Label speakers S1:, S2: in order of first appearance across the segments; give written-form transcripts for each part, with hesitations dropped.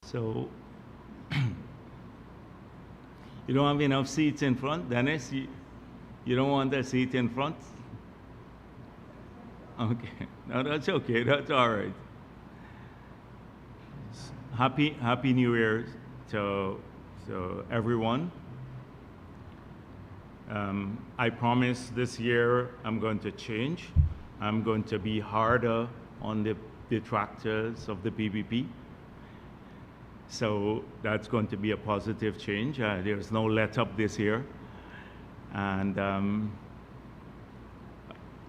S1: So you don't have enough seats in front, Dennis? You don't want a seat in front? Okay, no, that's okay, that's all right. Happy New Year to everyone. I promise this year I'm going to change. I'm going to be harder on the detractors of the PPP. So that's going to be a positive change. There's no let up this year. And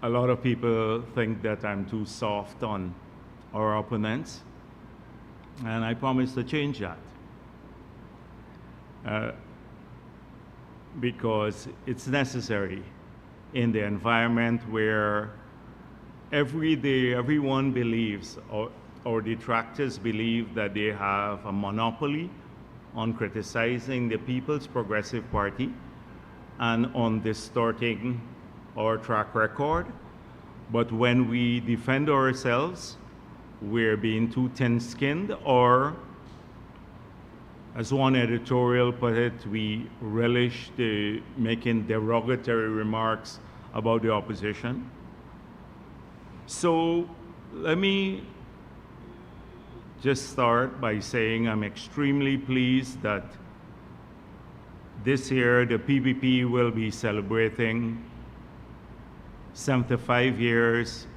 S1: a lot of people think that I'm too soft on our opponents. And I promise to change that. Because it's necessary in the environment where every day everyone believes, or detractors believe, that they have a monopoly on criticizing the People's Progressive Party and on distorting our track record. But when we defend ourselves, we're being too thin-skinned, or, as one editorial put it, we relish making derogatory remarks about the opposition. So let me just start by saying I'm extremely pleased that this year the PPP will be celebrating 75 years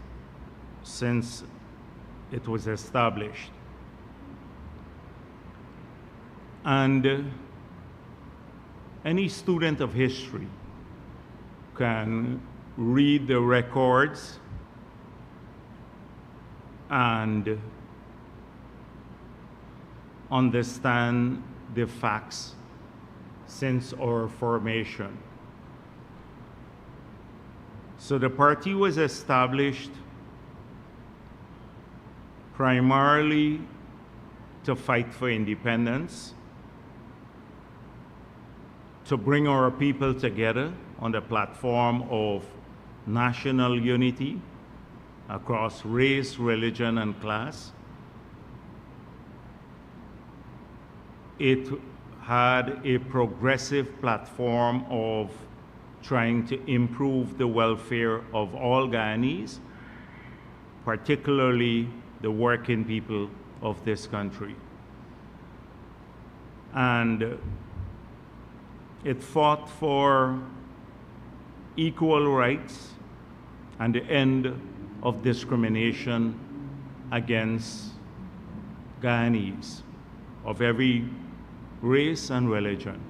S1: since it was established. And any student of history can read the records and understand the facts since our formation. So the party was established primarily to fight for independence, to bring our people together on the platform of national unity across race, religion, and class. It had a progressive platform of trying to improve the welfare of all Guyanese, particularly the working people of this country. And it fought for equal rights and the end of discrimination against Guyanese of every race and religion.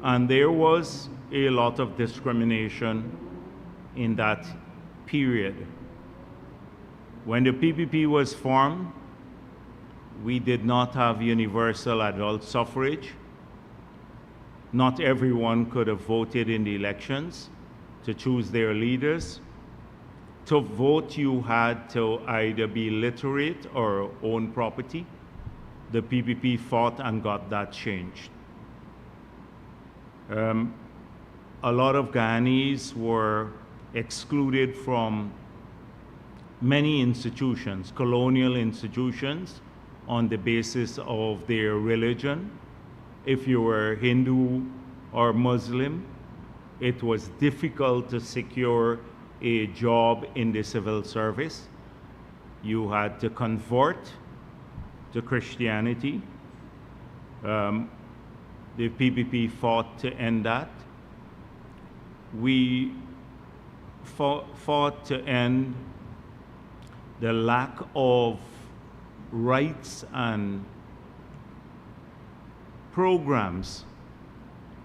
S1: And there was a lot of discrimination in that period. When the PPP was formed, we did not have universal adult suffrage. Not everyone could have voted in the elections to choose their leaders. To vote, you had to either be literate or own property. The PPP fought and got that changed. A lot of Guyanese were excluded from many institutions, colonial institutions, on the basis of their religion. If you were Hindu or Muslim, it was difficult to secure a job in the civil service. You had to convert to Christianity. The PPP fought to end that. We fought to end the lack of rights and programs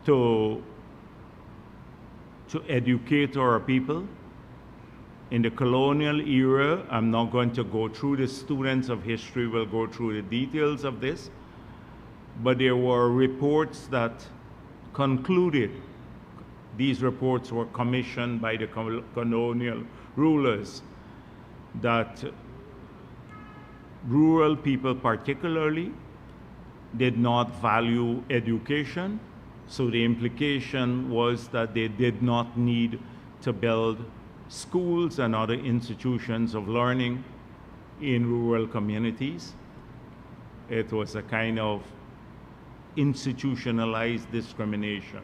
S1: to educate our people. In the colonial era, I'm not going to go through, the students of history will go through the details of this, but there were reports that concluded, these reports were commissioned by the colonial rulers, that rural people particularly did not value education. So the implication was that they did not need to build schools and other institutions of learning in rural communities. It was a kind of institutionalized discrimination.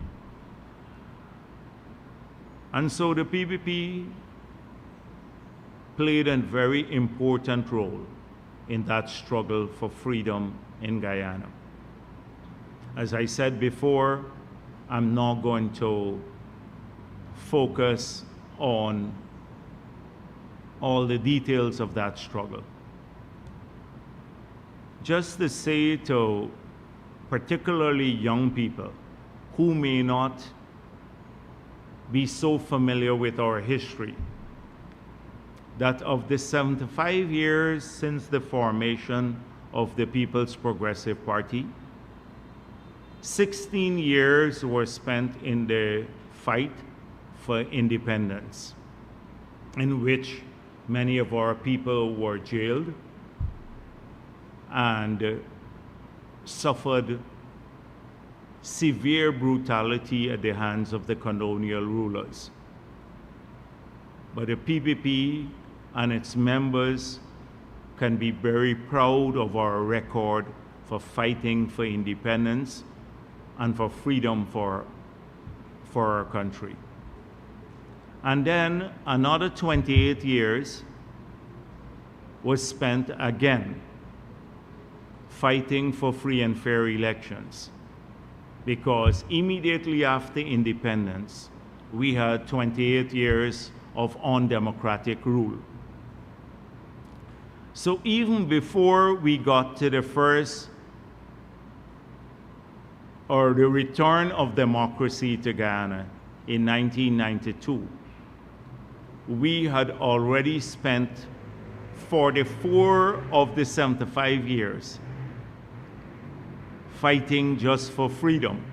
S1: And so the PPP played a very important role in that struggle for freedom in Guyana. As I said before, I'm not going to focus on all the details of that struggle. Just to say to particularly young people who may not be so familiar with our history, that of the 75 years since the formation of the People's Progressive Party, 16 years were spent in the fight for independence, in which many of our people were jailed and suffered severe brutality at the hands of the colonial rulers. But the PPP and its members can be very proud of our record for fighting for independence and for freedom for our country. And then another 28 years was spent again fighting for free and fair elections, because immediately after independence, we had 28 years of undemocratic rule. So even before we got to the first or the return of democracy to Guyana in 1992, we had already spent 44 of the 75 years fighting just for freedom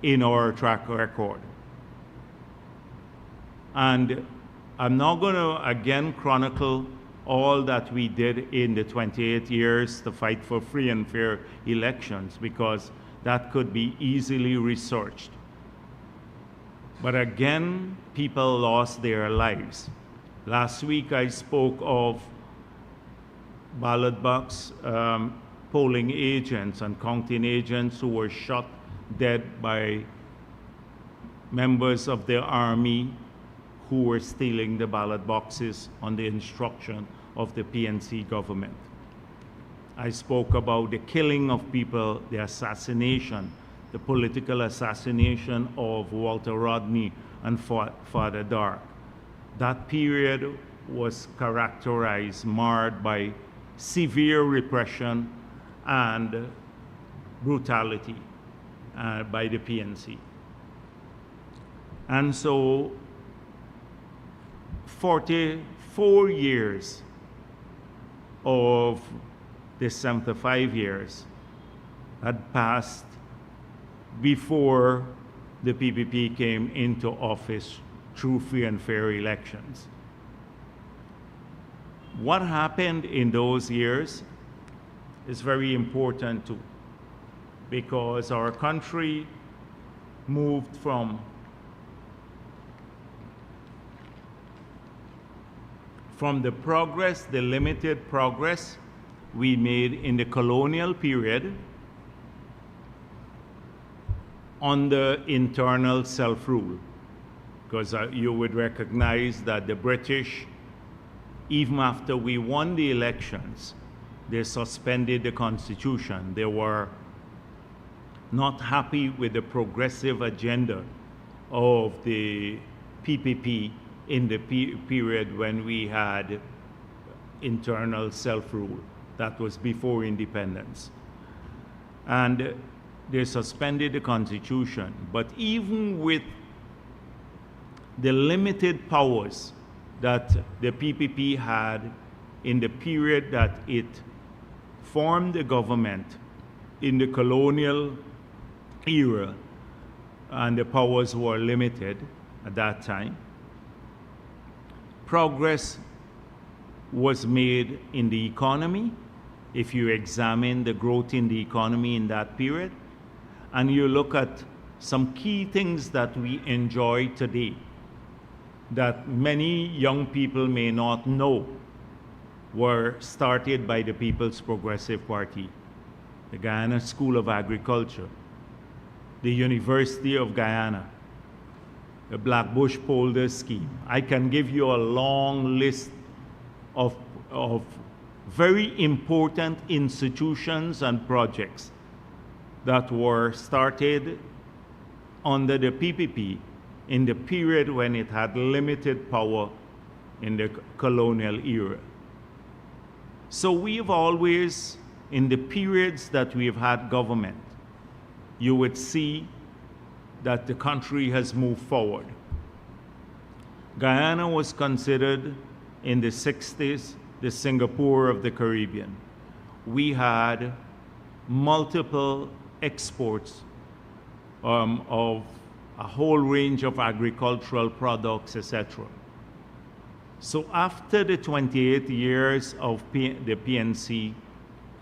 S1: in our track record. And I'm not going to again chronicle all that we did in the 28 years to fight for free and fair elections, because that could be easily researched. But again, people lost their lives. Last week I spoke of ballot box polling agents and counting agents who were shot dead by members of the army who were stealing the ballot boxes on the instruction of the PNC government. I spoke about the killing of people, the assassination, the political assassination of Walter Rodney and Father Dark. That period was characterized, marred by severe repression and brutality by the PNC. And so 44 years of the 75 years had passed before the PPP came into office through free and fair elections. What happened in those years is very important too, because our country moved from the progress, the limited progress we made in the colonial period under internal self-rule. Because you would recognize that the British, even after we won the elections, they suspended the Constitution. They were not happy with the progressive agenda of the PPP in the period when we had internal self-rule. That was before independence. And they suspended the Constitution. But even with the limited powers that the PPP had in the period that it formed the government in the colonial era, and the powers were limited at that time, progress was made in the economy. If you examine the growth in the economy in that period, and you look at some key things that we enjoy today that many young people may not know, were started by the People's Progressive Party, the Guyana School of Agriculture, the University of Guyana, the Blackbush Polder Scheme. I can give you a long list of very important institutions and projects that were started under the PPP in the period when it had limited power in the colonial era. So we've always, in the periods that we've had government, you would see that the country has moved forward. Guyana was considered in the 60s the Singapore of the Caribbean. We had multiple exports of a whole range of agricultural products, etc. So after the 28 years of the PNC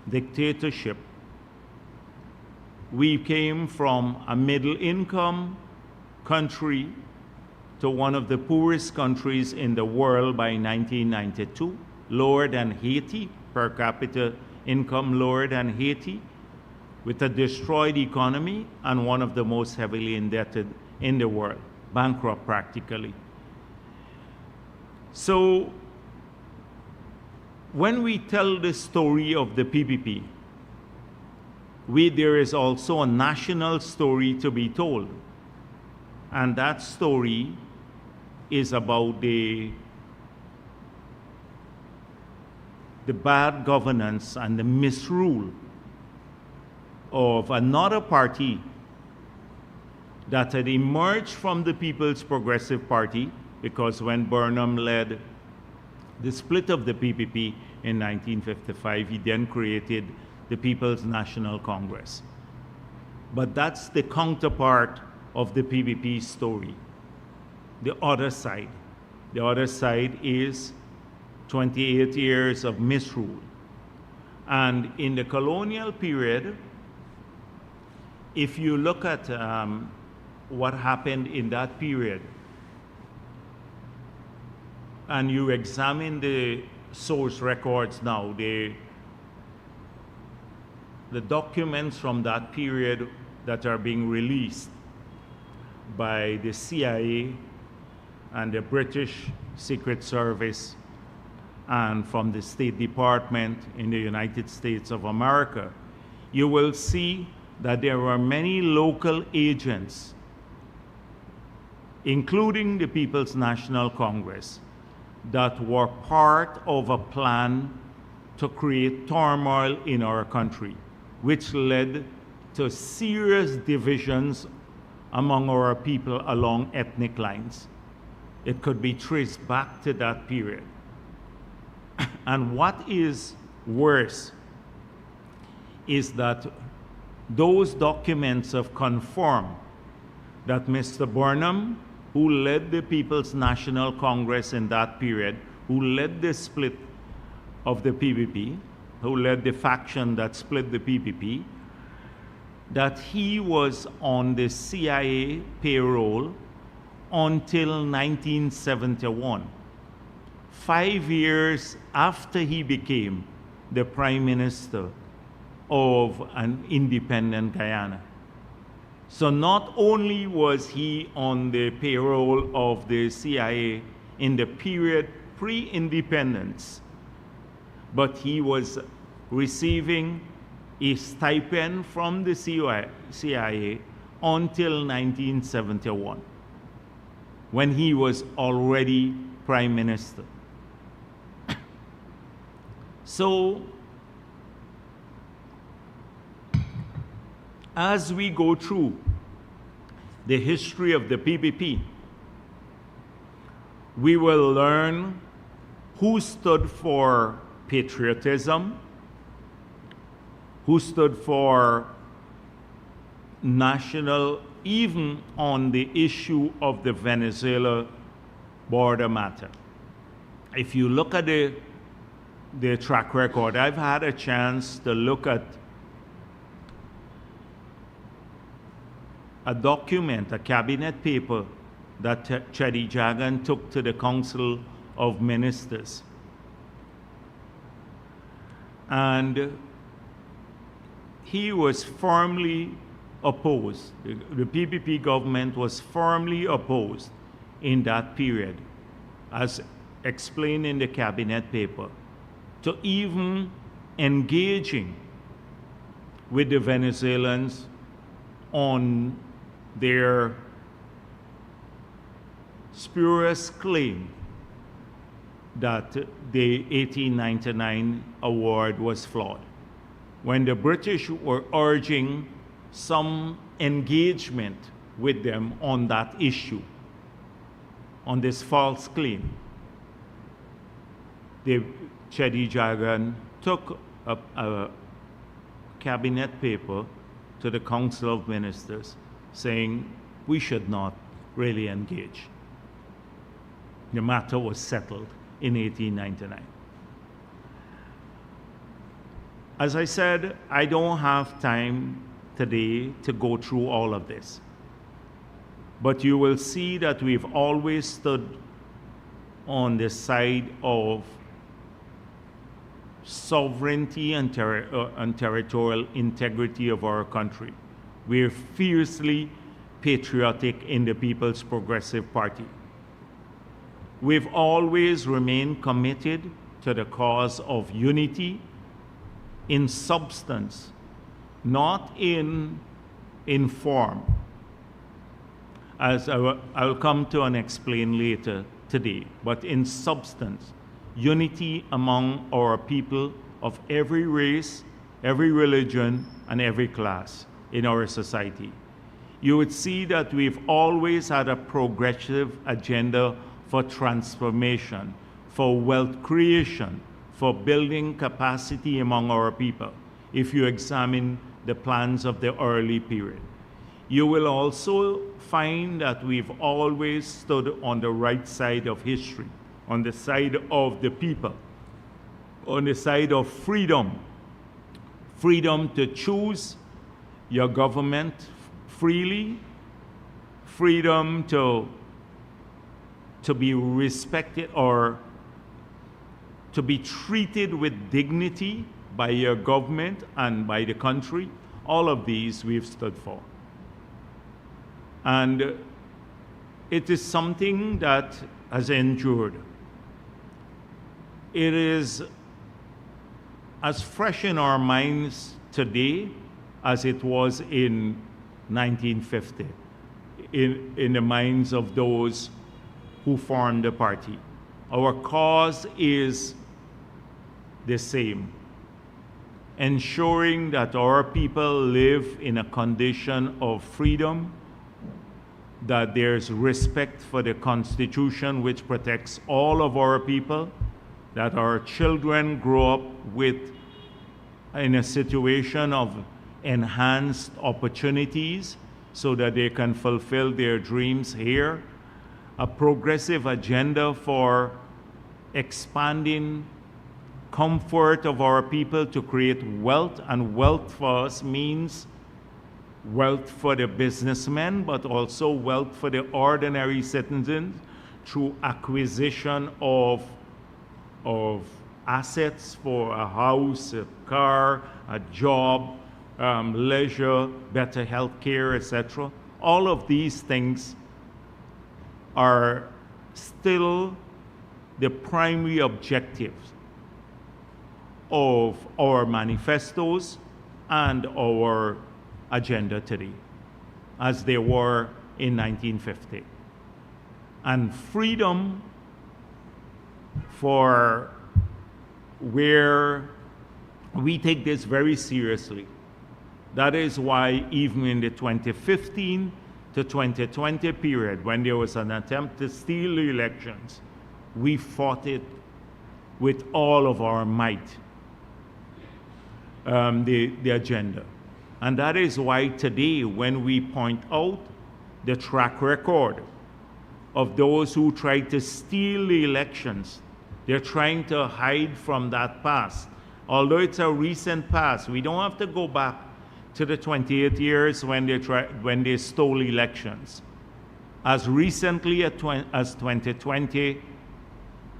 S1: dictatorship, we came from a middle-income country to one of the poorest countries in the world by 1992, lower than Haiti, per capita income lower than Haiti, with a destroyed economy and one of the most heavily indebted in the world, bankrupt practically. So when we tell the story of the PPP, there is also a national story to be told. And that story is about the bad governance and the misrule of another party that had emerged from the People's Progressive Party, because when Burnham led the split of the PPP in 1955, he then created the People's National Congress. But that's the counterpart of the PPP story, the other side. The other side is 28 years of misrule. And in the colonial period, if you look at what happened in that period, and you examine the source records now, the documents from that period that are being released by the CIA and the British Secret Service and from the State Department in the United States of America, you will see that there were many local agents, including the People's National Congress, that were part of a plan to create turmoil in our country, which led to serious divisions among our people along ethnic lines. It could be traced back to that period. And what is worse is that those documents have confirmed that Mr. Burnham, who led the People's National Congress in that period, who led the split of the PPP, who led the faction that split the PPP, that he was on the CIA payroll until 1971, 5 years after he became the Prime Minister of an independent Guyana. So not only was he on the payroll of the CIA in the period pre-independence, but he was receiving a stipend from the CIA until 1971, when he was already Prime Minister. So, as we go through the history of the PPP, we will learn who stood for patriotism, who stood for national, even on the issue of the Venezuela border matter. If you look at the track record, I've had a chance to look at a document, a cabinet paper that Chedi Jagan took to the Council of Ministers. And he was firmly opposed. The PPP government was firmly opposed in that period, as explained in the cabinet paper, to even engaging with the Venezuelans on their spurious claim that the 1899 award was flawed, when the British were urging some engagement with them on that issue, on this false claim. Chedi Jagan took a cabinet paper to the Council of Ministers saying we should not really engage. The matter was settled in 1899. As I said, I don't have time today to go through all of this. But you will see that we've always stood on the side of sovereignty and territorial integrity of our country. We're fiercely patriotic in the People's Progressive Party. We've always remained committed to the cause of unity in substance, not in form, as I'll come to and explain later today, but in substance, unity among our people of every race, every religion, and every class in our society. You would see that we've always had a progressive agenda for transformation, for wealth creation, for building capacity among our people, if you examine the plans of the early period. You will also find that we've always stood on the right side of history, on the side of the people, on the side of freedom. Freedom to choose your government freely, freedom to be respected or to be treated with dignity by your government and by the country. All of these we've stood for. And it is something that has endured. It is as fresh in our minds today as it was in 1950, in the minds of those who formed the party. Our cause is the same: ensuring that our people live in a condition of freedom, that there's respect for the Constitution, which protects all of our people, that our children grow up in a situation of enhanced opportunities so that they can fulfill their dreams here, a progressive agenda for expanding comfort of our people to create wealth, and wealth for us means wealth for the businessmen, but also wealth for the ordinary citizens through acquisition of assets for a house, a car, a job, leisure, better health care, etc. All of these things are still the primary objectives of our manifestos and our agenda today, as they were in 1950. And freedom for where we take this very seriously. That is why even in the 2015 to 2020 period, when there was an attempt to steal the elections, we fought it with all of our might, the agenda. And that is why today, when we point out the track record of those who tried to steal the elections, they're trying to hide from that past. Although it's a recent past, we don't have to go back to the 28 years when they stole elections. As recently as 2020,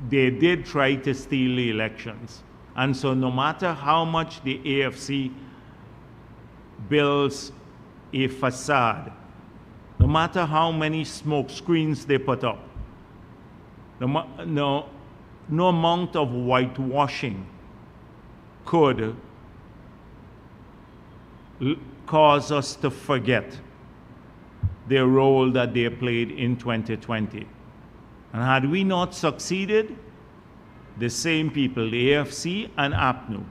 S1: they did try to steal the elections. And so no matter how much the AFC builds a facade, no matter how many smoke screens they put up, no amount of whitewashing could cause us to forget their role that they played in 2020. And had we not succeeded, the same people, the AFC and APNU,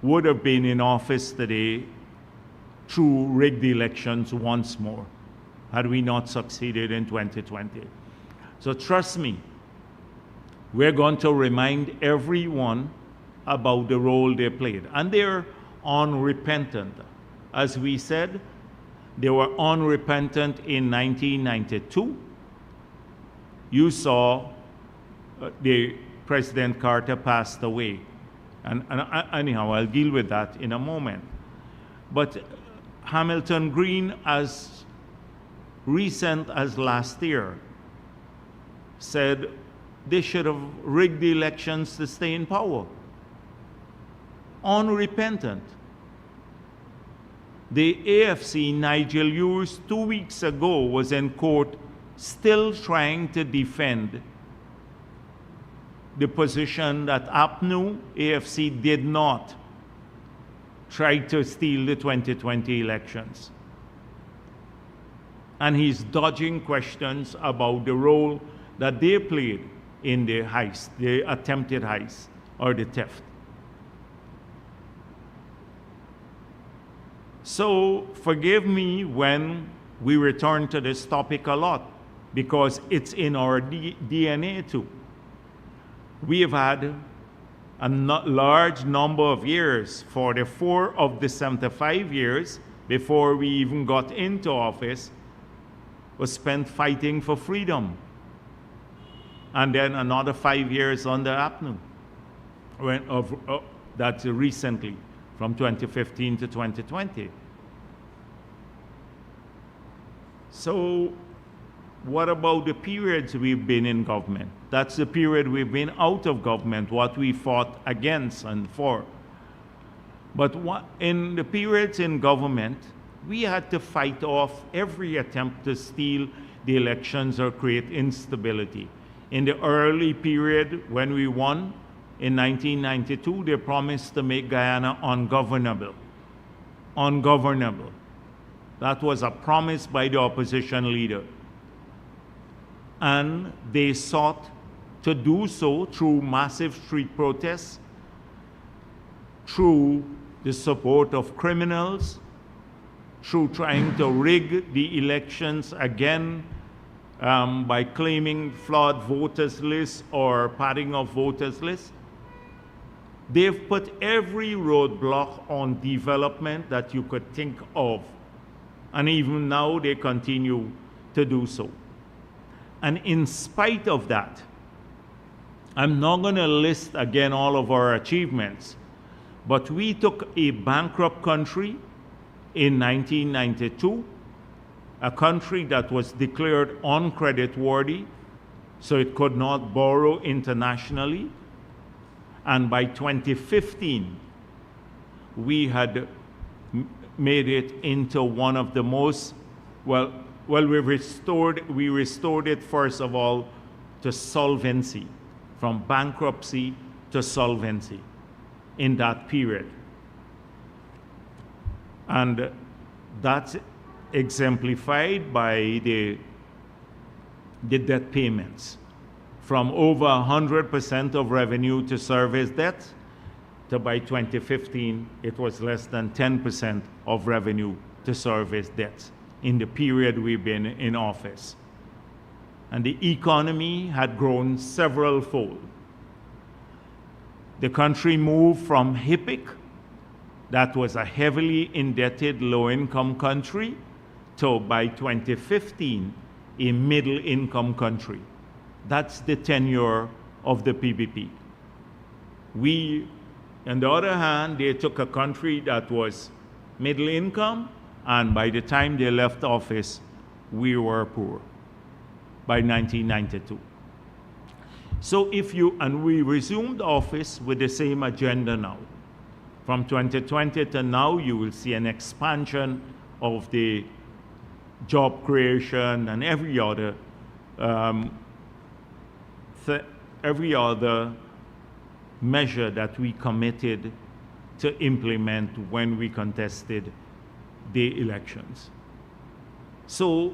S1: would have been in office today through rigged elections once more, had we not succeeded in 2020. So trust me, we're going to remind everyone about the role they played. And they're unrepentant. As we said, they were unrepentant in 1992. You saw the President Carter passed away. And anyhow, I'll deal with that in a moment. But Hamilton Green, as recent as last year, said they should have rigged the elections to stay in power. Unrepentant. The AFC, Nigel Hughes, 2 weeks ago was in court still trying to defend the position that APNU, AFC, did not try to steal the 2020 elections. And he's dodging questions about the role that they played in the heist, the attempted heist, or the theft. So forgive me when we return to this topic a lot, because it's in our DNA too. We have had a large number of years, 44 of the 75 years before we even got into office, was spent fighting for freedom. And then another 5 years under APNU, that's recently, from 2015 to 2020. So what about the periods we've been in government? That's the period we've been out of government, what we fought against and for. But in the periods in government, we had to fight off every attempt to steal the elections or create instability. In the early period when we won, in 1992, they promised to make Guyana ungovernable. Ungovernable. That was a promise by the opposition leader. And they sought to do so through massive street protests, through the support of criminals, through trying to rig the elections again by claiming flawed voters lists or padding of voters lists. They've put every roadblock on development that you could think of. And even now they continue to do so. And in spite of that, I'm not going to list again all of our achievements, but we took a bankrupt country in 1992, a country that was declared uncreditworthy, so it could not borrow internationally. And by 2015, we had made it into one of the most, we restored it first of all to solvency, from bankruptcy to solvency in that period. And that's exemplified by the debt payments, from over 100% of revenue to service debt, to by 2015, it was less than 10% of revenue to service debts in the period we've been in office. And the economy had grown several-fold. The country moved from HIPIC, that was a heavily indebted low-income country, to by 2015, a middle-income country. That's the tenure of the PPP. On the other hand, they took a country that was middle income, and by the time they left office, we were poor by 1992. So and we resumed office with the same agenda now. From 2020 to now, you will see an expansion of the job creation and every other measure that we committed to implement when we contested the elections. So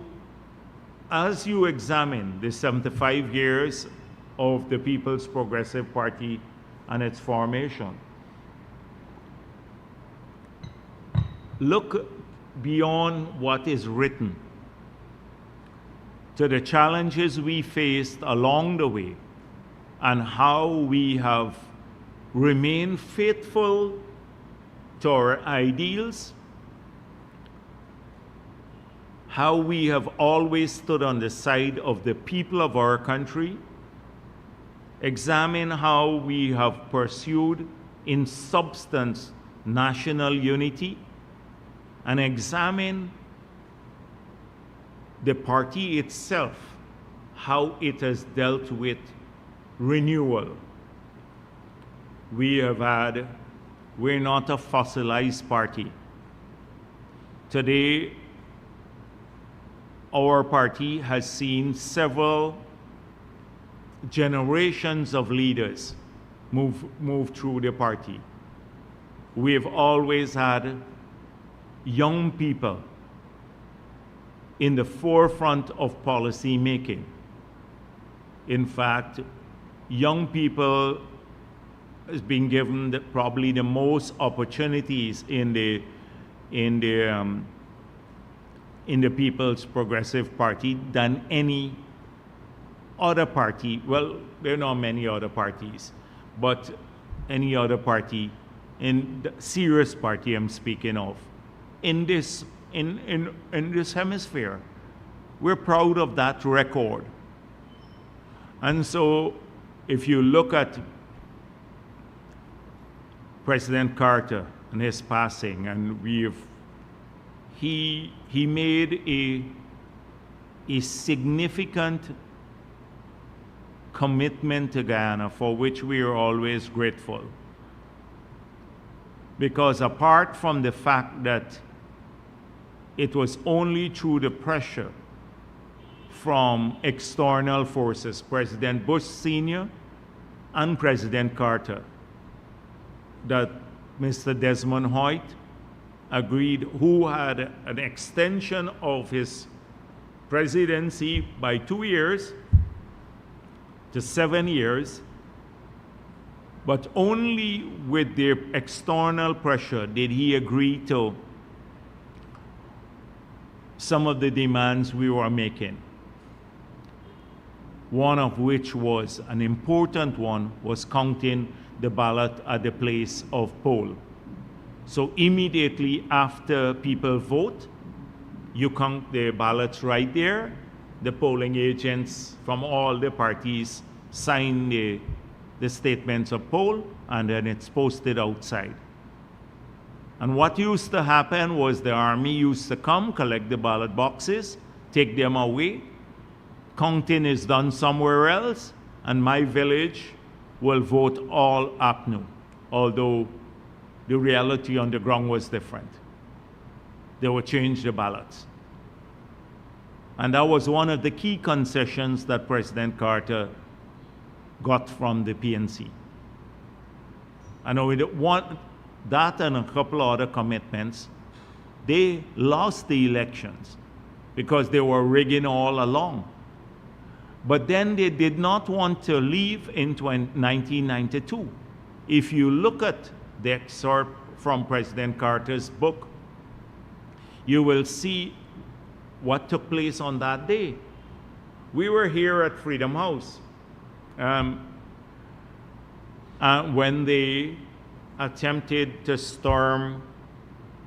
S1: as you examine the 75 years of the People's Progressive Party and its formation, look beyond what is written to the challenges we faced along the way and how we have remained faithful to our ideals, how we have always stood on the side of the people of our country, examine how we have pursued in substance national unity, and examine the party itself, how it has dealt with renewal. We're not a fossilized party. Today, our party has seen several generations of leaders move through the party. We've always had young people in the forefront of policy making. In fact, young people has been given probably the most opportunities in the People's Progressive Party than any other party. Well, there are not many other parties, but any other party, in the serious party I'm speaking of, in this hemisphere. We're proud of that record. And so if you look at President Carter and his passing, and he made a significant commitment to Guyana, for which we are always grateful. Because apart from the fact that it was only through the pressure from external forces, President Bush Sr. and President Carter, that Mr. Desmond Hoyt agreed, who had an extension of his presidency by 2 years to 7 years, but only with the external pressure did he agree to some of the demands we were making. One of which was, an important one, was counting the ballot at the place of poll. So immediately after people vote, you count the ballots right there. The polling agents from all the parties sign the statements of poll, and then it's posted outside. And what used to happen was the army used to come, collect the ballot boxes, take them away. Counting is done somewhere else, and my village will vote all APNU, although the reality on the ground was different. They would change the ballots. And that was one of the key concessions that President Carter got from the PNC. I know that and a couple other commitments, they lost the elections because they were rigging all along. But then they did not want to leave in 1992. If you look at the excerpt from President Carter's book, you will see what took place on that day. We were here at Freedom House when they attempted to storm,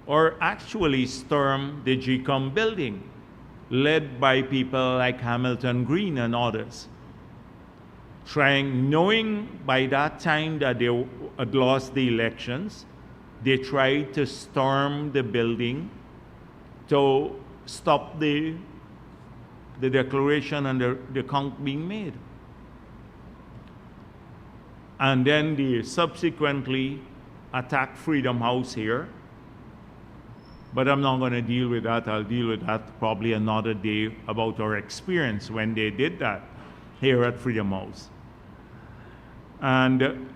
S1: or actually storm, the GCOM building, led by people like Hamilton Green and others, knowing by that time that they had lost the elections. They tried to storm the building to stop the declaration and the count being made. And then they subsequently attacked Freedom House here. But I'm not going to deal with that. I'll deal with that probably another day about our experience when they did that here at Freedom House. And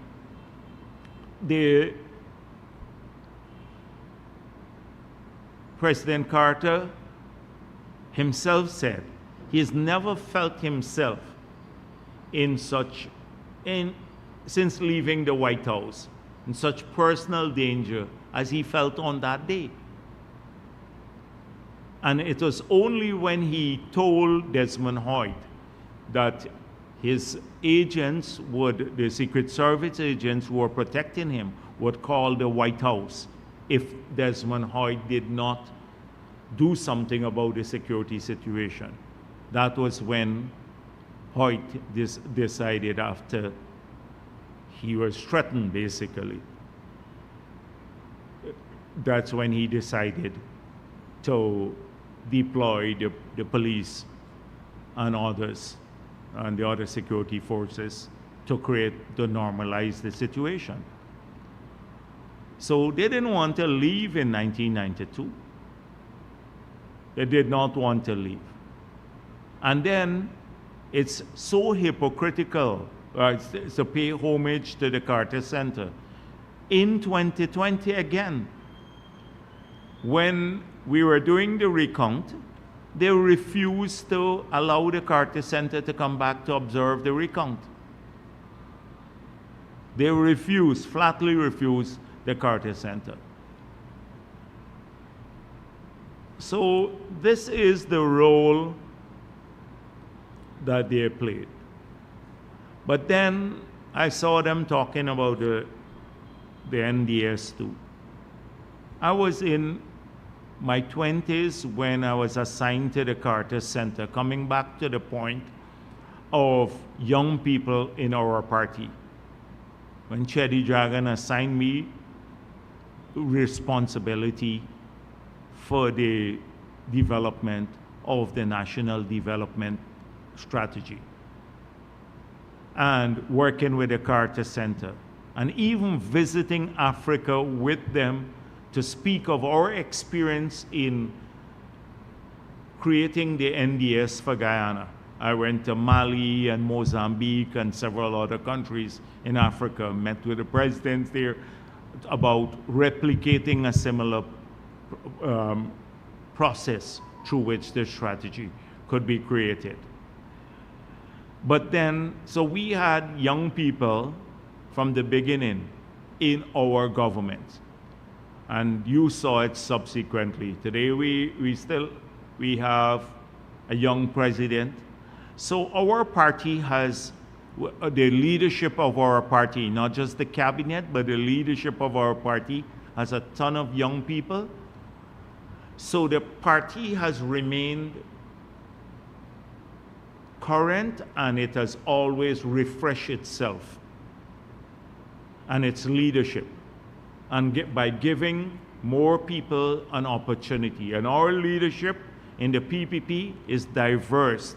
S1: President Carter himself said he's never felt himself since leaving the White House in such personal danger as he felt on that day. And it was only when he told Desmond Hoyt that his agents the Secret Service agents who were protecting him, would call the White House if Desmond Hoyt did not do something about the security situation. That was when Hoyt decided, after he was threatened basically, that's when he decided to deploy the police and others and the other security forces to normalize the situation. So they didn't want to leave in 1992. They did not want to leave. And then it's so hypocritical to pay homage to the Carter Center. In 2020 again, when we were doing the recount, they refused to allow the Carter Center to come back to observe the recount. They flatly refused the Carter Center. So this is the role that they played. But then I saw them talking about the NDS too. I was in my 20s when I was assigned to the Carter Center, coming back to the point of young people in our party. When Chedi Dragon assigned me responsibility for the development of the National Development Strategy and working with the Carter Center and even visiting Africa with them to speak of our experience in creating the NDS for Guyana. I went to Mali and Mozambique and several other countries in Africa, met with the presidents there about replicating a similar process through which the strategy could be created. But then, so we had young people from the beginning in our government. And you saw it subsequently. Today we have a young president. So our party has, the leadership of our party, not just the cabinet, but the leadership of our party has a ton of young people. So the party has remained current, and it has always refreshed itself and its leadership, and by giving more people an opportunity. And our leadership in the PPP is diverse,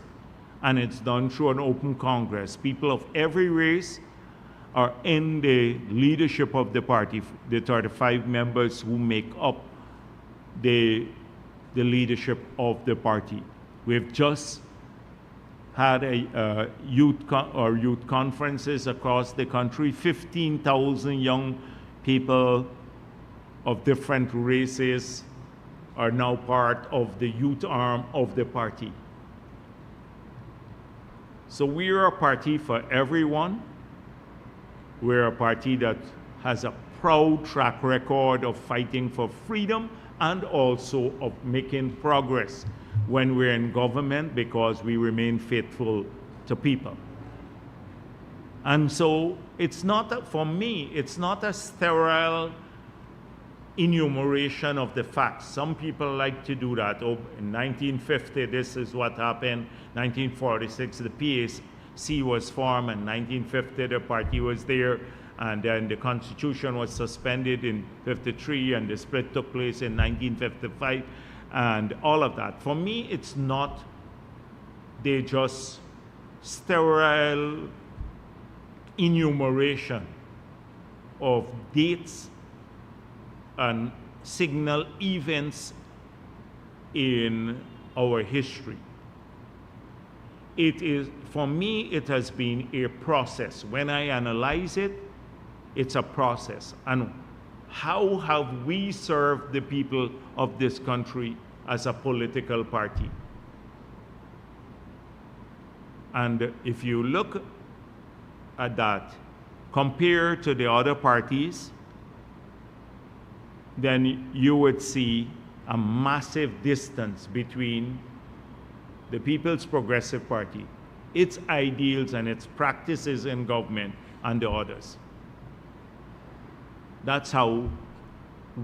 S1: and it's done through an open Congress. People of every race are in the leadership of the party, the 35 members who make up the leadership of the party. We've just had a youth conferences across the country. 15,000 young people of different races are now part of the youth arm of the party. So we are a party for everyone. We're a party that has a proud track record of fighting for freedom and also of making progress when we're in government, because we remain faithful to people. And so it's not, for me, it's not a sterile enumeration of the facts. Some people like to do that. Oh, in 1950, this is what happened. 1946, the PAC was formed, and 1950, the party was there. And then the Constitution was suspended in 53, and the split took place in 1955, and all of that. For me, it's not, they just sterile enumeration of dates and signal events in our history. It is, for me, it has been a process. When I analyze it, it's a process. And how have we served the people of this country as a political party? And if you look at that, compared to the other parties, then you would see a massive distance between the People's Progressive Party, its ideals and its practices in government, and the others. That's how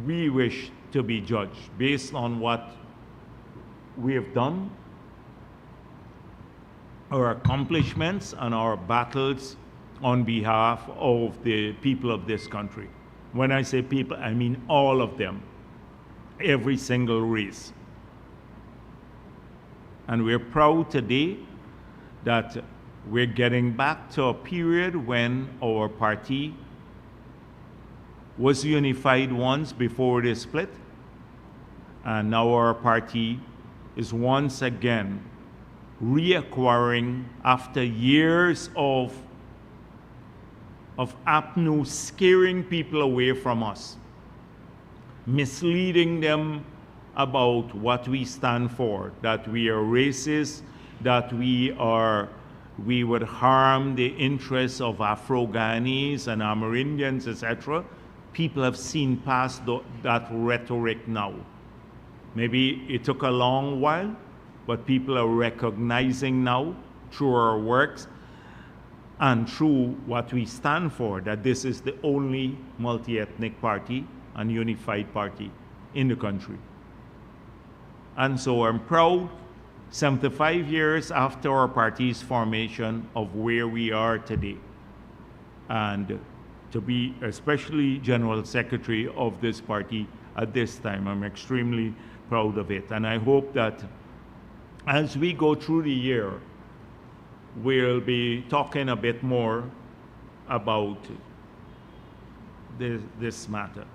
S1: we wish to be judged, based on what we have done, our accomplishments, and our battles on behalf of the people of this country. When I say people, I mean all of them, every single race. And we're proud today that we're getting back to a period when our party was unified once before the split, and now our party is once again reacquiring, after years of APNU scaring people away from us, misleading them about what we stand for, that we are racist, that we would harm the interests of Afro-Ghanese and Amerindians, etc. People have seen past that rhetoric now. Maybe it took a long while, but people are recognizing now through our works and through what we stand for, that this is the only multi-ethnic party and unified party in the country. And so I'm proud, 75 years after our party's formation, of where we are today. And to be especially General Secretary of this party at this time, I'm extremely proud of it. And I hope that as we go through the year, we'll be talking a bit more about this matter.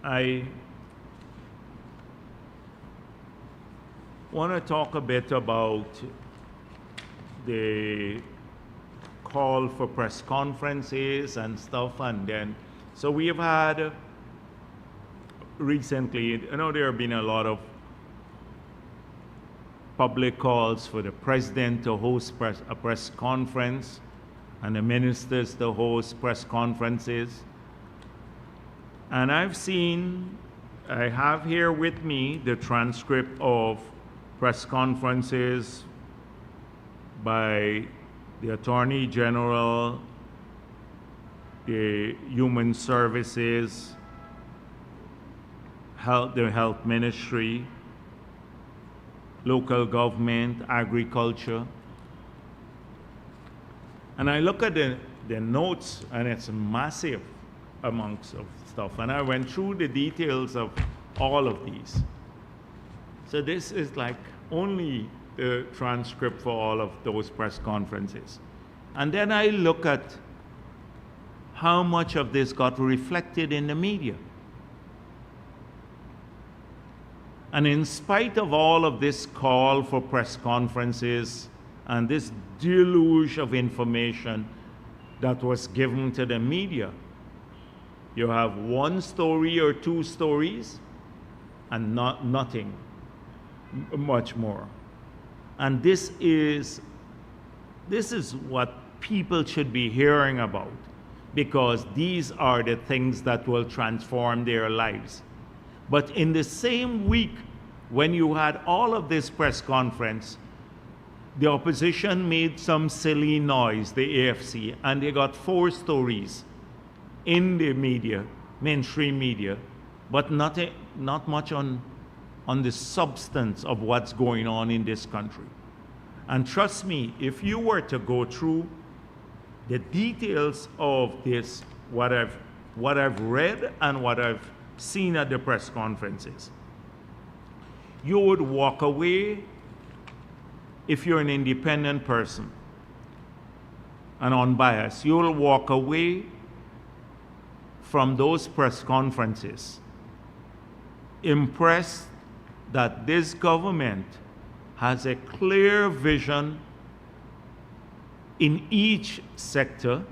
S1: I want to talk a bit about the call for press conferences and stuff, and then, so we have had recently, I know there have been a lot of public calls for the president to host a press conference and the ministers to host press conferences. And I have here with me the transcript of press conferences by the Attorney General, the Human Services, the Health Ministry, local government, agriculture. And I look at the notes, and it's massive amounts of stuff. And I went through the details of all of these. So this is like only the transcript for all of those press conferences. And then I look at how much of this got reflected in the media. And in spite of all of this call for press conferences and this deluge of information that was given to the media, you have one story or two stories and nothing much more. And this is what people should be hearing about, because these are the things that will transform their lives. But in the same week, when you had all of this press conference, the opposition made some silly noise, the AFC, and they got 4 stories in the media, mainstream media, but not much on the substance of what's going on in this country. And trust me, if you were to go through the details of this, what I've read and what I've seen at the press conferences. You would walk away, if you're an independent person and unbiased, you will walk away from those press conferences impressed that this government has a clear vision in each sector.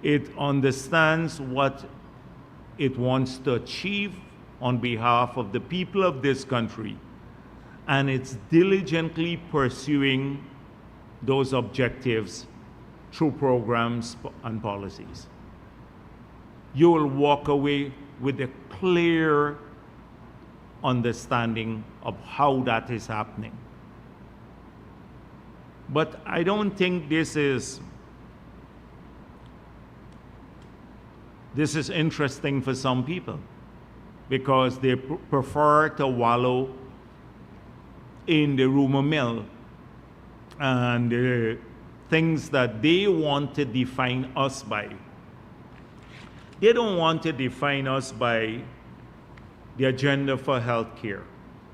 S1: It understands what it wants to achieve on behalf of the people of this country, and it's diligently pursuing those objectives through programs and policies. You will walk away with a clear understanding of how that is happening. But I don't think this is interesting for some people, because they prefer to wallow in the rumor mill and the things that they want to define us by. They don't want to define us by the agenda for healthcare.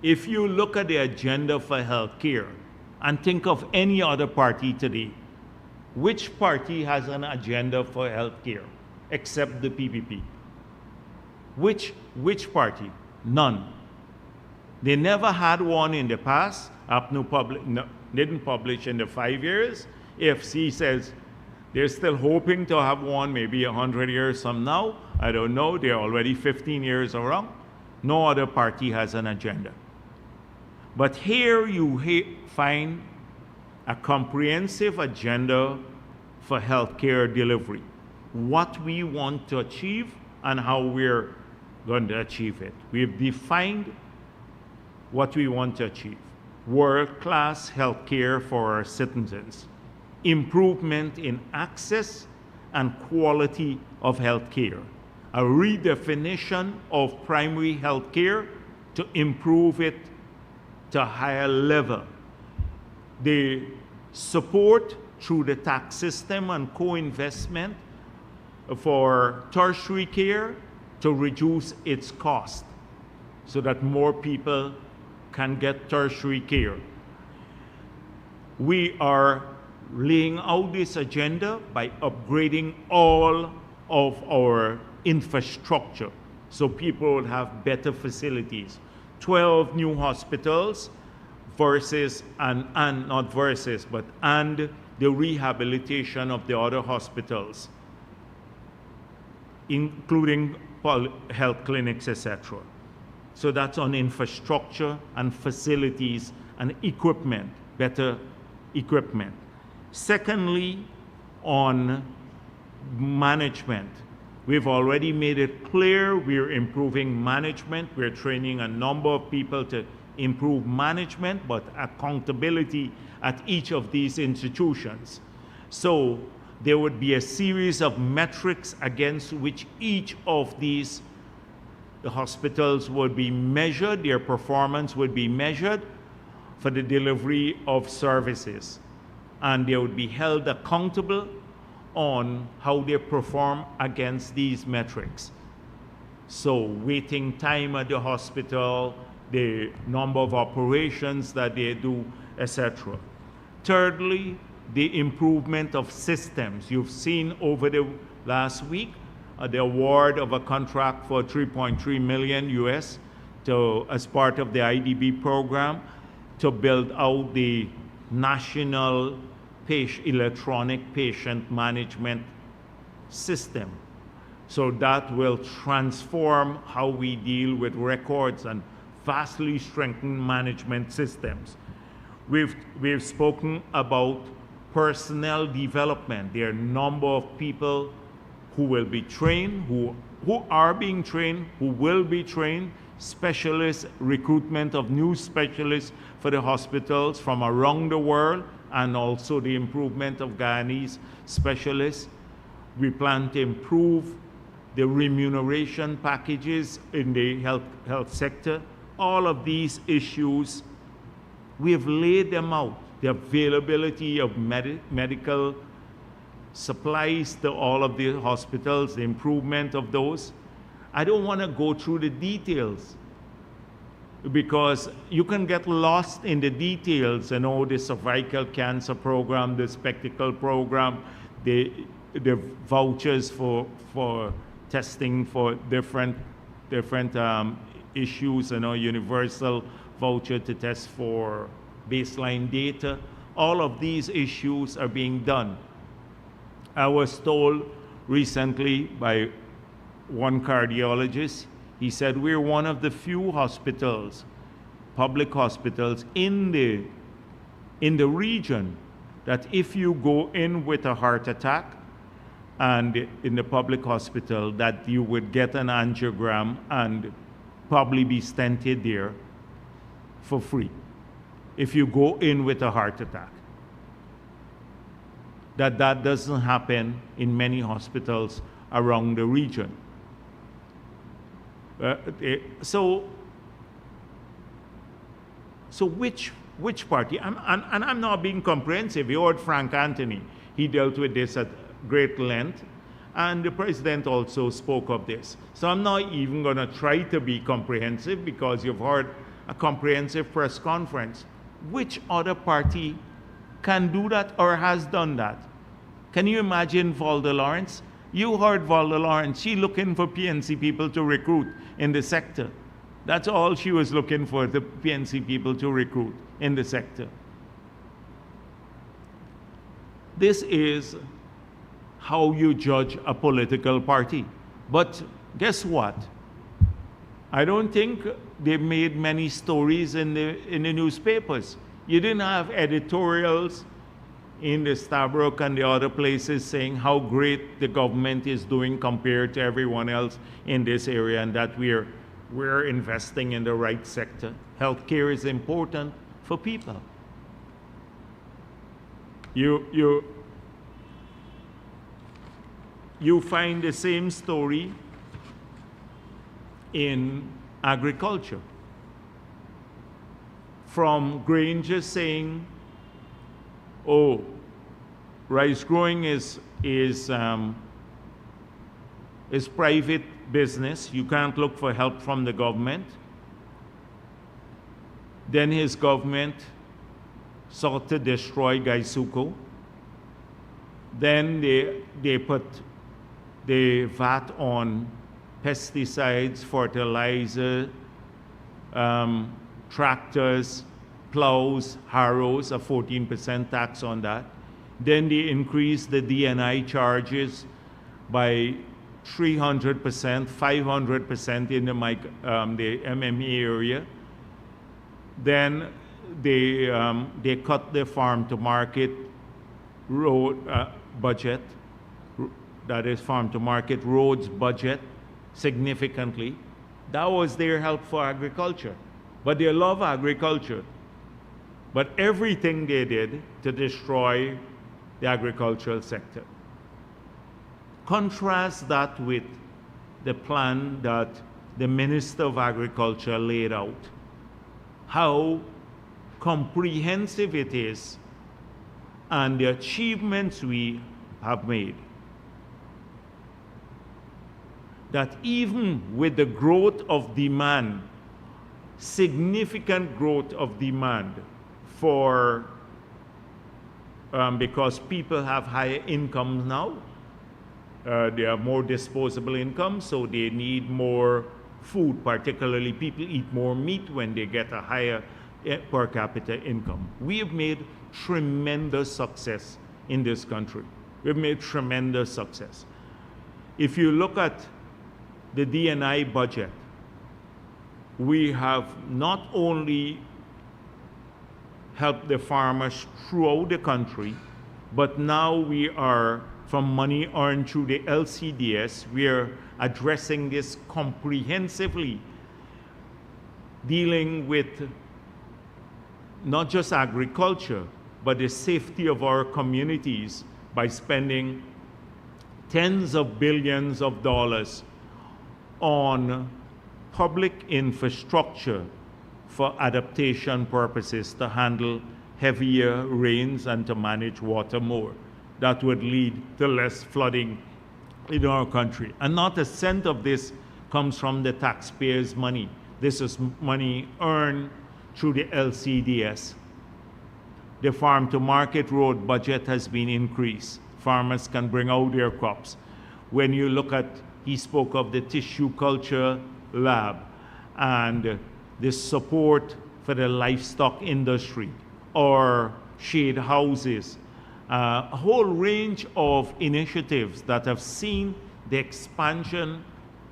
S1: If you look at the agenda for healthcare and think of any other party today, which party has an agenda for healthcare except the PPP? Which party? None. They never had one in the past. Didn't publish in the 5 years. AFC says they're still hoping to have one maybe 100 years from now. I don't know. They're already 15 years around. No other party has an agenda. But here you find a comprehensive agenda for healthcare delivery, what we want to achieve and how we're going to achieve it. We've defined what we want to achieve: world-class healthcare for our citizens, improvement in access and quality of healthcare, a redefinition of primary healthcare to improve it to a higher level, the support through the tax system and co-investment for tertiary care to reduce its cost so that more people can get tertiary care. We are laying out this agenda by upgrading all of our infrastructure so people will have better facilities. 12 new hospitals and the rehabilitation of the other hospitals, including health clinics, etc. So that's on infrastructure and facilities and equipment, better equipment. Secondly, on management. We've already made it clear we're improving management. We're training a number of people to improve management, but accountability at each of these institutions. So there would be a series of metrics against which each of these hospitals would be measured, their performance would be measured for the delivery of services. And they would be held accountable on how they perform against these metrics. So waiting time at the hospital, the number of operations that they do, etc. Thirdly, the improvement of systems. You've seen over the last week the award of a contract for $3.3 million US as part of the IDB program to build out the national electronic patient management system. So that will transform how we deal with records and vastly strengthen management systems. We've spoken about personnel development. There are a number of people who will be trained, who are being trained, who will be trained, specialists, recruitment of new specialists for the hospitals from around the world, and also the improvement of Guyanese specialists. We plan to improve the remuneration packages in the health sector. All of these issues, we have laid them out. The availability of medical supplies to all of the hospitals, the improvement of those, I don't want to go through the details because you can get lost in the details, the cervical cancer program, the spectacle program, the vouchers for testing for different issues, universal voucher to test for baseline data. All of these issues are being done. I was told recently by one cardiologist, he said we're one of the few hospitals, public hospitals in the region, that if you go in with a heart attack and in the public hospital, that you would get an angiogram and probably be stented there for free if you go in with a heart attack. That doesn't happen in many hospitals around the region. So which party? And I'm not being comprehensive. You heard Frank Anthony. He dealt with this at great length, and the president also spoke of this. So I'm not even going to try to be comprehensive because you've heard a comprehensive press conference. Which other party can do that or has done that? Can you imagine Valda Lawrence? You heard Valda Lawrence. She looking for PNC people to recruit in the sector. That's all she was looking for, the PNC people to recruit in the sector. This is how you judge a political party. But guess what? I don't think they made many stories in the newspapers. You didn't have editorials in the Stabroek and the other places saying how great the government is doing compared to everyone else in this area, and that we're investing in the right sector. Healthcare is important for people. You find the same story in agriculture. From Granger saying, oh, rice growing is private business. You can't look for help from the government. Then his government sought to destroy Gaisuko. Then they put the VAT on pesticides, fertilizer, tractors, plows, harrows, a 14% tax on that. Then they increased the DNI charges by 300%, 500% in the MMA area. Then they cut the farm to market road budget, that is farm to market roads budget, significantly. That was their help for agriculture. But they love agriculture. But everything they did to destroy the agricultural sector. Contrast that with the plan that the Minister of Agriculture laid out, how comprehensive it is and the achievements we have made. That even with the growth of demand, significant growth of demand for, because people have higher incomes now, they have more disposable income, so they need more food. Particularly, people eat more meat when they get a higher per capita income. We have made tremendous success in this country. We've made tremendous success. If you look at the DNI budget, we have not only helped the farmers throughout the country, but now we are, from money earned through the LCDS, we are addressing this comprehensively, dealing with not just agriculture, but the safety of our communities by spending tens of billions of dollars on public infrastructure for adaptation purposes to handle heavier rains and to manage water more. That would lead to less flooding in our country. And not a cent of this comes from the taxpayers' money. This is money earned through the LCDS. The farm to market road budget has been increased. Farmers can bring out their crops. When you look at, he spoke of the tissue culture lab and the support for the livestock industry or shade houses, a whole range of initiatives that have seen the expansion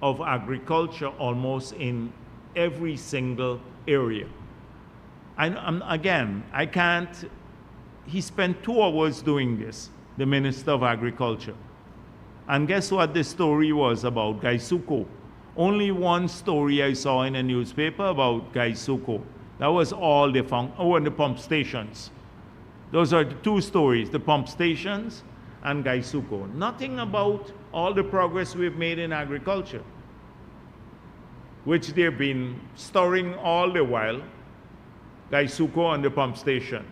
S1: of agriculture almost in every single area. Again, I can't, he spent 2 hours doing this, the Minister of Agriculture. And guess what the story was about Gaisuko? Only one story I saw in a newspaper about Gaisuko. That was all they found. Oh, and the pump stations. Those are the 2 stories, the pump stations and Gaisuko. Nothing about all the progress we've made in agriculture, which they've been storing all the while, Gaisuko and the pump station.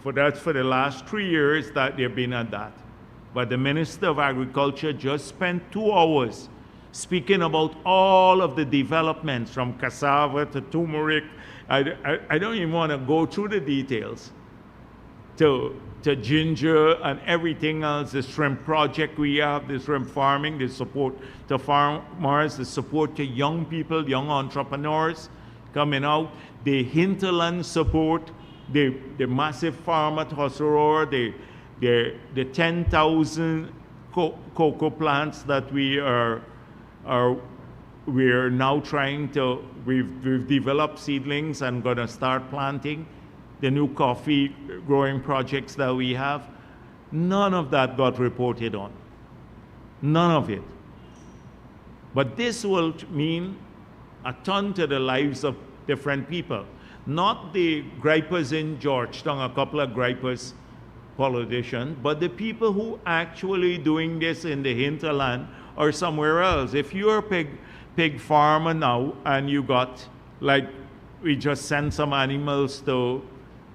S1: For the last 3 years that they've been at that. But the Minister of Agriculture just spent 2 hours speaking about all of the developments from cassava to turmeric. I don't even want to go through the details. To ginger and everything else, the shrimp project we have, the shrimp farming, the support to farmers, the support to young people, young entrepreneurs coming out, the hinterland support, the massive farm at Hossoror, the 10,000 cocoa plants that we're now trying to, we've developed seedlings and going to start planting, the new coffee growing projects that we have. None of that got reported on. None of it. But this will mean a ton to the lives of different people. Not the gripers in Georgetown, a couple of gripers politicians, but the people who actually doing this in the hinterland or somewhere else. If you're a pig farmer now and you got, like, we just sent some animals to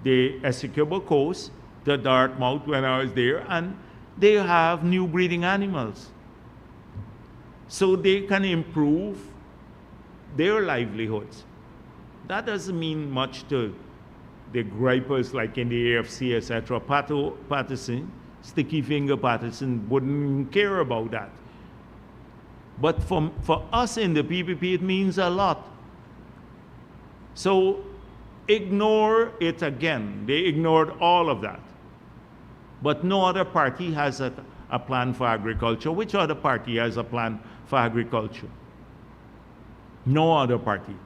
S1: the Essequibo Coast, to Dartmouth when I was there, and they have new breeding animals. So they can improve their livelihoods. That doesn't mean much to the gripers like in the AFC, etc. Patterson, Sticky Finger Patterson wouldn't care about that. But for us in the PPP, it means a lot. So ignore it again. They ignored all of that. But no other party has a plan for agriculture. Which other party has a plan for agriculture? No other party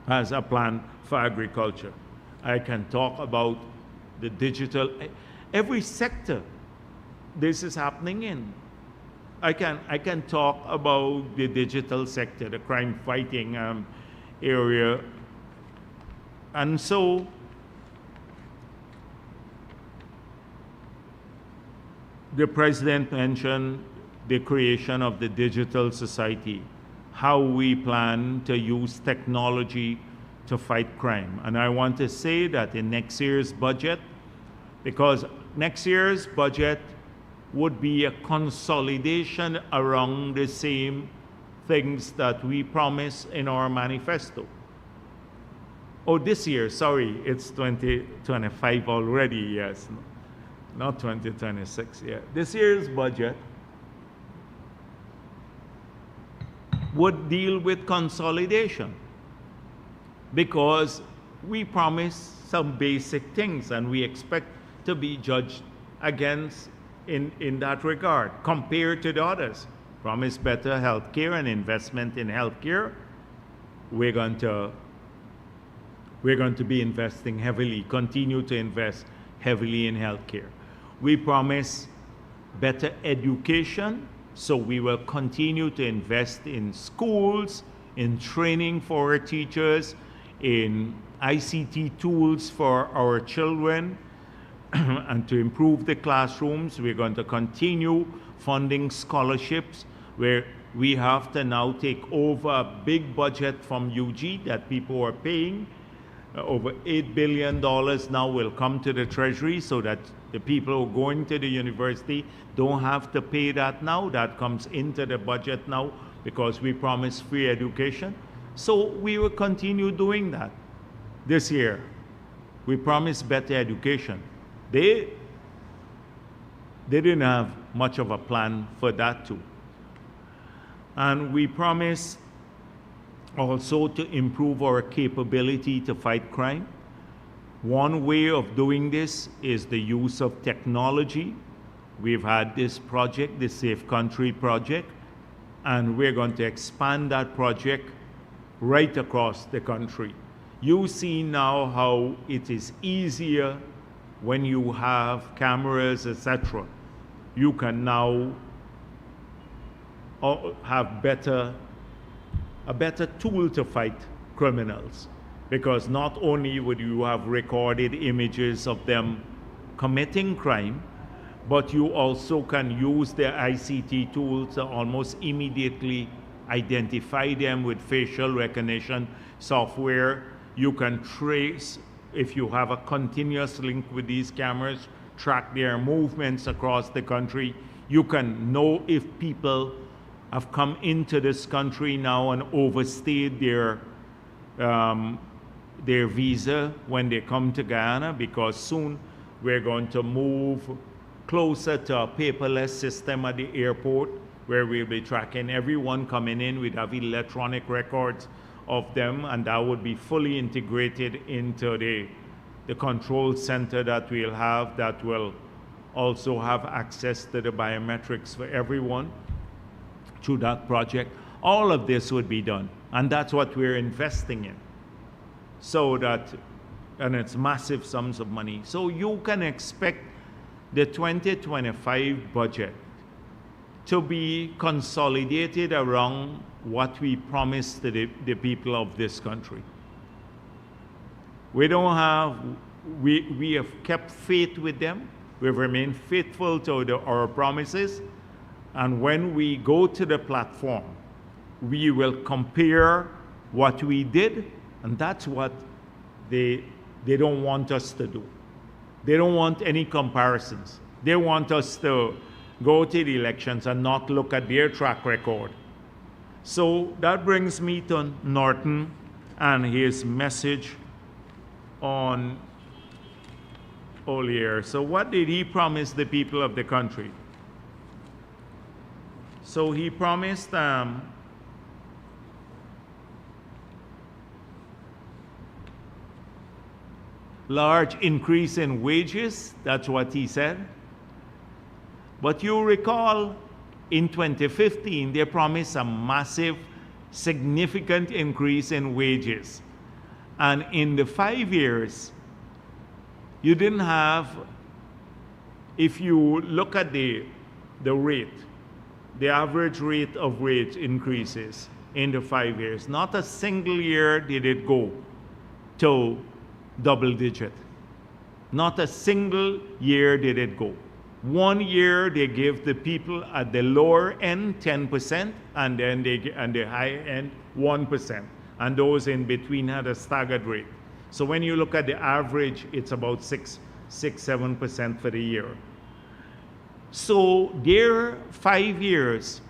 S1: has a plan for agriculture. I can talk about the digital, every sector this is happening in. I can talk about the digital sector, the crime fighting area. And so the president mentioned the creation of the digital society, how we plan to use technology to fight crime. And I want to say that in next year's budget, because next year's budget would be a consolidation around the same things that we promised in our manifesto. Oh, this year, sorry, it's 2025 already, yes. Not 2026, yeah. This year's budget would deal with consolidation because we promised some basic things and we expect to be judged against in that regard compared to the others. Promise better health care and investment in health care. We're going to be investing heavily, continue to invest heavily in health care. We promise better education, so we will continue to invest in schools, in training for our teachers, in ICT tools for our children, and to improve the classrooms. We're going to continue funding scholarships where we have to now take over a big budget from UG that people are paying over $8 billion now will come to the Treasury so that the people who are going to the university don't have to pay that now. That comes into the budget now because we promised free education. So we will continue doing that this year. We promised better education. They didn't have much of a plan for that too. And we promised also to improve our capability to fight crime. One way of doing this is the use of technology. We've had this project, the Safe Country project, and we're going to expand that project right across the country. You see now how it is easier when you have cameras, etc. You can now have a better tool to fight criminals, because not only would you have recorded images of them committing crime, but you also can use their ICT tools to almost immediately identify them with facial recognition software. You can trace, if you have a continuous link with these cameras, track their movements across the country. You can know if people have come into this country now and overstayed their visa when they come to Guyana, because soon we're going to move closer to a paperless system at the airport where we'll be tracking everyone coming in. We'd have electronic records of them, and that would be fully integrated into the control center that we'll have, that will also have access to the biometrics for everyone through that project. All of this would be done, and that's what we're investing in. So that, and it's massive sums of money. So you can expect the 2025 budget to be consolidated around what we promised to the people of this country. We have kept faith with them. We've remained faithful to our promises. And when we go to the platform, we will compare what we did, and that's what they don't want us to do. They don't want any comparisons. They want us to go to the elections and not look at their track record. So that brings me to Norton and his message on Olier. So what did he promise the people of the country? So he promised large increase in wages. That's what he said. But you recall in 2015, they promised a massive, significant increase in wages. And in the 5 years, you didn't have, if you look at the rate, the average rate of wage increases in the 5 years, not a single year did it go to double digit. Not a single year did it go. 1 year they gave the people at the lower end 10%, and then the high end 1%. And those in between had a staggered rate. So when you look at the average, it's about 7% for the year. So their 5 years,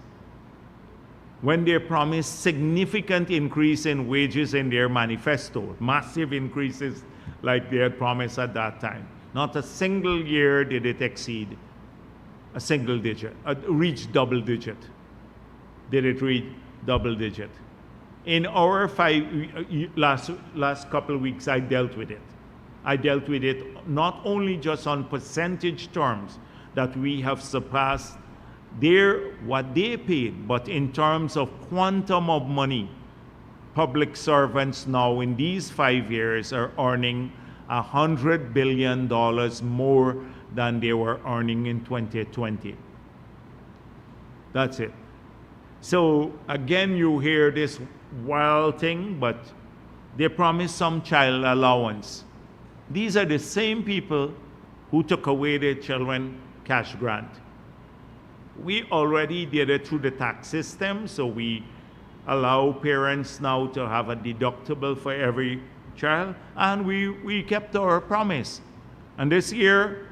S1: when they promised significant increase in wages in their manifesto, massive increases like they had promised at that time, not a single year did it exceed a single digit, reach double digit. Did it reach double digit? In our last couple of weeks, I dealt with it. I dealt with it not only just on percentage terms, that we have surpassed what they paid, but in terms of quantum of money. Public servants now in these 5 years are earning $100 billion more than they were earning in 2020. That's it. So again, you hear this wild thing, but they promised some child allowance. These are the same people who took away their children cash grant. We already did it through the tax system, so we allow parents now to have a deductible for every child, and we kept our promise. And this year,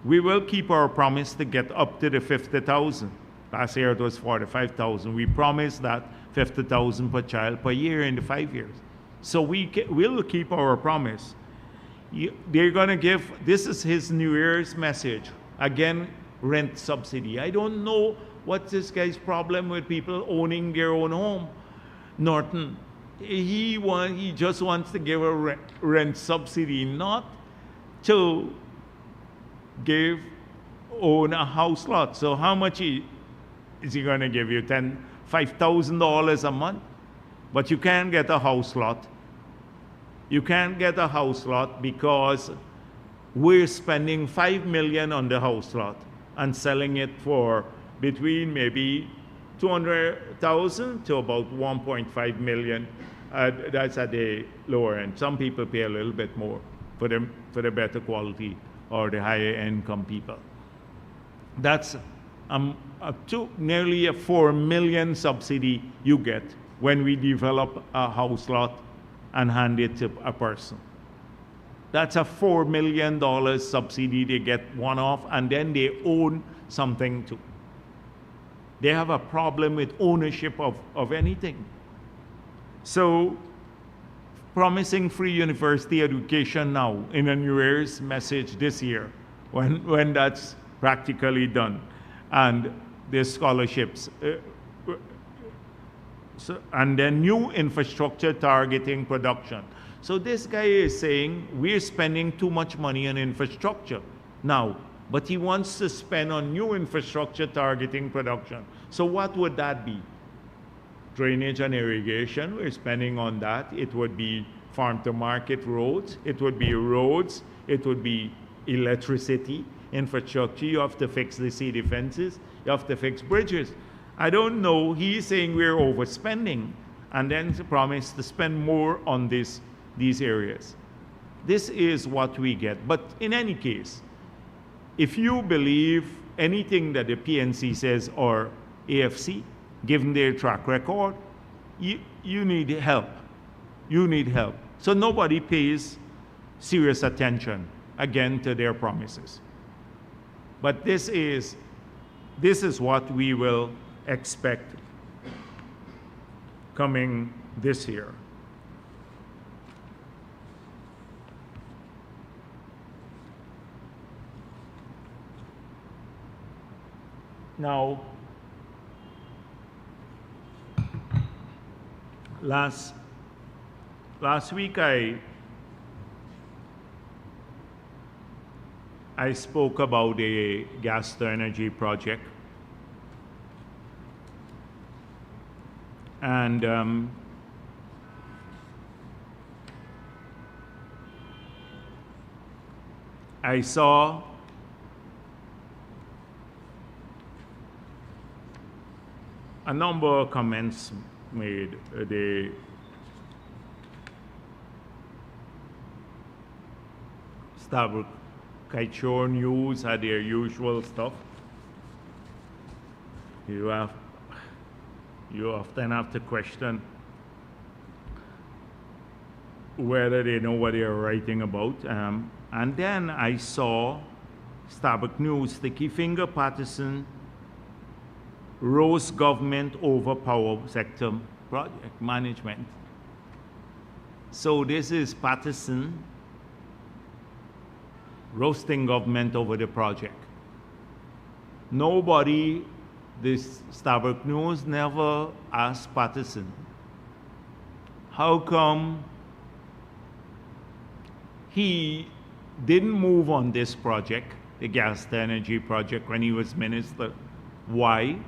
S1: we will keep our promise to get up to the 50,000. Last year it was 45,000. We promised that 50,000 per child per year in the 5 years. So we'll keep our promise. They're going to give, this is his New Year's message. Again, rent subsidy. I don't know what's this guy's problem with people owning their own home. Norton, he just wants to give a rent subsidy, not to own a house lot. So how much is he going to give you? $5,000 a month? But you can't get a house lot. You can't get a house lot because we're spending $5 million on the house lot and selling it for between maybe $200,000 to about $1.5 million. That's at the lower end. Some people pay a little bit more for the better quality or the higher income people. That's nearly a $4 million subsidy you get when we develop a house lot and hand it to a person. That's a $4 million subsidy they get one-off, and then they own something too. They have a problem with ownership of anything. So, promising free university education now in a New Year's message this year, when that's practically done, and the scholarships, and then new infrastructure targeting production. So this guy is saying we're spending too much money on infrastructure now, but he wants to spend on new infrastructure targeting production. So what would that be? Drainage and irrigation, we're spending on that. It would be farm-to-market roads. It would be roads. It would be electricity, infrastructure. You have to fix the city fences. You have to fix bridges. I don't know. He's saying we're overspending, and then promise to spend more on these areas. This is what we get. But in any case, if you believe anything that the PNC says or AFC, given their track record, you need help. You need help. So nobody pays serious attention, again, to their promises. But this is what we will expect coming this year. Now, last week I spoke about a gas to energy project, and I saw a number of comments made. The Starbucks Kaichor News had their usual stuff. You often have to question whether they know what they're writing about. And then I saw Starbucks News, Sticky Finger Patterson rose government over power sector project management. So this is Patterson roasting government over the project. Nobody, this Starbucks News never asked Patterson, how come he didn't move on this project, the gas to energy project, when he was minister? Why?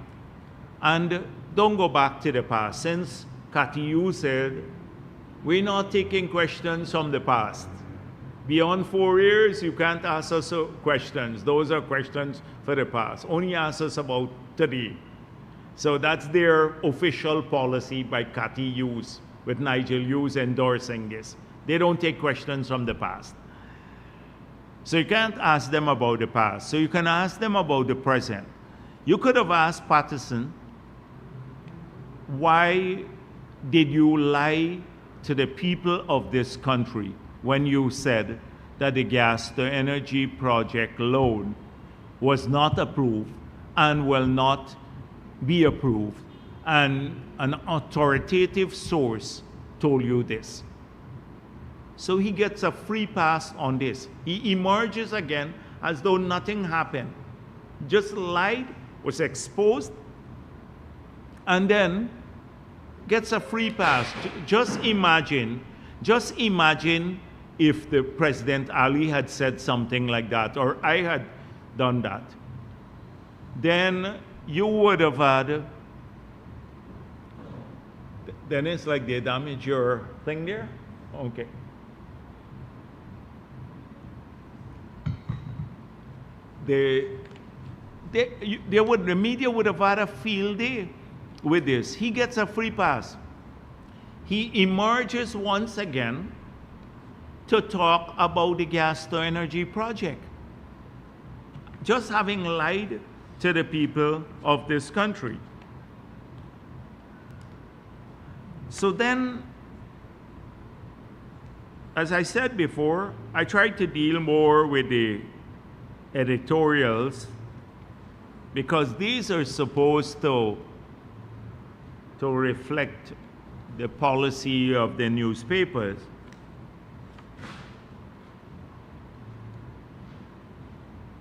S1: And don't go back to the past. Since Cathy Yu said, we're not taking questions from the past. Beyond 4 years, you can't ask us questions. Those are questions for the past. Only ask us about today. So that's their official policy by Cathy Yu, with Nigel Yu endorsing this. They don't take questions from the past. So you can't ask them about the past. So you can ask them about the present. You could have asked Patterson, why did you lie to the people of this country when you said that the gas to energy project loan was not approved and will not be approved, and an authoritative source told you this. So he gets a free pass on this. He emerges again as though nothing happened. Just lied, was exposed, and then gets a free pass. Just imagine if the President Ali had said something like that, or I had done that. Then you would have had, then it's like they damage your thing there? Okay. The media would have had a field day with this. He gets a free pass. He emerges once again to talk about the gas to energy project, just having lied to the people of this country. So then, as I said before, I tried to deal more with the editorials, because these are supposed to reflect the policy of the newspapers.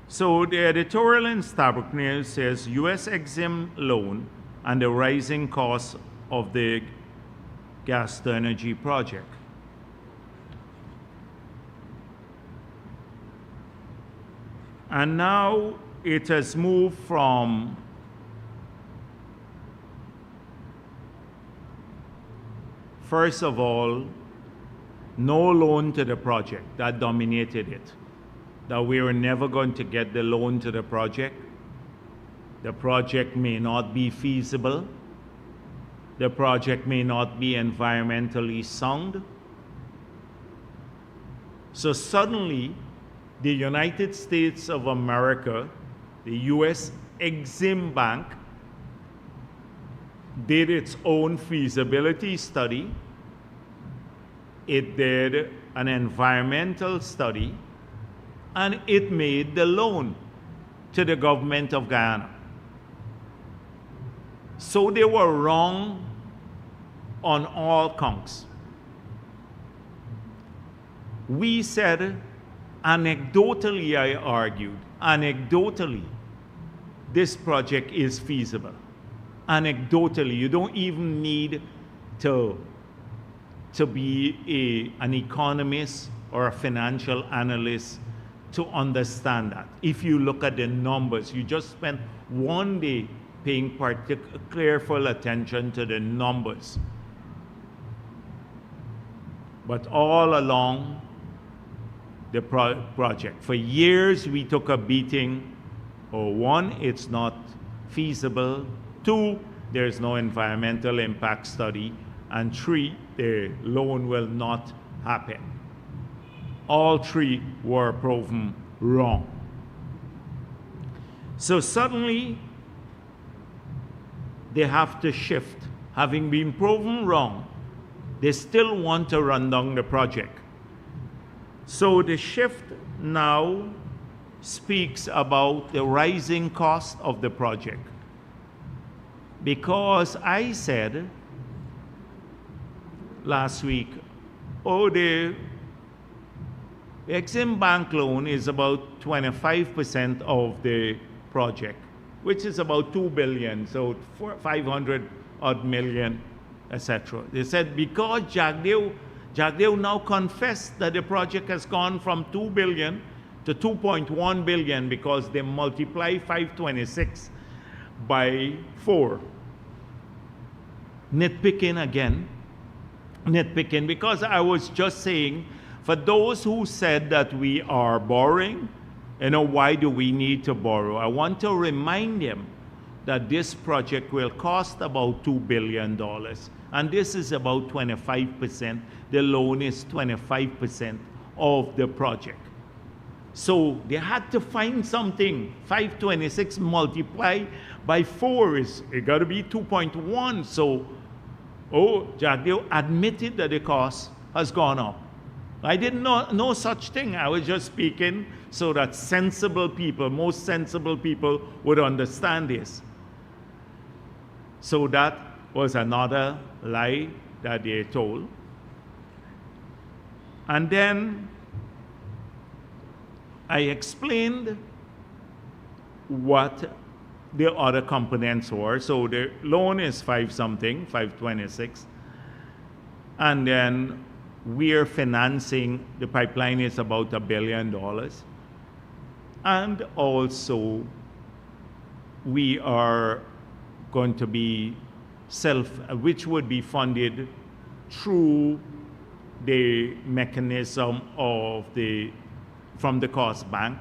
S1: So the editorial in Starbuck News says U.S. Exim loan and the rising cost of the gas to energy project. And now it has moved from first of all, no loan to the project. That dominated it. That we were never going to get the loan to the project. The project may not be feasible. The project may not be environmentally sound. So suddenly, the United States of America, the U.S. Exim Bank, did its own feasibility study. It did an environmental study, and it made the loan to the government of Guyana. So they were wrong on all counts. We said, anecdotally, I argued, anecdotally, this project is feasible. Anecdotally, you don't even need to be an economist or a financial analyst to understand that. If you look at the numbers, you just spend one day paying careful attention to the numbers. But all along the project, for years we took a beating. One, it's not feasible. Two, there's no environmental impact study. And three, the loan will not happen. All three were proven wrong. So suddenly, they have to shift. Having been proven wrong, they still want to run down the project. So the shift now speaks about the rising cost of the project. Because I said last week, the Exim Bank loan is about 25% of the project, which is about $2 billion, so 500 odd million, etc. They said because Jagdeo now confessed that the project has gone from 2 billion to 2.1 billion because they multiply 526 by 4. Nitpicking again. Nitpicking because I was just saying, for those who said that we are borrowing, why do we need to borrow? I want to remind them that this project will cost about $2 billion. And this is about 25%. The loan is 25% of the project. So they had to find something. 526 multiplied by 4 it got to be 2.1. So, Oh, Jagdeo admitted that the cost has gone up. I didn't know no such thing. I was just speaking so that sensible people, most sensible people would understand this. So that was another lie that they told. And then I explained what the other components were. So the loan is 526. And then we're financing, the pipeline is about $1 billion. And also, we are going to be which would be funded through the mechanism from the cost bank.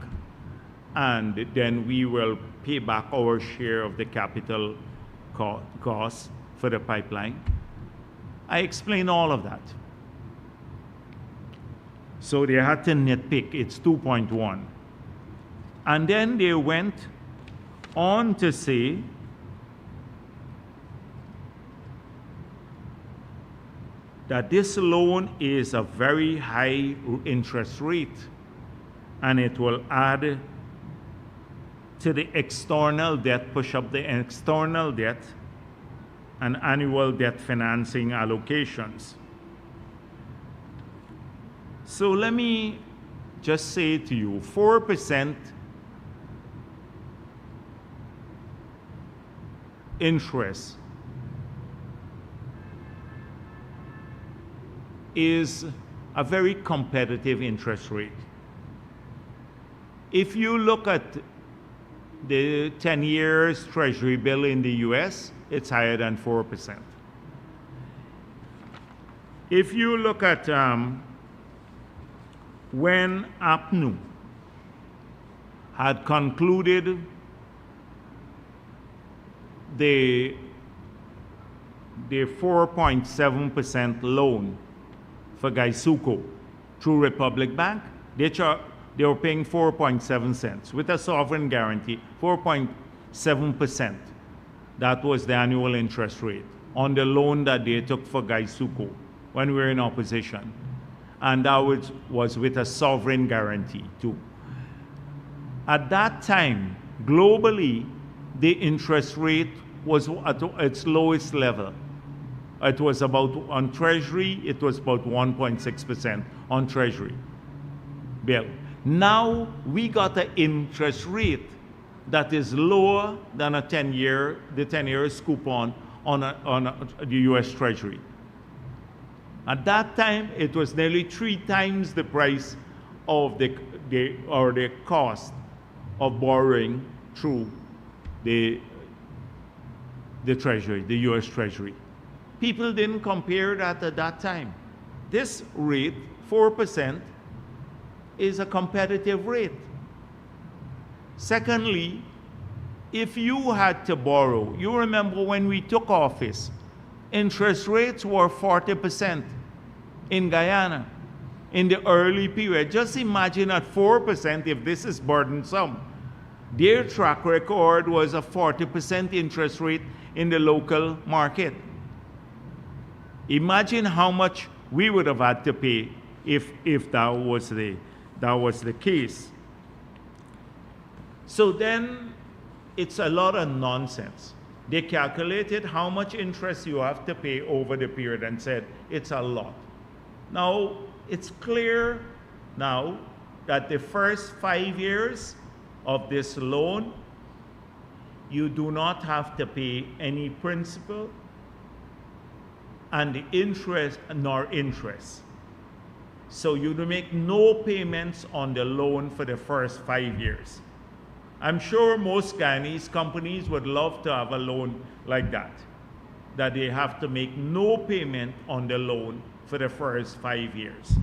S1: And then we will pay back our share of the capital cost for the pipeline. I explained all of that. So they had to nitpick, it's 2.1. And then they went on to say that this loan is a very high interest rate, and it will add to the external debt, push up the external debt and annual debt financing allocations. So let me just say to you, 4% interest is a very competitive interest rate. If you look at the 10 years Treasury bill in the US, it's higher than 4%. If you look at when APNU had concluded the 4.7% loan for Gaisuco through Republic Bank, they were paying 4.7 cents with a sovereign guarantee, 4.7%. That was the annual interest rate on the loan that they took for Gaisuco when we were in opposition. And that was with a sovereign guarantee too. At that time, globally, the interest rate was at its lowest level. It was about, on Treasury, it was about 1.6% on Treasury bill. Now we got an interest rate that is lower than the 10 year coupon on the US Treasury. At that time, it was nearly 3 times the price of the cost of borrowing through the Treasury, the US Treasury. People didn't compare that at that time. This rate, 4%, is a competitive rate. Secondly, if you had to borrow, you remember when we took office, interest rates were 40% in Guyana in the early period. Just imagine at 4%, if this is burdensome. Their track record was a 40% interest rate in the local market. Imagine how much we would have had to pay if that was the case. So then it's a lot of nonsense. They calculated how much interest you have to pay over the period and said it's a lot. Now, it's clear now that the first 5 years of this loan, you do not have to pay any principal and the interest nor interest. So you do make no payments on the loan for the first 5 years. I'm sure most Guyanese companies would love to have a loan like that they have to make no payment on the loan for the first 5 years.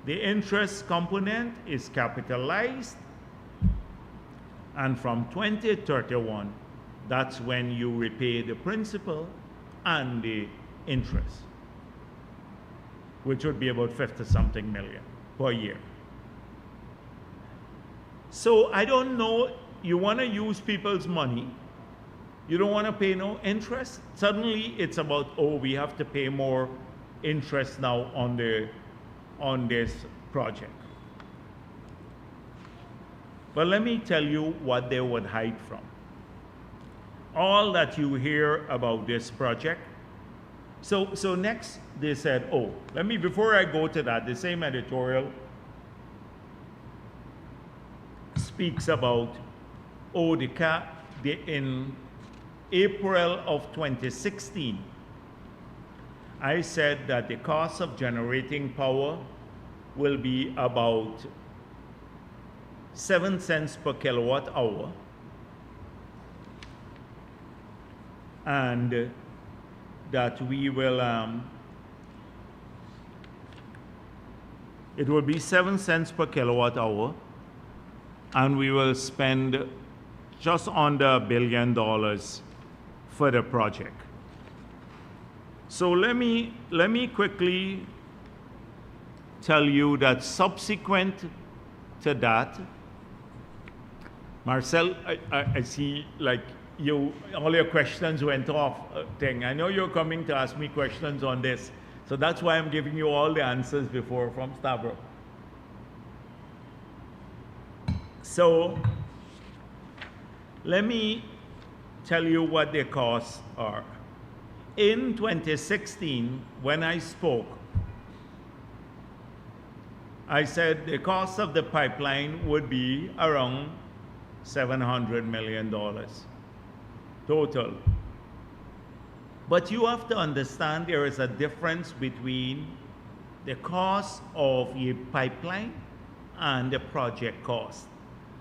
S1: The interest component is capitalized, and from 2031, that's when you repay the principal and the interest, which would be about 50-something million per year. So I don't know, you want to use people's money You don't want to pay no interest? Suddenly it's about, oh, we have to pay more interest now on this project. But let me tell you what they would hide from. All that you hear about this project. So next they said, oh, before I go to that, the same editorial speaks about, oh, in April of 2016, I said that the cost of generating power will be about 7 cents per kilowatt hour, and that we will, it will be 7 cents per kilowatt hour, and we will spend just under $1 billion for the project. So let me quickly tell you that subsequent to that, Marcel, I see like all your questions went off thing. I know you're coming to ask me questions on this, so that's why I'm giving you all the answers before from Stavro. So let me tell you what the costs are. In 2016, when I spoke, I said the cost of the pipeline would be around $700 million total. But you have to understand there is a difference between the cost of a pipeline and the project cost.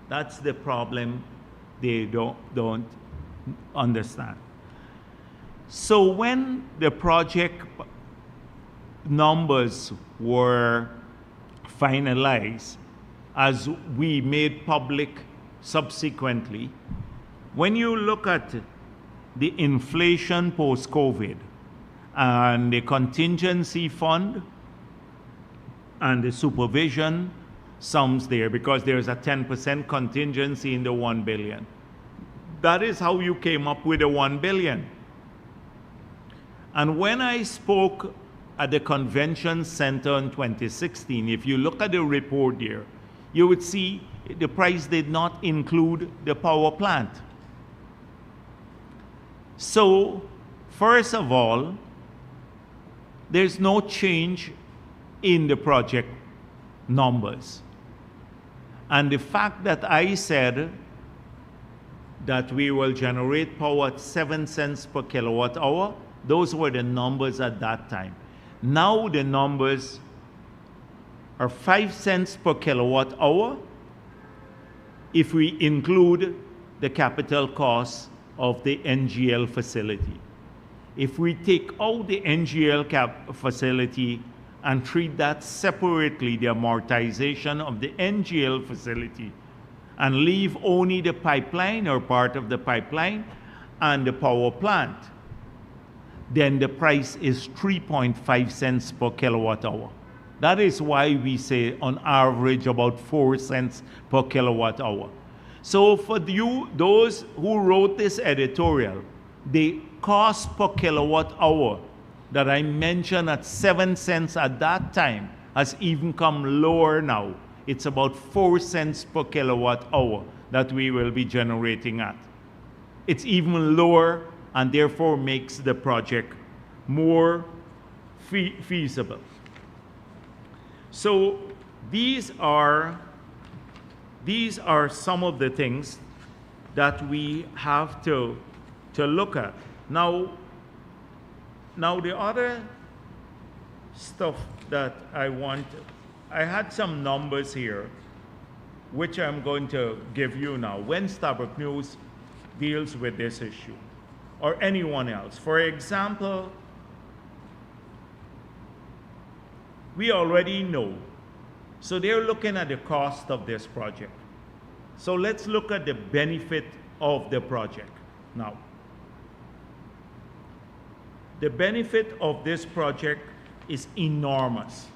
S1: That's the problem they don't understand. So when the project numbers were finalized, as we made public subsequently, when you look at the inflation post-COVID and the contingency fund and the supervision sums there, because there's a 10% contingency in the 1 billion. That is how you came up with the 1 billion. And when I spoke at the convention center in 2016, if you look at the report there, you would see the price did not include the power plant. So, first of all, there's no change in the project numbers. And the fact that I said that we will generate power at 7 cents per kilowatt hour, those were the numbers at that time. Now the numbers are 5 cents per kilowatt hour if we include the capital costs of the NGL facility. If we take out the NGL facility and treat that separately, the amortization of the NGL facility, and leave only the pipeline or part of the pipeline and the power plant, then the price is 3.5 cents per kilowatt hour. That is why we say on average about 4 cents per kilowatt hour. So for you, those who wrote this editorial, the cost per kilowatt hour that I mentioned at 7 cents at that time has even come lower now. It's about 4 cents per kilowatt hour that we will be generating at. It's even lower and therefore makes the project more feasible. So these are some of the things that we have to look at. Now the other stuff that I had some numbers here, which I'm going to give you now. When Starbuck News deals with this issue, or anyone else. For example, we already know. So they're looking at the cost of this project. So let's look at the benefit of the project now. The benefit of this project is enormous.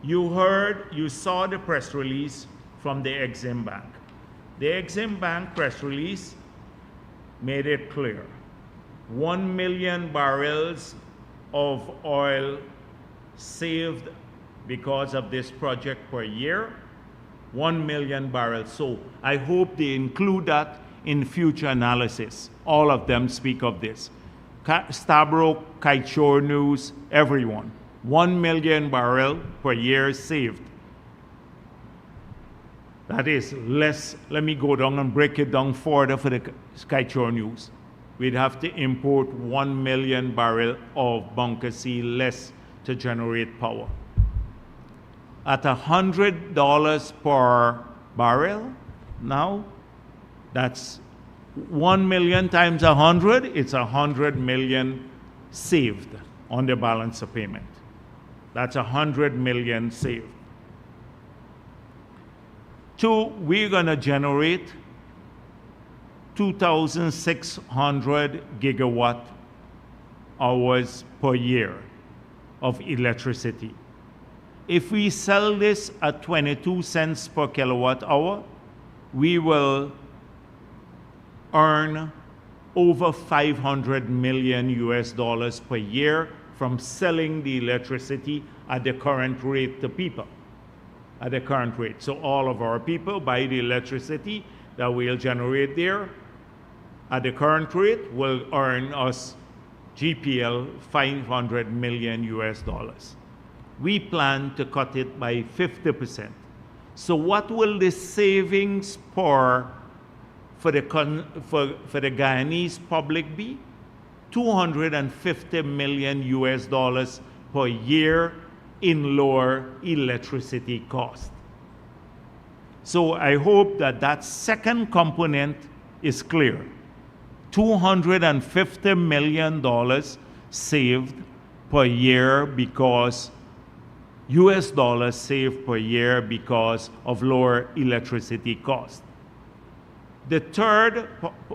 S1: You saw the press release from the Exim Bank. The Exim Bank press release made it clear. 1 million barrels of oil saved because of this project per year. 1 million barrels. So I hope they include that in future analysis. All of them speak of this. Stabroek, Kiteshore News, everyone. 1 million barrel per year saved. That is less. Let me go down and break it down further for the Kiteshore News. We'd have to import 1 million barrel of bunker C less to generate power. At $100 per barrel now, that's 1 million times 100, it's 100 million saved on the balance of payment. That's 100 million saved. Two, we're gonna generate 2,600 gigawatt hours per year of electricity. If we sell this at 22 cents per kilowatt hour, we will earn over $500 million US per year from selling the electricity at the current rate to people, at the current rate. So all of our people buy the electricity that we'll generate there at the current rate will earn us GPL 500 million US dollars. We plan to cut it by 50%. So what will the savings for the Guyanese public be? 250 million US dollars per year in lower electricity cost. So I hope that that second component is clear. $250 million saved per year because US dollars saved per year because of lower electricity cost. The third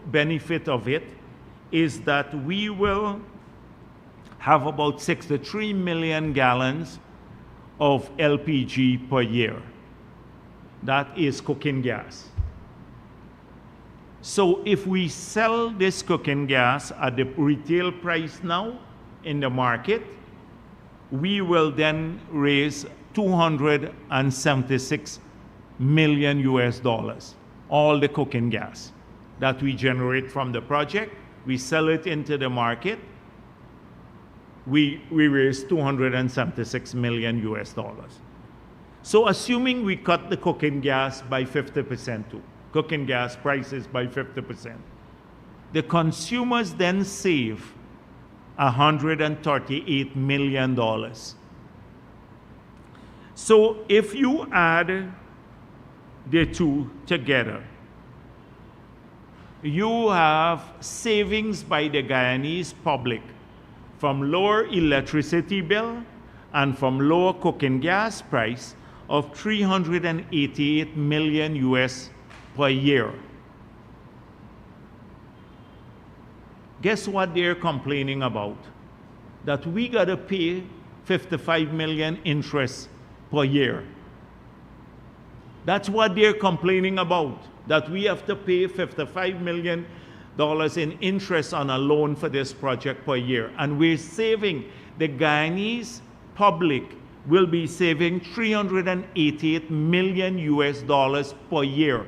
S1: benefit of it is that we will have about 63 million gallons of LPG per year. That is cooking gas. So if we sell this cooking gas at the retail price now in the market, we will then raise 276 million US dollars. All the cooking gas that we generate from the project, we sell it into the market, we raise 276 million US dollars. So assuming we cut the cooking gas by 50% too, cooking gas prices by 50%, the consumers then save $138 million. So if you add the two together, you have savings by the Guyanese public from lower electricity bill and from lower cooking gas price of 388 million US per year. Guess what they're complaining about? That we gotta pay 55 million interest per year. That's what they're complaining about, that we have to pay $55 million in interest on a loan for this project per year. And we're saving, the Guyanese public will be saving 388 million US dollars per year.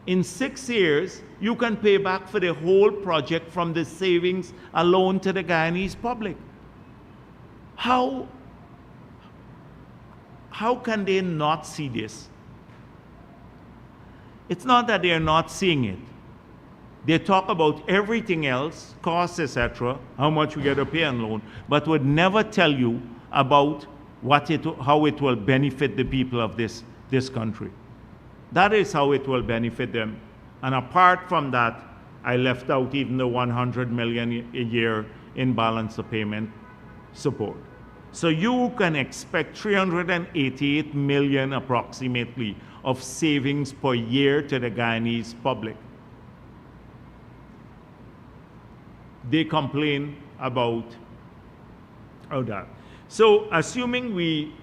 S1: In 6 years, you can pay back for the whole project from the savings alone to the Guyanese public. How can they not see this? It's not that they're not seeing it. They talk about everything else, costs, etc., how much we got to pay on loan, but would never tell you about how it will benefit the people of this country. That is how it will benefit them. And apart from that, I left out even the 100 million a year in balance of payment support. So you can expect 388 million approximately of savings per year to the Guyanese public. They complain about that. So assuming we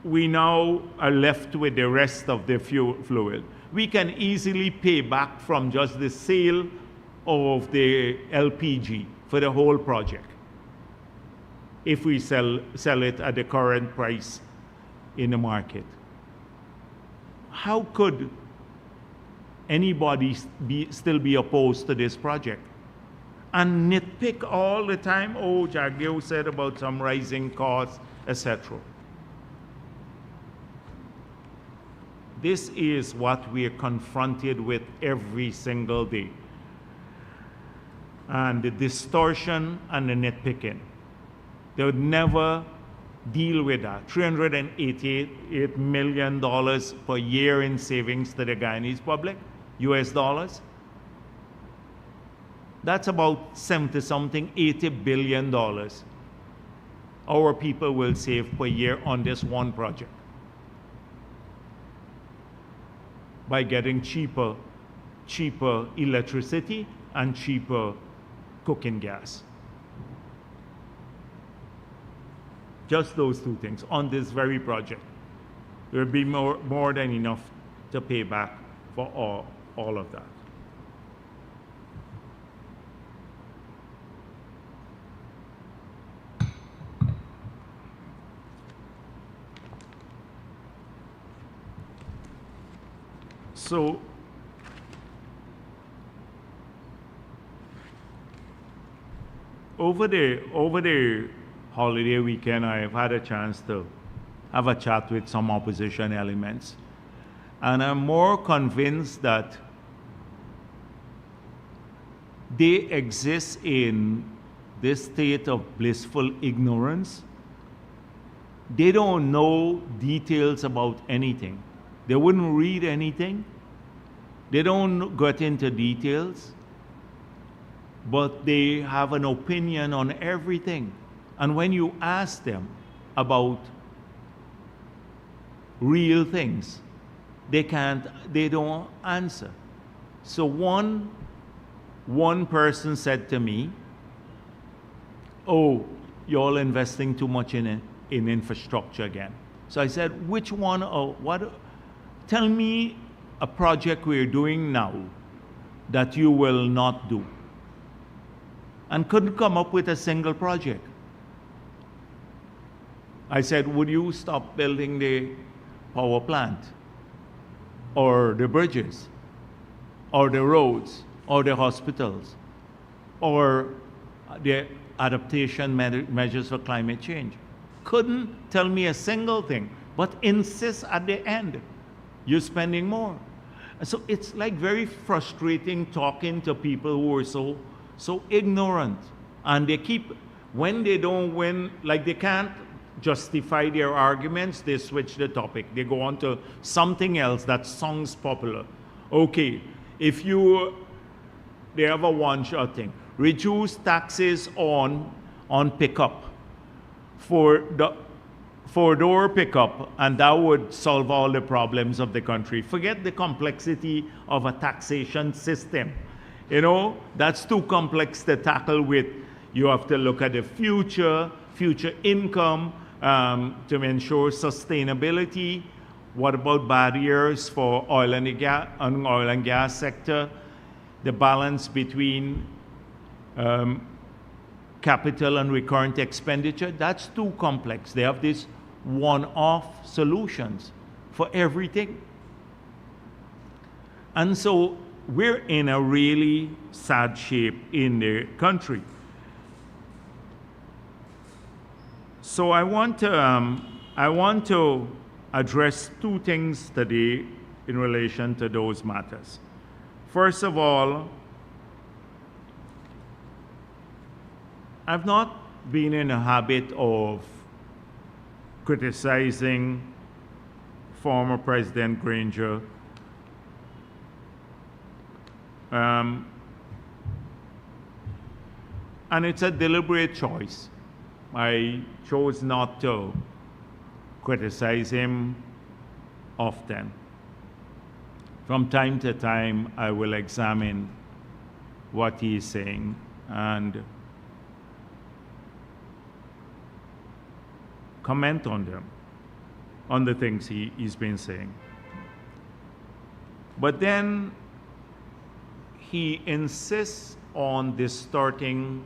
S1: we now are left with the rest of the fluid. We can easily pay back from just the sale of the LPG for the whole project if we sell it at the current price in the market. How could anybody still be opposed to this project and nitpick all the time? Oh, Jagdeo said about some rising costs, etc. This is what we are confronted with every single day. And the distortion and the nitpicking. They would never deal with that. $388 million per year in savings to the Guyanese public, US dollars. That's about 70-something, $80 billion our people will save per year on this one project by getting cheaper electricity and cheaper cooking gas. Just those two things on this very project. There will be more than enough to pay back for all of that. So over the holiday weekend, I've had a chance to have a chat with some opposition elements. And I'm more convinced that they exist in this state of blissful ignorance. They don't know details about anything. They wouldn't read anything. They don't get into details, but they have an opinion on everything. And when you ask them about real things, they don't answer. So one person said to me, "Oh, you're all investing too much in infrastructure again." So I said, "Which one or what? Tell me a project we're doing now that you will not do." And couldn't come up with a single project. I said, "Would you stop building the power plant, or the bridges, or the roads, or the hospitals, or the adaptation measures for climate change?" Couldn't tell me a single thing, but insists at the end, you're spending more. So it's like very frustrating talking to people who are so ignorant. And they keep, when they don't win, like they can't justify their arguments, they switch the topic. They go on to something else that sounds popular. Okay, they have a one-shot thing. Reduce taxes on pickup for the four-door pickup, and that would solve all the problems of the country. Forget the complexity of a taxation system. You know, that's too complex to tackle with. You have to look at the future income to ensure sustainability. What about barriers for oil and gas sector? The balance between capital and recurrent expenditure, that's too complex. They have these one-off solutions for everything. And so we're in a really sad shape in the country. So I want to address two things today in relation to those matters. First of all, I've not been in a habit of criticizing former President Granger. And it's a deliberate choice. I chose not to criticize him often. From time to time, I will examine what he is saying and comment on them. on the things he's been saying. But then he insists on distorting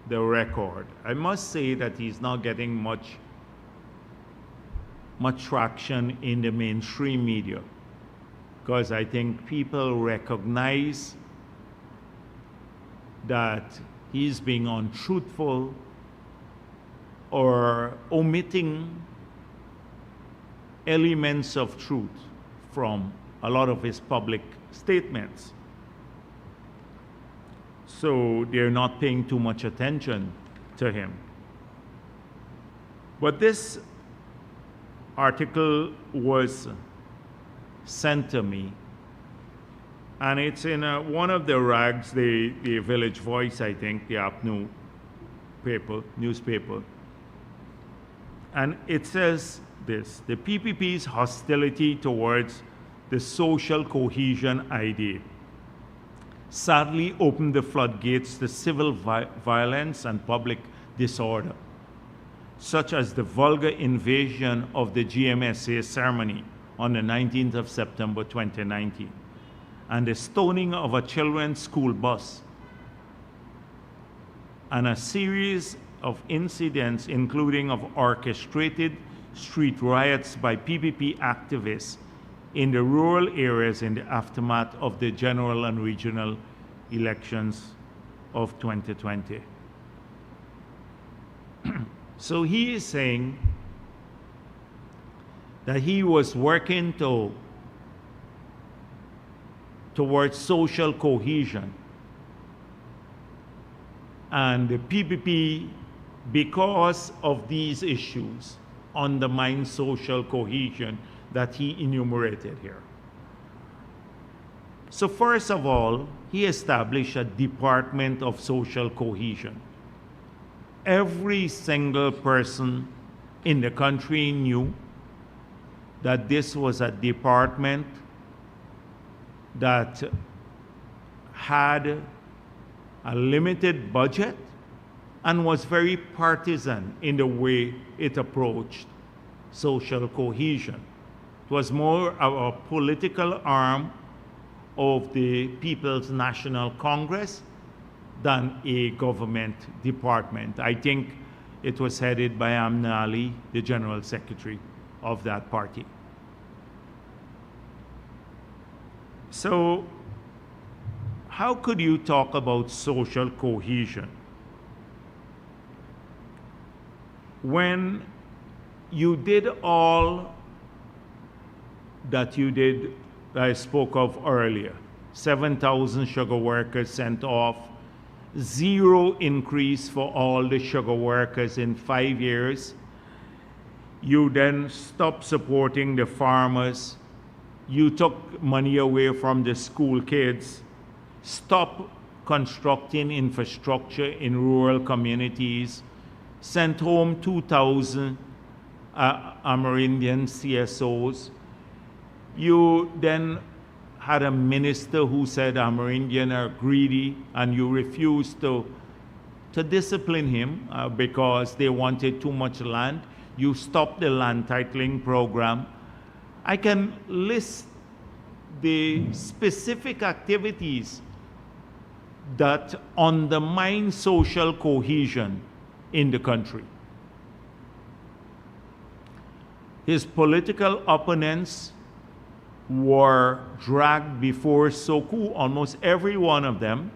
S1: the record. I must say that he's not getting much traction in the mainstream media, because I think people recognize that he's being untruthful or omitting elements of truth from a lot of his public statements. So they're not paying too much attention to him. But this article was sent to me, and it's in one of the rags, the Village Voice, I think, the afternoon newspaper. And it says this: the PPP's hostility towards the social cohesion idea sadly opened the floodgates to civil violence and public disorder, such as the vulgar invasion of the GMSA ceremony on the 19th of September 2019, and the stoning of a children's school bus, and a series of incidents, including of orchestrated street riots by PPP activists in the rural areas in the aftermath of the general and regional elections of 2020. So he is saying that he was working towards social cohesion, and the PPP, because of these issues, undermine social cohesion that he enumerated here. So first of all, he established a Department of Social Cohesion. Every single person in the country knew that this was a department that had a limited budget and was very partisan in the way it approached social cohesion. It was more of a political arm of the People's National Congress than a government department. I think it was headed by Amna Ali, the General Secretary of that party. So how could you talk about social cohesion when you did all that you did, that I spoke of earlier? 7,000 sugar workers sent off, zero increase for all the sugar workers in 5 years. You then stopped supporting the farmers. You took money away from the school kids, stopped constructing infrastructure in rural communities, sent home 2,000 Amerindian CSOs. You then had a minister who said Amerindians are greedy, and you refused to discipline him because they wanted too much land. You stopped the land titling program. I can list the specific activities that undermine social cohesion in the country. His political opponents were dragged before Soku, almost every one of them,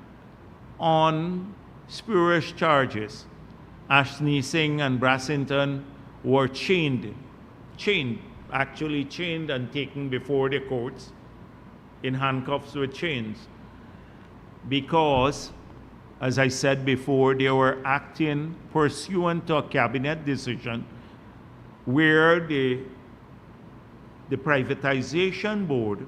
S1: on spurious charges. Ashni Singh and Brassington were chained and taken before the courts in handcuffs with chains, because, as I said before, they were acting pursuant to a cabinet decision where the privatization board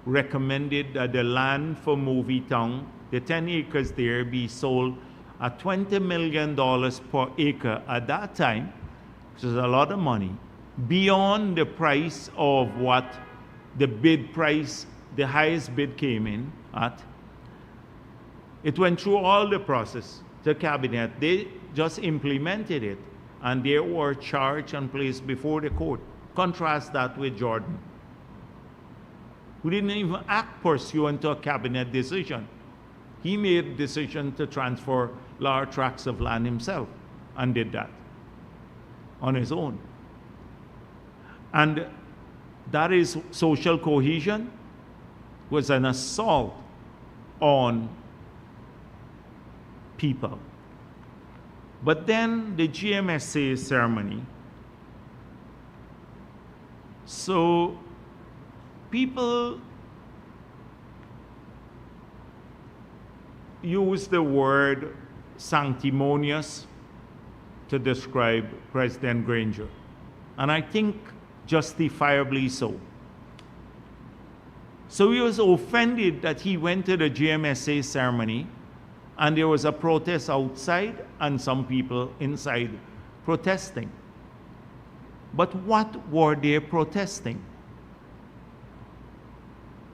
S1: recommended that the land for Movie Town, the 10 acres there, be sold at $20 million per acre at that time, which is a lot of money, beyond the price of what the bid price, the highest bid came in at. It went through all the process, the cabinet. They just implemented it, and they were charged and placed before the court. Contrast that with Jordan, who didn't even act pursuant to a cabinet decision. He made a decision to transfer large tracts of land himself and did that on his own. And that is social cohesion, was an assault on people. But then the GMSA ceremony, so people use the word sanctimonious to describe President Granger, and I think justifiably so. So he was offended that he went to the GMSA ceremony and there was a protest outside and some people inside protesting. But what were they protesting?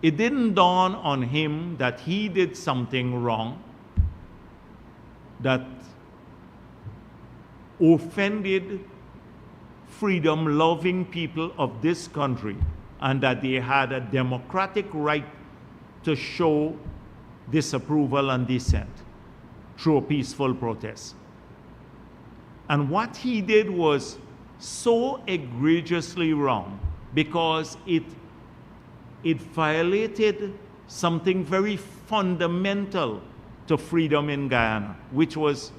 S1: It didn't dawn on him that he did something wrong, that offended freedom-loving people of this country, and that they had a democratic right to show disapproval and dissent through a peaceful protest. And what he did was so egregiously wrong because it violated something very fundamental to freedom in Guyana, which was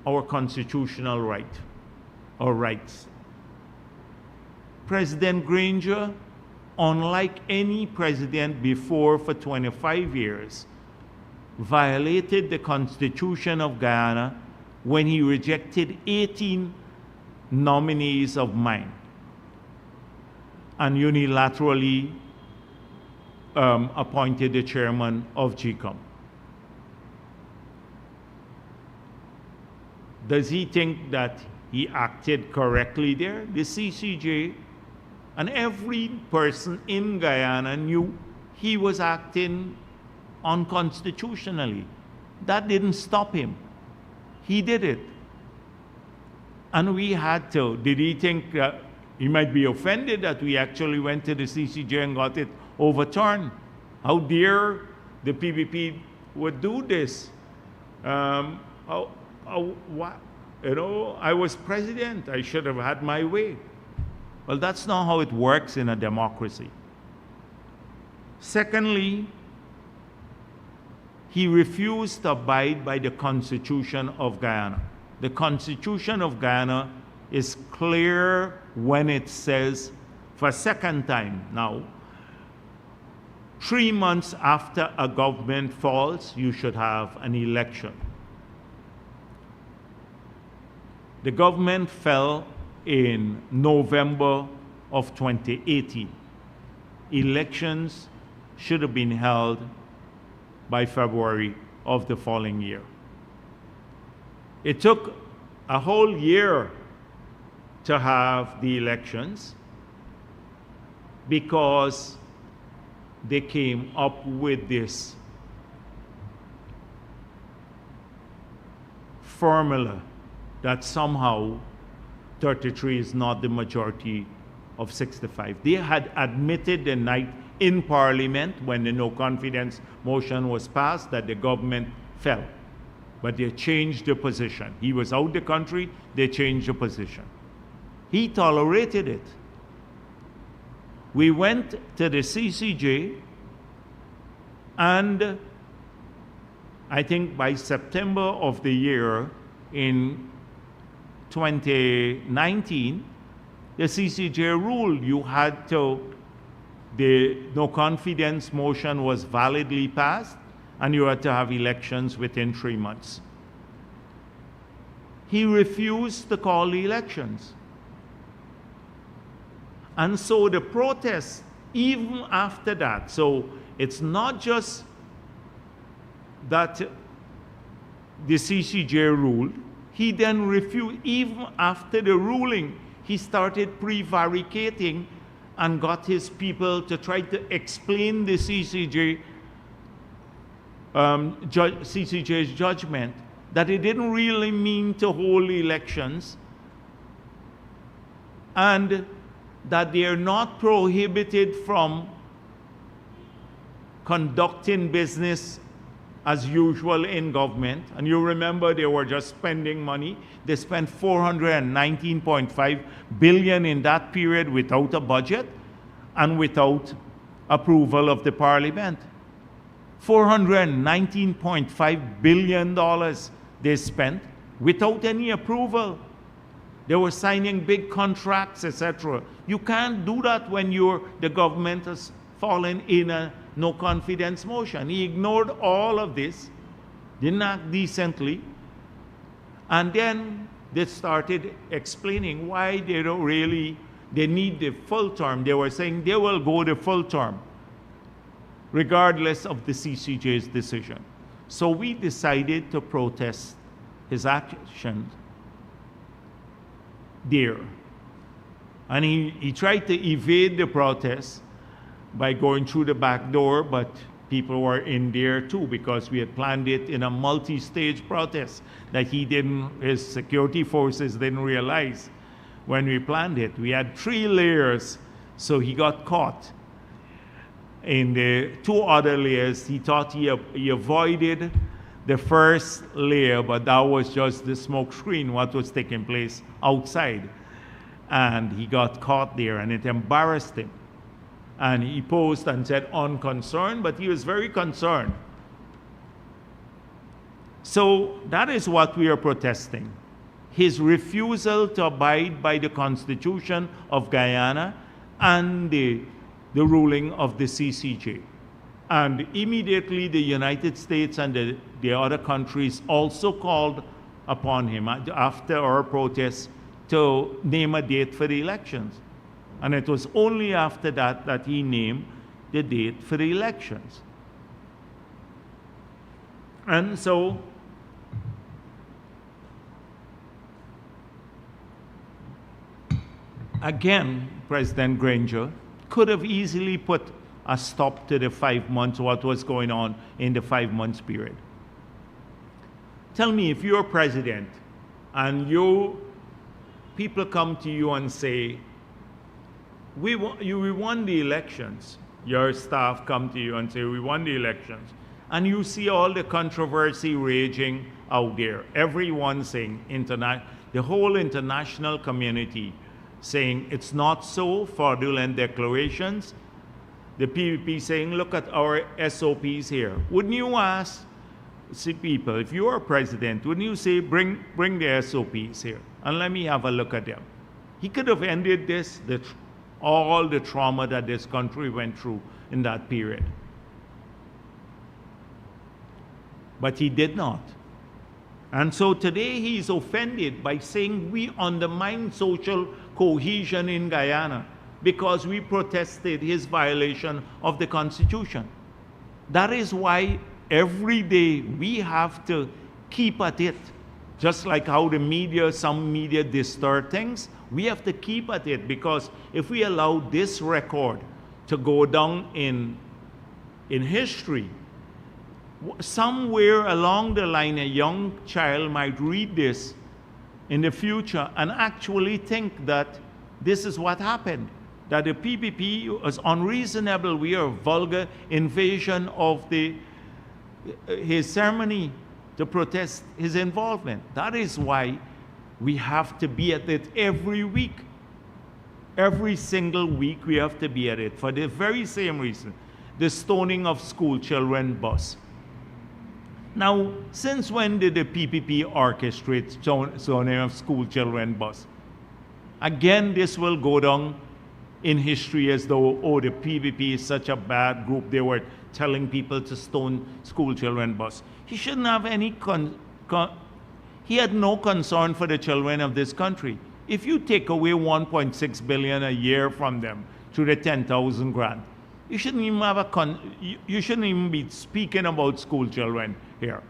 S1: our constitutional right, our rights. President Granger, unlike any president before for 25 years, violated the Constitution of Guyana when he rejected 18 nominees of mine and unilaterally appointed the chairman of GCOM. Does he think that he acted correctly there? The CCJ and every person in Guyana knew he was acting unconstitutionally. That didn't stop him. He did it. And we had to. Did he think he might be offended that we actually went to the CCJ and got it overturned? How dare the PPP would do this? What? You know, I was president. I should have had my way. Well, that's not how it works in a democracy. Secondly, he refused to abide by the Constitution of Guyana. The Constitution of Guyana is clear when it says, for a second time now, 3 months after a government falls, you should have an election. The government fell in November of 2018. Elections should have been held by February of the following year. It took a whole year to have the elections because they came up with this formula that somehow 33 is not the majority of 65. They had admitted the night in Parliament when the no confidence motion was passed that the government fell. But they changed the position. He was out the country, they changed the position. He tolerated it. We went to the CCJ, and I think by September of the year in 2019, the CCJ ruled you had to, the no confidence motion was validly passed, and you had to have elections within 3 months. He refused to call the elections. And so the protests, even after that, so it's not just that the CCJ ruled, he then refused, even after the ruling, he started prevaricating and got his people to try to explain the CCJ's judgment that it didn't really mean to hold elections. And that they are not prohibited from conducting business as usual in government. And you remember they were just spending money. They spent $419.5 billion in that period without a budget and without approval of the parliament. $419.5 billion they spent without any approval. They were signing big contracts, etc. You can't do that when the government has fallen in a no confidence motion. He ignored all of this, didn't act decently, and then they started explaining why they need the full term. They were saying they will go the full term, regardless of the CCJ's decision. So we decided to protest his actions there. And he tried to evade the protest by going through the back door, but people were in there too because we had planned it in a multi-stage protest that his security forces didn't realize when we planned it. We had 3 layers, so he got caught. In the 2 other layers, he thought he avoided the first layer, but that was just the smoke screen, what was taking place outside. And he got caught there, and it embarrassed him. And he posed and said unconcerned, but he was very concerned. So that is what we are protesting. His refusal to abide by the Constitution of Guyana and the ruling of the CCJ. And immediately the United States and the other countries also called upon him after our protests to name a date for the elections. And it was only after that that he named the date for the elections. And so, again, President Granger could have easily put a stop to the 5 months, what was going on in the 5 months period. Tell me, if you're president and people come to you and say, we won the elections. Your staff come to you and say, we won the elections. And you see all the controversy raging out there. Everyone saying, the whole international community saying it's not so, fraudulent declarations. The PPP saying, look at our SOPs here. Wouldn't you ask people, if you are president, wouldn't you say, bring the SOPs here and let me have a look at them? He could have ended this, all the trauma that this country went through in that period. But he did not. And so today he is offended by saying we undermine social cohesion in Guyana because we protested his violation of the Constitution. That is why every day we have to keep at it. Just like how some media distort things, we have to keep at it, because if we allow this record to go down in history, somewhere along the line a young child might read this in the future and actually think that this is what happened, that the PPP was unreasonable. We are a vulgar invasion of his ceremony to protest his involvement. That is why we have to be at it every week. Every single week we have to be at it for the very same reason. The stoning of school children bus. Now, since when did the PPP orchestrate stoning of school children bus? Again, this will go down in history as though, the PPP is such a bad group. They were telling people to stone school children bus. He shouldn't have any he had no concern for the children of this country. If you take away $1.6 billion a year from them through the 10,000 grant, you shouldn't even have you shouldn't even be speaking about school children here.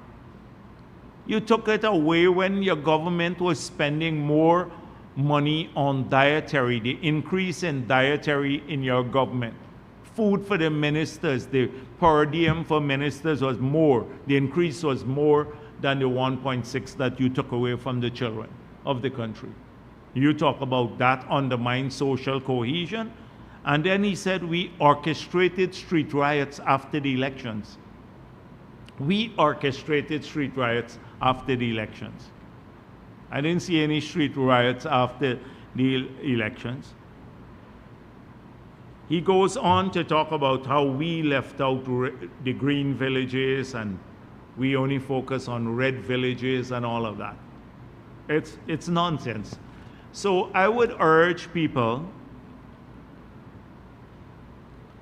S1: You took it away when your government was spending more money on dietary, the increase in dietary in your government. Food for the ministers, the per diem for ministers was more. The increase was more than the 1.6 that you took away from the children of the country. You talk about that undermines social cohesion. And then he said we orchestrated street riots after the elections. We orchestrated street riots after the elections. I didn't see any street riots after the elections. He goes on to talk about how we left out the green villages and we only focus on red villages and all of that. It's nonsense. So I would urge people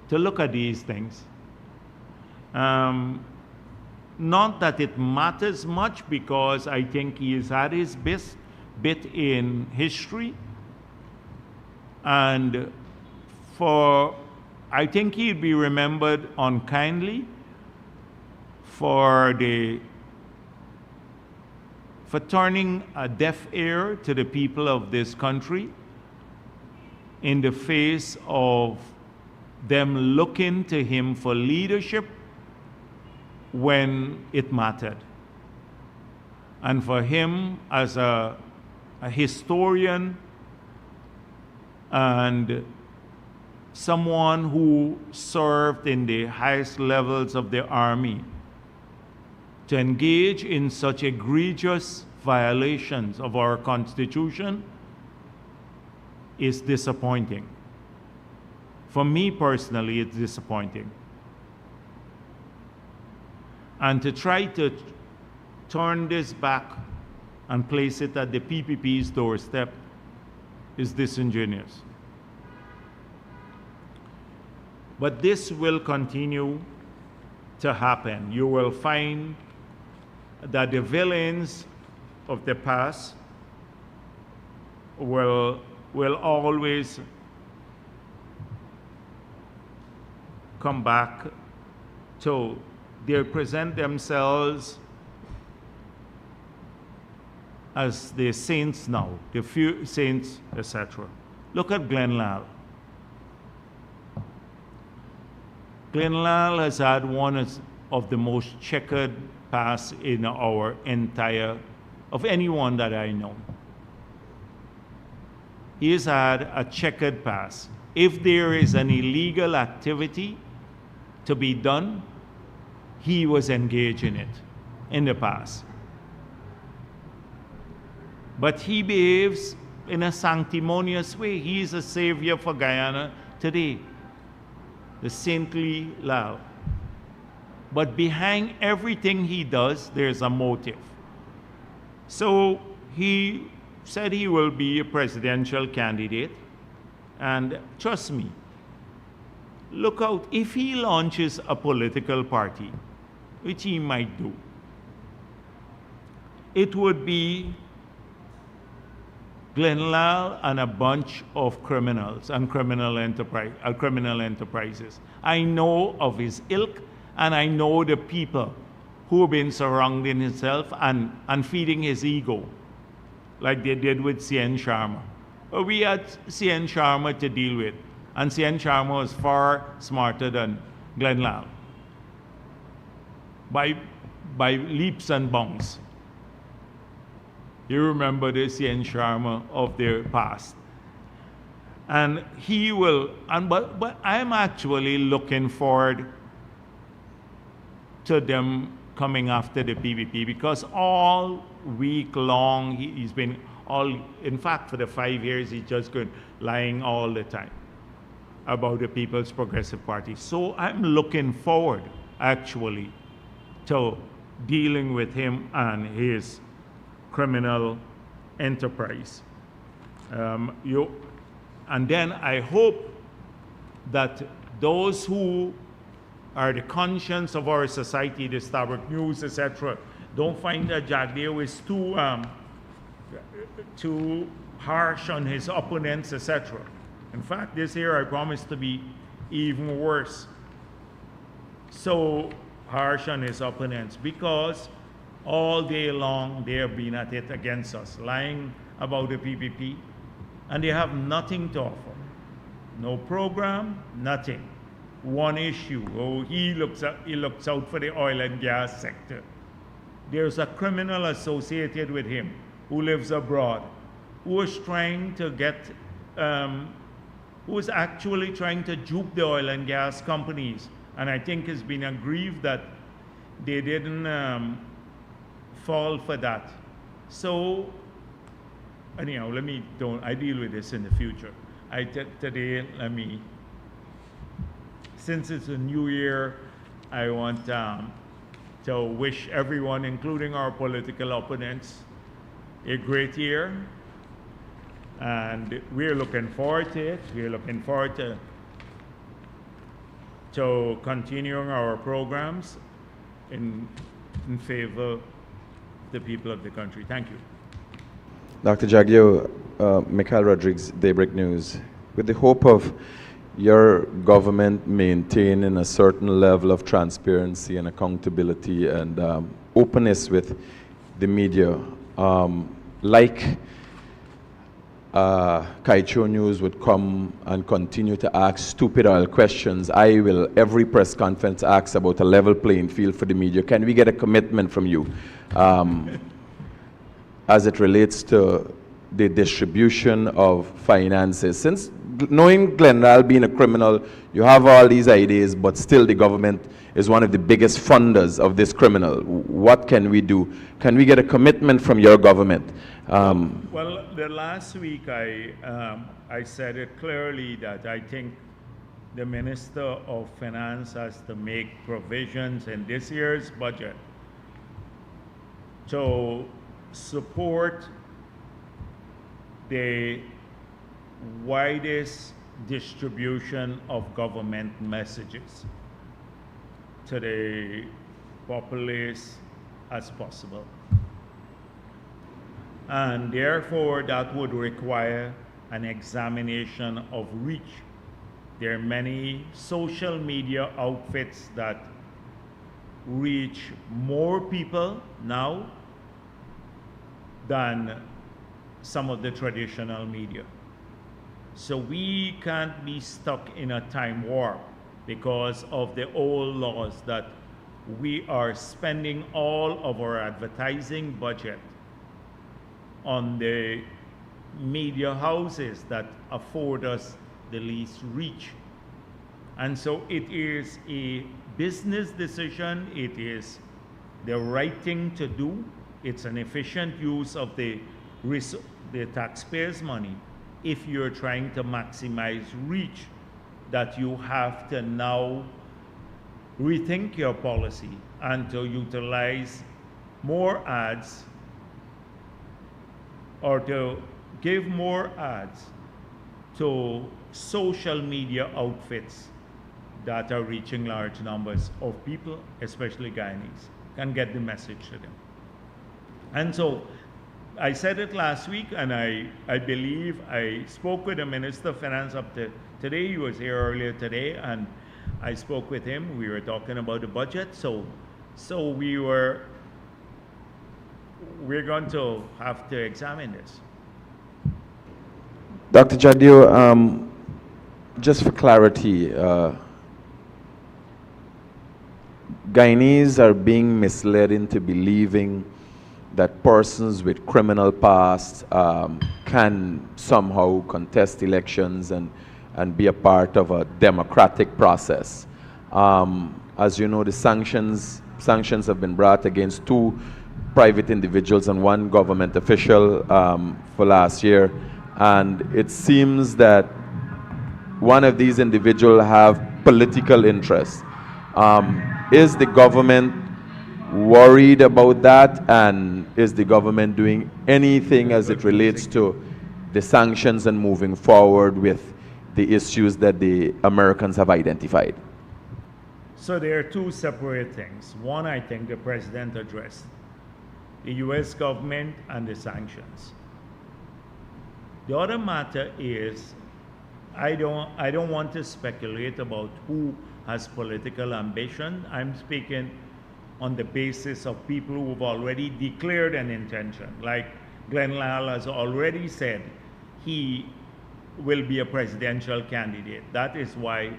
S1: to look at these things. Not that it matters much, because I think he has had his bit in history, and I think he'd be remembered unkindly for turning a deaf ear to the people of this country in the face of them looking to him for leadership when it mattered. And for him as a historian and someone who served in the highest levels of the army, to engage in such egregious violations of our Constitution is disappointing. For me personally, it's disappointing. And to try to turn this back and place it at the PPP's doorstep is disingenuous. But this will continue to happen. You will find that the villains of the past will always come back to, they present themselves as the saints now, the few saints, etc. Look at Glenn Lal. Glenn Lal has had one of the most checkered past in our entire, of anyone that I know. He has had a checkered past. If there is an illegal activity to be done, he was engaged in it in the past. But he behaves in a sanctimonious way. He is a savior for Guyana today, the saintly Lal. But behind everything he does, there's a motive. So he said he will be a presidential candidate. And trust me, look out, if he launches a political party, which he might do, it would be Glenn Lal and a bunch of criminals and criminal enterprises. I know of his ilk, and I know the people who have been surrounding himself and feeding his ego, like they did with C.N. Sharma. But we had C.N. Sharma to deal with, and C.N. Sharma was far smarter than Glenn Lal by leaps and bounds. You remember the C.N. Sharma of their past. And he will, but I'm actually looking forward to them coming after the PPP, because all week long he's been in fact for the 5 years he's just been lying all the time about the People's Progressive Party. So I'm looking forward actually to dealing with him and his criminal enterprise. And then I hope that those who are the conscience of our society, the Starbuck News, etc., don't find that Jagdeo is too harsh on his opponents, etc. In fact, this year I promise to be even worse. So harsh on his opponents, because all day long they have been at it against us, lying about the PPP, and they have nothing to offer. No program, nothing. One issue, he looks out for the oil and gas sector. There's a criminal associated with him who lives abroad, who was trying to get, who was actually trying to dupe the oil and gas companies. And I think it's been aggrieved that they didn't fall for that. So, anyhow, I deal with this in the future. Today, since it's a new year, I want to wish everyone, including our political opponents, a great year. And we're looking forward to it. We're looking forward to continuing our programs in favor of the people of the country. Thank you.
S2: Dr. Jagdeo, Mikhail Rodriguez, Daybreak News. With the hope of your government maintaining a certain level of transparency and accountability and openness with the media, like Kaicho News would come and continue to ask stupid oil questions, I will, every press conference, ask about a level playing field for the media. Can we get a commitment from you as it relates to the distribution of finances? Since knowing Glendale being a criminal, you have all these ideas, but still the government is one of the biggest funders of this criminal. What can we do? Can we get a commitment from your government?
S1: Well, the last week I said it clearly that I think the Minister of Finance has to make provisions in this year's budget to support the widest distribution of government messages to the populace as possible. And therefore, that would require an examination of reach. There are many social media outfits that reach more people now than some of the traditional media. So we can't be stuck in a time warp because of the old laws that we are spending all of our advertising budget on the media houses that afford us the least reach. And so it is a business decision, it is the right thing to do, it's an efficient use of the taxpayers' money. If you're trying to maximize reach, that you have to now rethink your policy and to utilize more ads or to give more ads to social media outfits that are reaching large numbers of people, especially Guyanese, can get the message to them. And so I said it last week, and I believe I spoke with the Minister of Finance up to today. He was here earlier today, and I spoke with him. We were talking about the budget. So we're going to have to examine this.
S2: Dr. Jagdeo, just for clarity, Guyanese are being misled into believing that persons with criminal past can somehow contest elections and be a part of a democratic process. As you know, the sanctions have been brought against 2 private individuals and 1 government official for last year, and it seems that one of these individuals have political interest. Is the government worried about that, and is the government doing anything as it relates to the sanctions and moving forward with the issues that the Americans have identified?
S1: So there are 2 separate things. One, I think the president addressed, the US government and the sanctions. The other matter is, I don't want to speculate about who has political ambition. I'm speaking on the basis of people who have already declared an intention. Like Glenn Lal has already said he will be a presidential candidate. That is why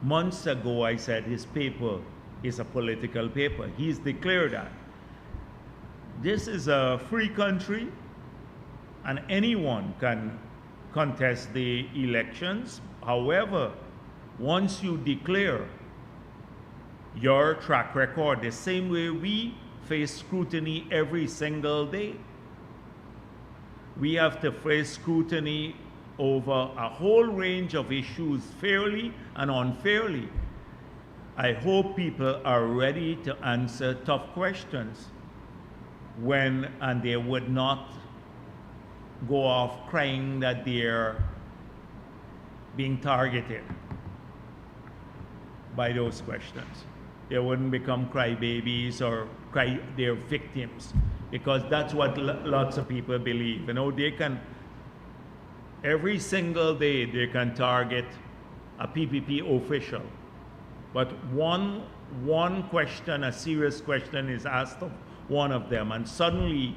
S1: months ago I said his paper is a political paper. He's declared that. This is a free country. and anyone can contest the elections. However, once you declare your track record, the same way we face scrutiny every single day, we have to face scrutiny over a whole range of issues fairly and unfairly. I hope people are ready to answer tough questions and they would not go off crying that they're being targeted by those questions. They wouldn't become crybabies or they're victims, because that's what lots of people believe. You know, they can, every single day they can target a PPP official, but one question, a serious question, is asked of one of them, and suddenly,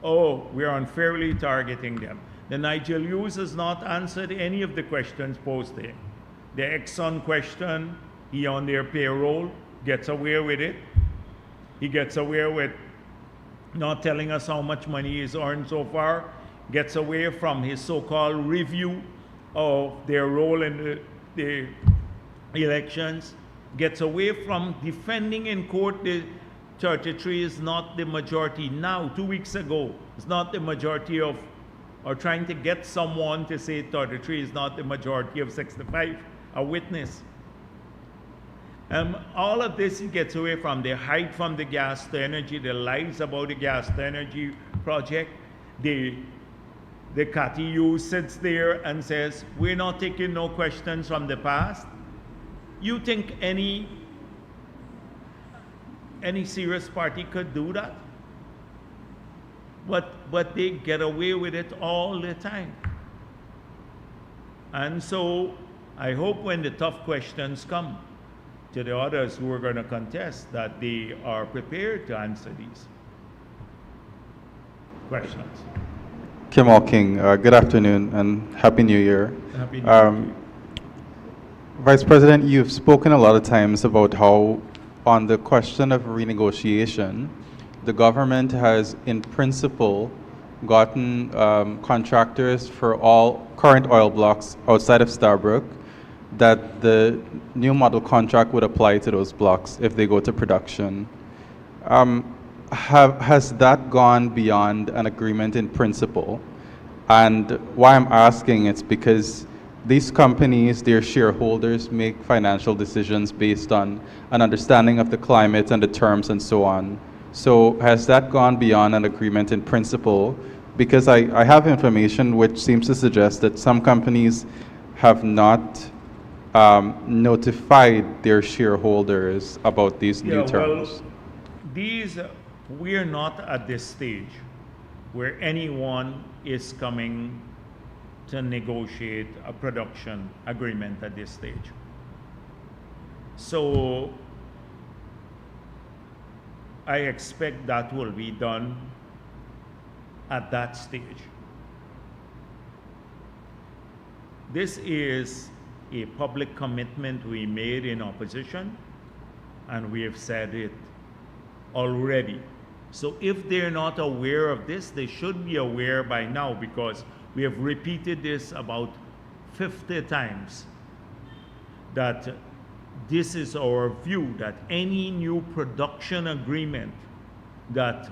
S1: oh, we're unfairly targeting them. The Nigel Hughes has not answered any of the questions posed to him. The Exxon question, he on their payroll, gets away with it. He gets away with not telling us how much money he's earned so far, gets away from his so-called review of their role in the elections, gets away from defending in court the 33 is not the majority now. 2 weeks ago, it's not the majority of, or trying to get someone to say 33 is not the majority of 65, a witness. All of this he gets away from. They hide from the gas to energy, the lies about the gas to energy project. The CATU sits there and says, we're not taking no questions from the past. You think any serious party could do that? But they get away with it all the time. And so I hope when the tough questions come to the others who are going to contest, that they are prepared to answer these questions.
S3: Kim King, good afternoon and Happy New Year.
S1: Happy New Year.
S3: Vice President, you've spoken a lot of times about how on the question of renegotiation, the government has in principle gotten contractors for all current oil blocks outside of Starbrook, that the new model contract would apply to those blocks if they go to production. Has that gone beyond an agreement in principle? And why I'm asking, it's because these companies, their shareholders, make financial decisions based on an understanding of the climate and the terms and so on. So has that gone beyond an agreement in principle? Because I have information which seems to suggest that some companies have not notified their shareholders about these new terms.
S1: Well, we're not at this stage where anyone is coming to negotiate a production agreement at this stage. So I expect that will be done at that stage. This is a public commitment we made in opposition, and we have said it already. So if they're not aware of this, they should be aware by now, because we have repeated this about 50 times, that this is our view, that any new production agreement that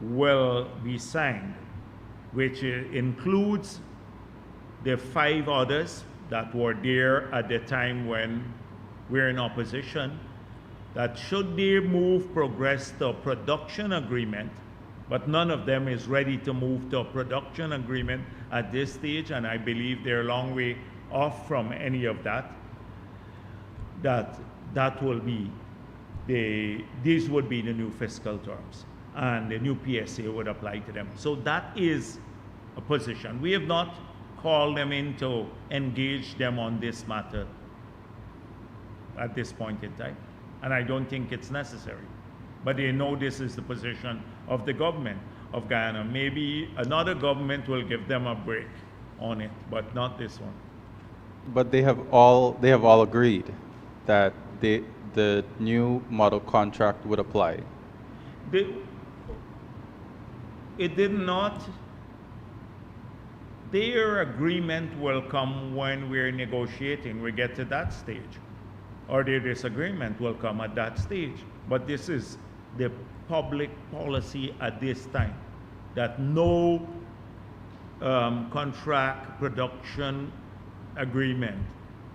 S1: will be signed, which includes the 5 others that were there at the time when we're in opposition, that should they progress to a production agreement, but none of them is ready to move to a production agreement at this stage, and I believe they're a long way off from any of that, that will be these would be the new fiscal terms, and the new PSA would apply to them. So that is a position. We have not called them in to engage them on this matter at this point in time, and I don't think it's necessary. But they know this is the position of the government of Guyana. Maybe another government will give them a break on it, but not this one.
S3: But they have all agreed that the new model contract would apply.
S1: It did not their agreement will come when we're negotiating. We get to that stage. Or their disagreement will come at that stage. But this is the public policy at this time, that no contract production agreement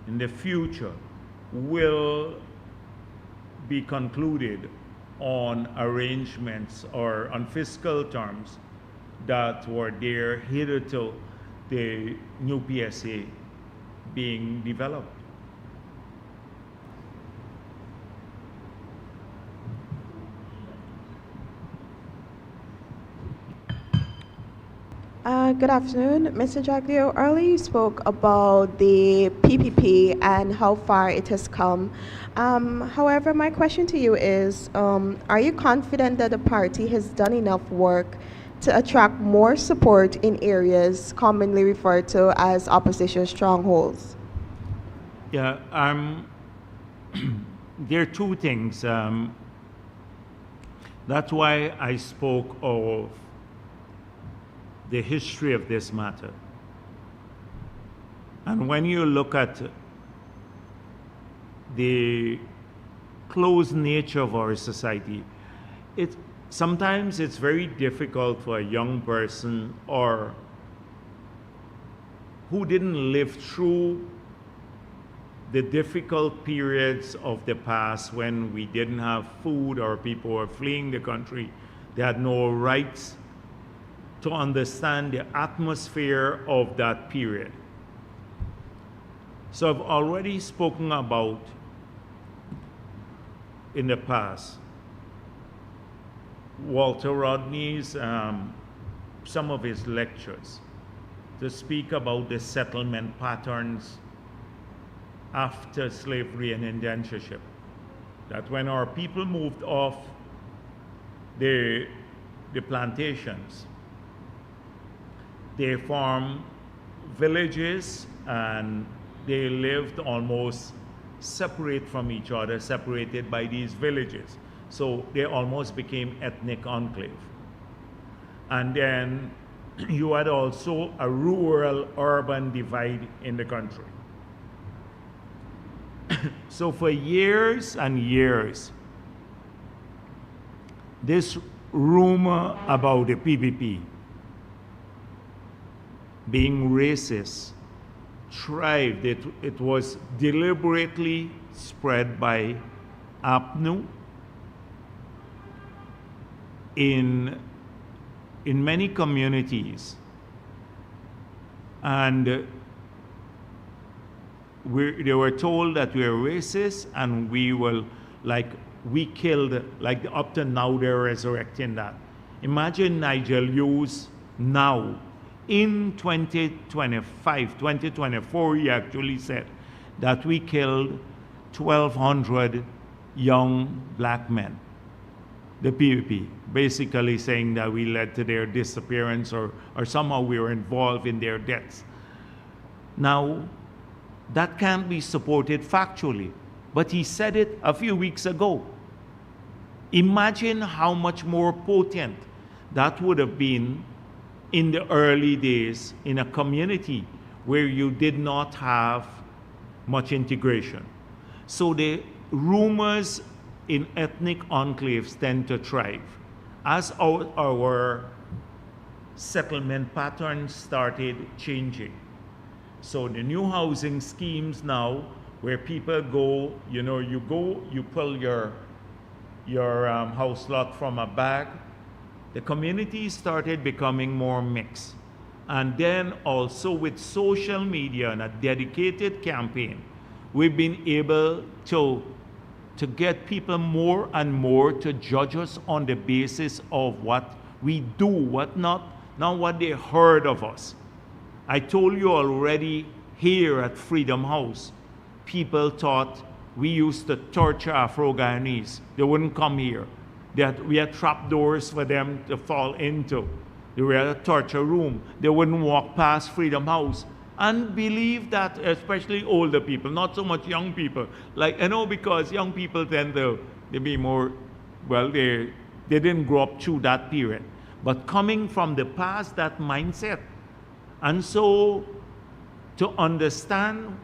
S1: in the future will be concluded on arrangements or on fiscal terms that were there hitherto the new PSA being developed.
S4: Good afternoon, Mr. Jagdeo. Earlier you spoke about the PPP and how far it has come. However, my question to you is, are you confident that the party has done enough work to attract more support in areas commonly referred to as opposition strongholds?
S1: Yeah, there are two things. That's why I spoke of the history of this matter. And when you look at the close nature of our society, sometimes it's very difficult for a young person or who didn't live through the difficult periods of the past when we didn't have food or people were fleeing the country, they had no rights, to understand the atmosphere of that period. So I've already spoken about in the past Walter Rodney's, some of his lectures to speak about the settlement patterns after slavery and indentureship. That when our people moved off the plantations, they formed villages and they lived almost separate from each other, separated by these villages. So they almost became ethnic enclave. And then you had also a rural-urban divide in the country. So for years and years, this rumor about the PPP being racist thrived. It was deliberately spread by APNU in many communities, and they were told that we are racist and we killed, like up to now they're resurrecting that. Imagine Nigel Hughes now, in 2024, he actually said that we killed 1,200 young black men. The PPP, basically saying that we led to their disappearance or somehow we were involved in their deaths. Now, that can't be supported factually, but he said it a few weeks ago. Imagine how much more potent that would have been in the early days in a community where you did not have much integration. So the rumors in ethnic enclaves tend to thrive. As our settlement patterns started changing. So the new housing schemes now, where people go, you pull your house lot from a bag, the community started becoming more mixed. And then also with social media and a dedicated campaign, we've been able to get people more and more to judge us on the basis of what we do, what not what they heard of us. I told you already here at Freedom House, people thought we used to torture Afro-Guyanese. They wouldn't come here. We had trap doors for them to fall into. They were a torture room. They wouldn't walk past Freedom House. And believe that, especially older people, not so much young people. Because young people tend to be more, they didn't grow up through that period. But coming from the past, that mindset, And so to understand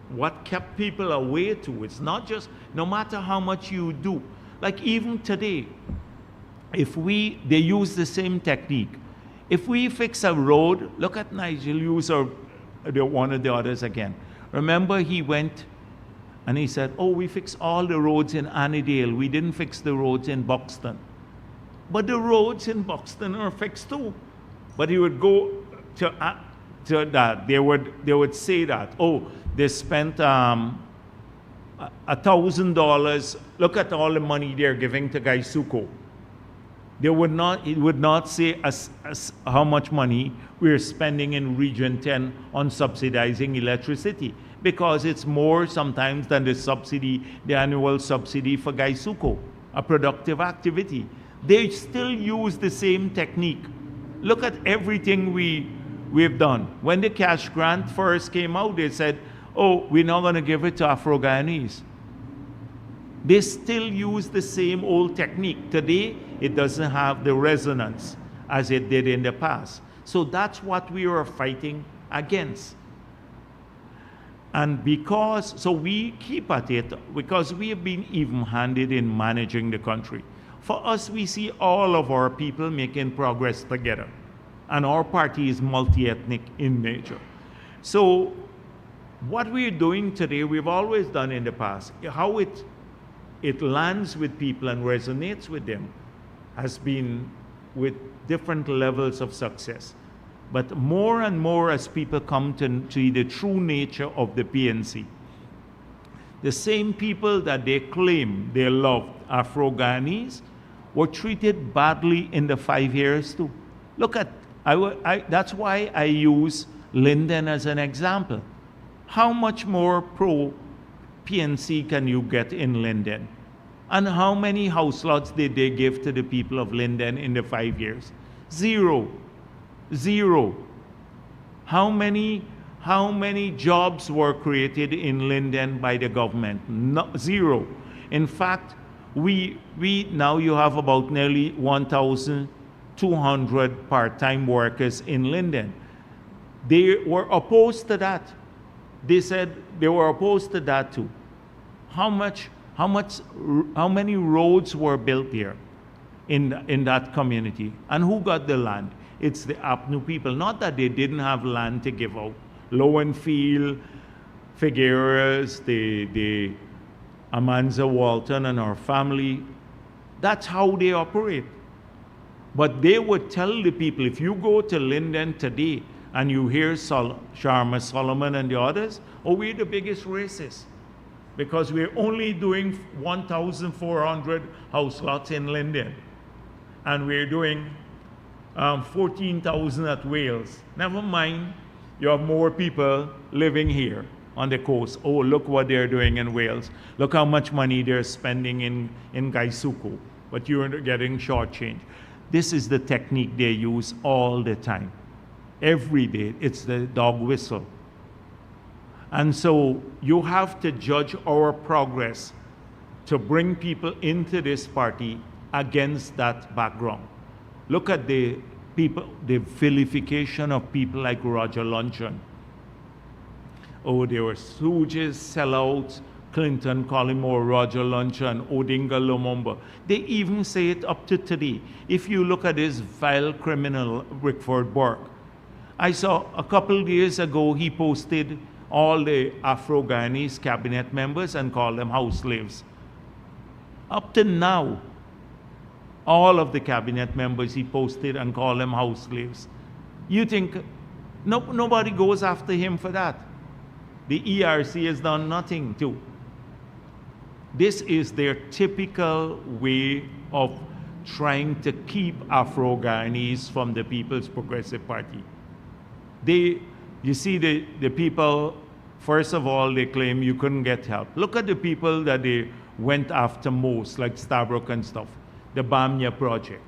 S1: what kept people away too, it's not just, no matter how much you do, like even today, they use the same technique. If we fix a road, look at Nigel use one of the others again. Remember he went and he said, oh, we fixed all the roads in Annandale. We didn't fix the roads in Buxton. But the roads in Buxton are fixed too. But he would go to that. They would say that, oh, they spent $1,000. Look at all the money they're giving to Gaisuko. It would not say how much money we're spending in Region 10 on subsidizing electricity, because it's more sometimes than the annual subsidy for Gaisuko, a productive activity. They still use the same technique. Look at everything we've done. When the cash grant first came out, they said, oh, we're not going to give it to Afro-Guyanese. They still use the same old technique. Today, it doesn't have the resonance as it did in the past. So that's what we are fighting against. And so we keep at it because we have been even-handed in managing the country. For us, we see all of our people making progress together. And our party is multi-ethnic in nature. So what we're doing today, we've always done in the past. How it lands with people and resonates with them has been with different levels of success. But more and more as people come to see the true nature of the PNC, the same people that they claim they loved, Afro-Guyanese, were treated badly in the 5 years too. Look at, that's why I use Linden as an example. How much more pro-PNC can you get in Linden? And how many house lots did they give to the people of Linden in the 5 years? Zero. Zero. How many jobs were created in Linden by the government? Zero. In fact, now you have about nearly 1,200 part-time workers in Linden. They were opposed to that. They said they were opposed to that too. How many roads were built there in that community? And who got the land? It's the Apnu people. Not that they didn't have land to give out. Lowenfield, Figueres, the Amanza Walton and our family, that's how they operate. But they would tell the people, if you go to Linden today and you hear Sharma Solomon and the others, oh, we're the biggest racists because we're only doing 1,400 house lots in Linden and we're doing 14,000 at Wales. Never mind, you have more people living here on the coast. Oh, look what they're doing in Wales. Look how much money they're spending in Gaisuko, but you're getting shortchanged. This is the technique they use all the time. Every day, it's the dog whistle. And so you have to judge our progress to bring people into this party against that background. Look at the vilification of people like Roger Luncheon. Oh, they were stooges, sellouts, Clinton, Collymore, Roger Luncheon, Odinga Lumumba. They even say it up to today. If you look at this vile criminal, Rickford Burke, I saw a couple years ago, he posted all the Afro-Guyanese cabinet members and called them house slaves. Up to now, all of the cabinet members he posted and called them house slaves. You think nobody goes after him for that? The ERC has done nothing too. This is their typical way of trying to keep Afro-Guyanese from the People's Progressive Party. You see the people, first of all, they claim you couldn't get help. Look at the people that they went after most, like Stabrook and stuff. The Bamya Project,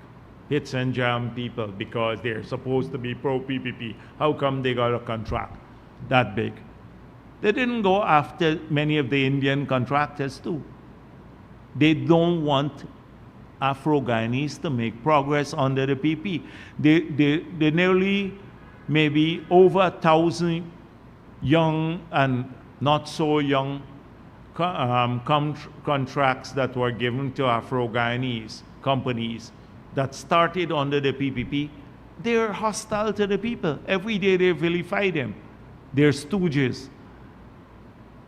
S1: hits and jam people because they're supposed to be pro-PPP. How come they got a contract that big? They didn't go after many of the Indian contractors too. They don't want Afro-Guyanese to make progress under the PP. They nearly maybe over 1,000 young and not so young contracts that were given to Afro-Guyanese companies that started under the PPP. They're hostile to the people. Every day they vilify them. They're stooges.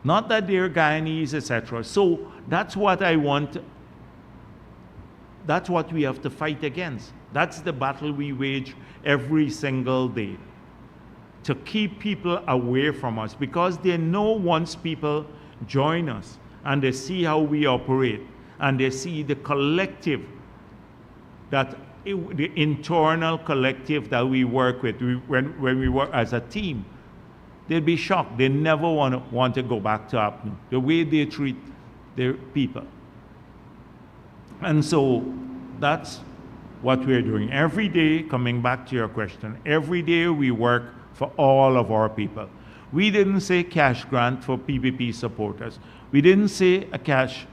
S1: Not that they're Guyanese, etc. So that's what I want. That's what we have to fight against. That's the battle we wage every single day. To keep people away from us, because they know once people join us and they see how we operate and they see the collective, the internal collective that we work with, when we work as a team, they'll be shocked. They never want to go back to APNU, the way they treat their people. And so that's what we're doing. Every day, coming back to your question, every day we work for all of our people. We didn't say cash grant for PPP supporters. We didn't say a cash,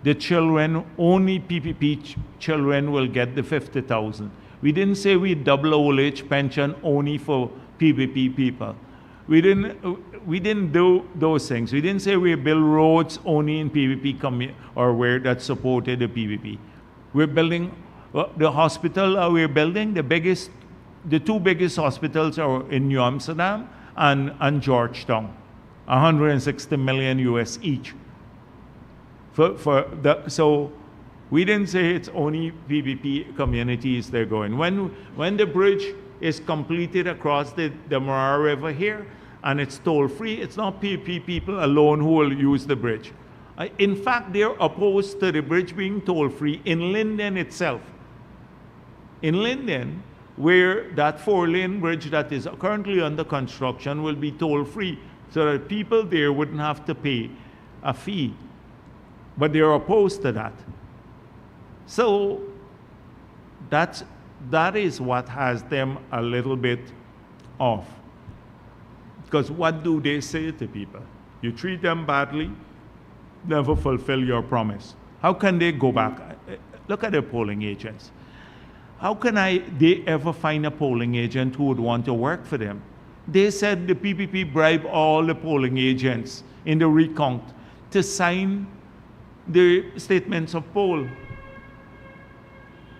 S1: the children, only PPP children will get the 50,000. We didn't say we double old age pension only for PPP people. We didn't do those things. We didn't say we build roads only in PPP or where that supported the PPP. We're building the hospital we're building, the two biggest hospitals are in New Amsterdam and Georgetown, 160 million US each. So we didn't say it's only PPP communities they're going. When the bridge is completed across the Mara River here and it's toll-free, it's not PPP people alone who will use the bridge. In fact, they're opposed to the bridge being toll-free in Linden itself. In Linden, where that 4-lane bridge that is currently under construction will be toll-free, so that people there wouldn't have to pay a fee. But they're opposed to that. So that is what has them a little bit off. Because what do they say to people? You treat them badly, never fulfill your promise. How can they go back? Look at the polling agents. How can they ever find a polling agent who would want to work for them? They said the PPP bribed all the polling agents in the recount to sign the statements of poll.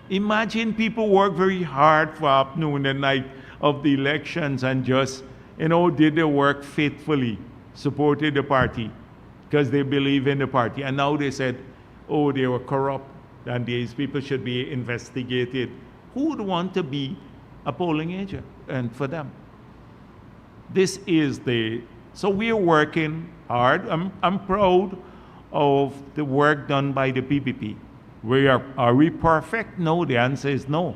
S1: Imagine people work very hard for APNU the night of the elections and just, did their work faithfully, supported the party because they believe in the party. And now they said, oh, they were corrupt and these people should be investigated. Who would want to be a polling agent and for them? This is so we are working hard. I'm proud of the work done by the PPP. Are we perfect? No, the answer is no.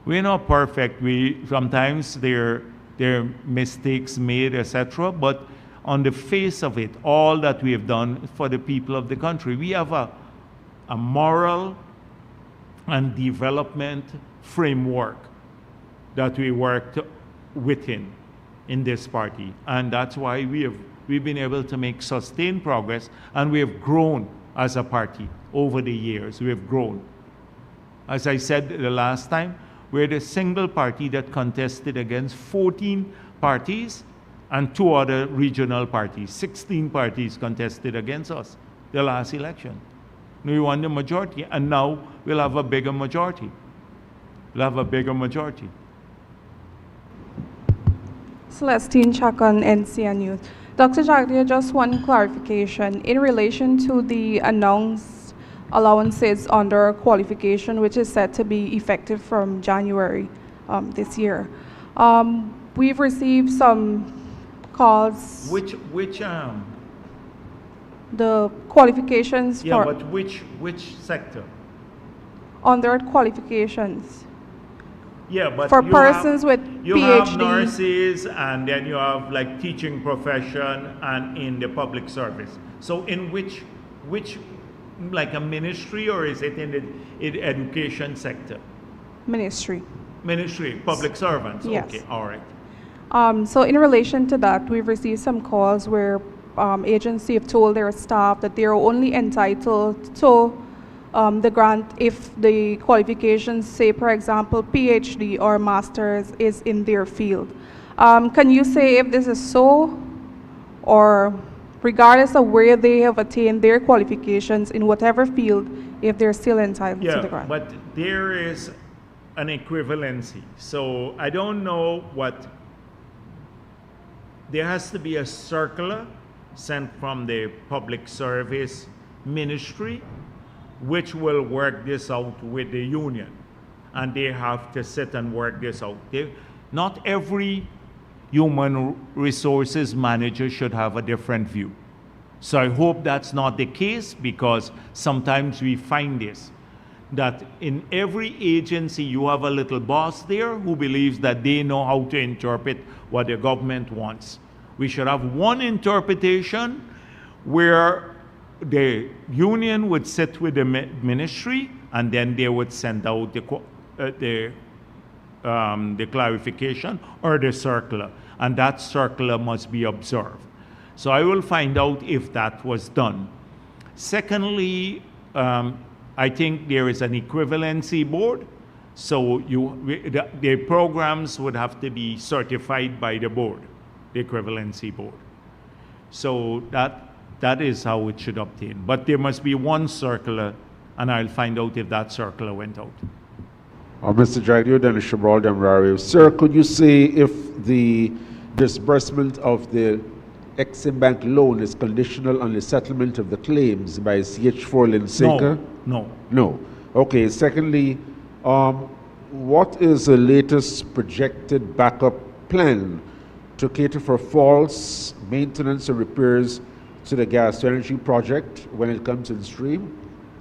S1: We're not perfect. Sometimes there are mistakes made, etc. But on the face of it, all that we have done for the people of the country, we have a moral and development framework that we worked within in this party. And that's why we've been able to make sustained progress, and we have grown as a party over the years. We have grown. As I said the last time, we're the single party that contested against 14 parties and 2 other regional parties. 16 parties contested against us the last election. We won the majority, and now we'll have a bigger majority.
S5: Celestine Chacon, NCN News. Dr. Jagdeo, just one clarification. In relation to the announced allowances under qualification, which is set to be effective from January this year, we've received some calls.
S1: Which
S5: the qualifications
S1: yeah,
S5: for
S1: but which sector?
S5: under qualifications.
S1: Yeah, but
S5: for persons with
S1: you
S5: PhD.
S1: have nurses, and then you have like teaching profession and in the public service. So in which like a ministry, or is it in the education sector?
S5: Ministry.
S1: Ministry, public servants.
S5: Yes.
S1: Okay, all right.
S5: So in relation to that, we've received some calls where agencies have told their staff that they are only entitled to the grant if the qualifications, say, for example, PhD or master's is in their field. Can you say if this is so, or regardless of where they have attained their qualifications in whatever field, if they're still entitled to the
S1: Yeah,
S5: grant?
S1: but there is an equivalency. So I don't know what, there has to be a circular sent from the public service ministry, which will work this out with the union. And they have to sit and work this out. Not every human resources manager should have a different view. So I hope that's not the case, because sometimes we find this, that in every agency you have a little boss there who believes that they know how to interpret what the government wants. We should have one interpretation where the union would sit with the ministry, and then they would send out the clarification or the circular, and that circular must be observed. So I will find out if that was done. Secondly, I think there is an equivalency board, so the programs would have to be certified by the board, the equivalency board. So that is how it should obtain. But there must be one circular, and I'll find out if that circular went out.
S6: Mr. Jagdeo, Dennis Shabral Demrario. Sir, could you say if the disbursement of the Exim Bank loan is conditional on the settlement of the claims by CH4 Linsinka?
S1: No.
S6: No. Okay. Secondly, what is the latest projected backup plan to cater for false maintenance and repairs to the gas to energy project when it comes in stream,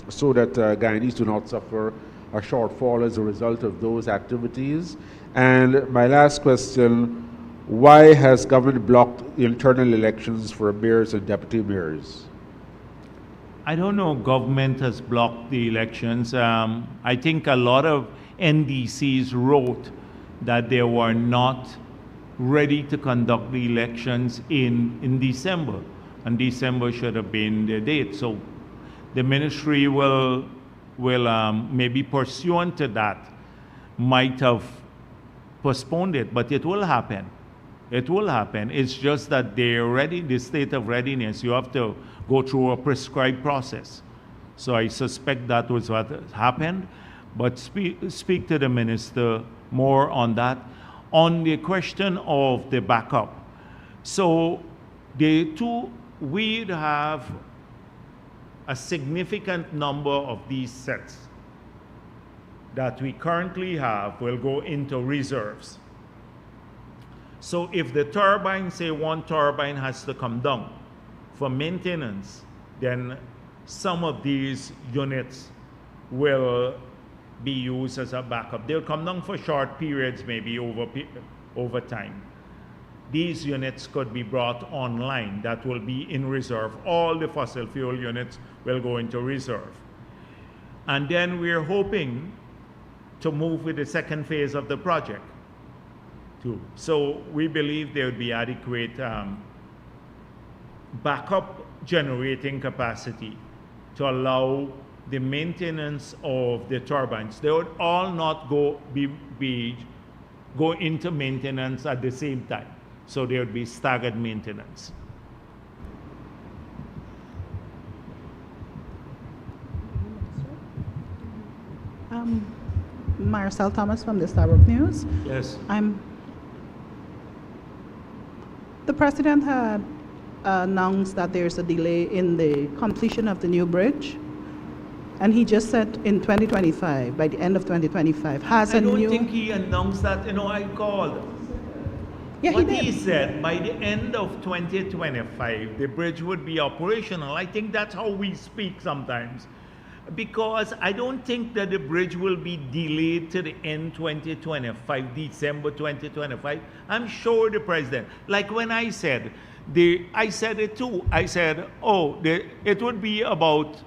S6: so that Guyanese do not suffer a shortfall as a result of those activities? And my last question, why has government blocked internal elections for mayors and deputy mayors?
S1: I don't know, government has blocked the elections. I think a lot of NDCs wrote that they were not ready to conduct the elections in December, and December should have been the date. So the ministry will maybe pursuant to that might have postponed it, but it will happen. It will happen. It's just that they're ready, the state of readiness, you have to go through a prescribed process. So I suspect that was what happened, but speak to the minister more on that. On the question of the backup, so we'd have a significant number of these sets that we currently have will go into reserves. So if the turbine, say one turbine has to come down for maintenance, then some of these units will be used as a backup. They'll come down for short periods, maybe over time. These units could be brought online. That will be in reserve. All the fossil fuel units will go into reserve. And then we're hoping to move with the second phase of the project too. So we believe there would be adequate backup generating capacity to allow the maintenance of the turbines. They would all not go into maintenance at the same time. So there would be staggered maintenance.
S7: Marcel Thomas from the Starbuck News.
S1: Yes.
S7: The president had announced that there's a delay in the completion of the new bridge, and he just said in 2025, by the end of 2025,
S1: I don't think he announced that. I called.
S7: Yeah,
S1: what
S7: he did.
S1: he said, by the end of 2025, the bridge would be operational. I think that's how we speak sometimes. Because I don't think that the bridge will be delayed to the end 2025, December 2025. I'm sure the president, like when I said, I said it too. I said, it would be about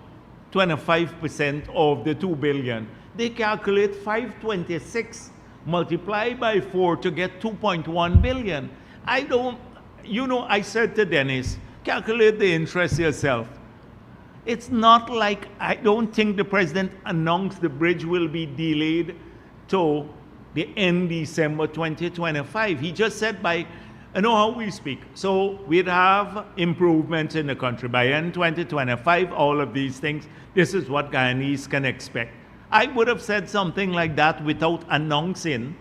S1: 25% of the 2 billion. They calculate 526 multiplied by 4 to get 2.1 billion. I said to Dennis, calculate the interest yourself. It's not like, I don't think the president announced the bridge will be delayed to the end December 2025. He just said by, I know how we speak. So we'd have improvements in the country. By end 2025, all of these things, this is what Guyanese can expect. I would have said something like that without announcing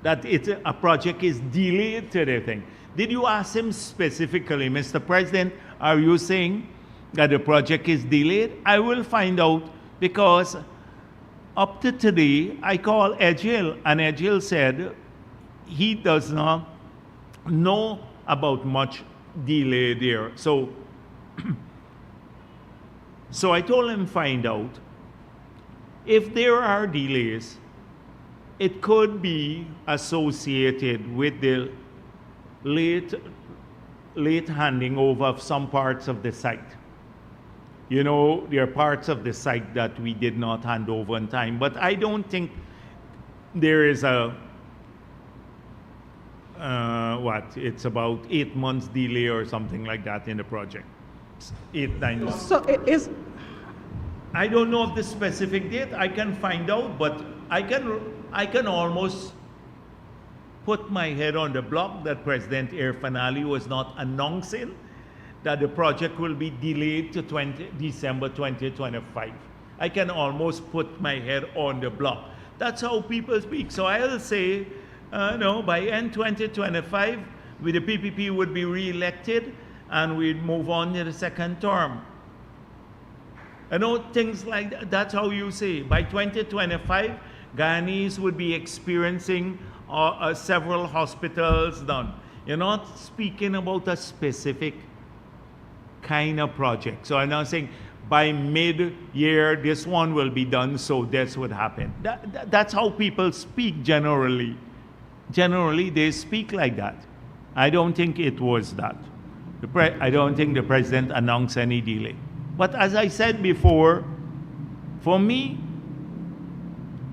S1: that a project is delayed to the thing. Did you ask him specifically, Mr. President, are you saying that the project is delayed? I will find out, because up to today, I called Edgil, and Edgil said he does not know about much delay there. So, so I told him find out. If there are delays, it could be associated with the late handing over of some parts of the site. You know, there are parts of the site that we did not hand over in time, but I don't think there is a, it's about 8 months delay or something like that in the project. 8-9 months.
S7: So it is,
S1: I don't know of the specific date. I can find out, but I can almost put my head on the block that President Irfan Ali was not announcing that the project will be delayed to December 2025. I can almost put my head on the block. That's how people speak. So I'll say, no, by end 2025, with the PPP would be re-elected and we'd move on to the second term. I know things like that. That's how you say. By 2025, Guyanese would be experiencing several hospitals done. You're not speaking about a specific kind of project. So I'm not saying by mid-year this one will be done, so this would happen. That's how people speak generally. Generally, they speak like that. I don't think it was that. I don't think the president announced any delay. But as I said before, for me,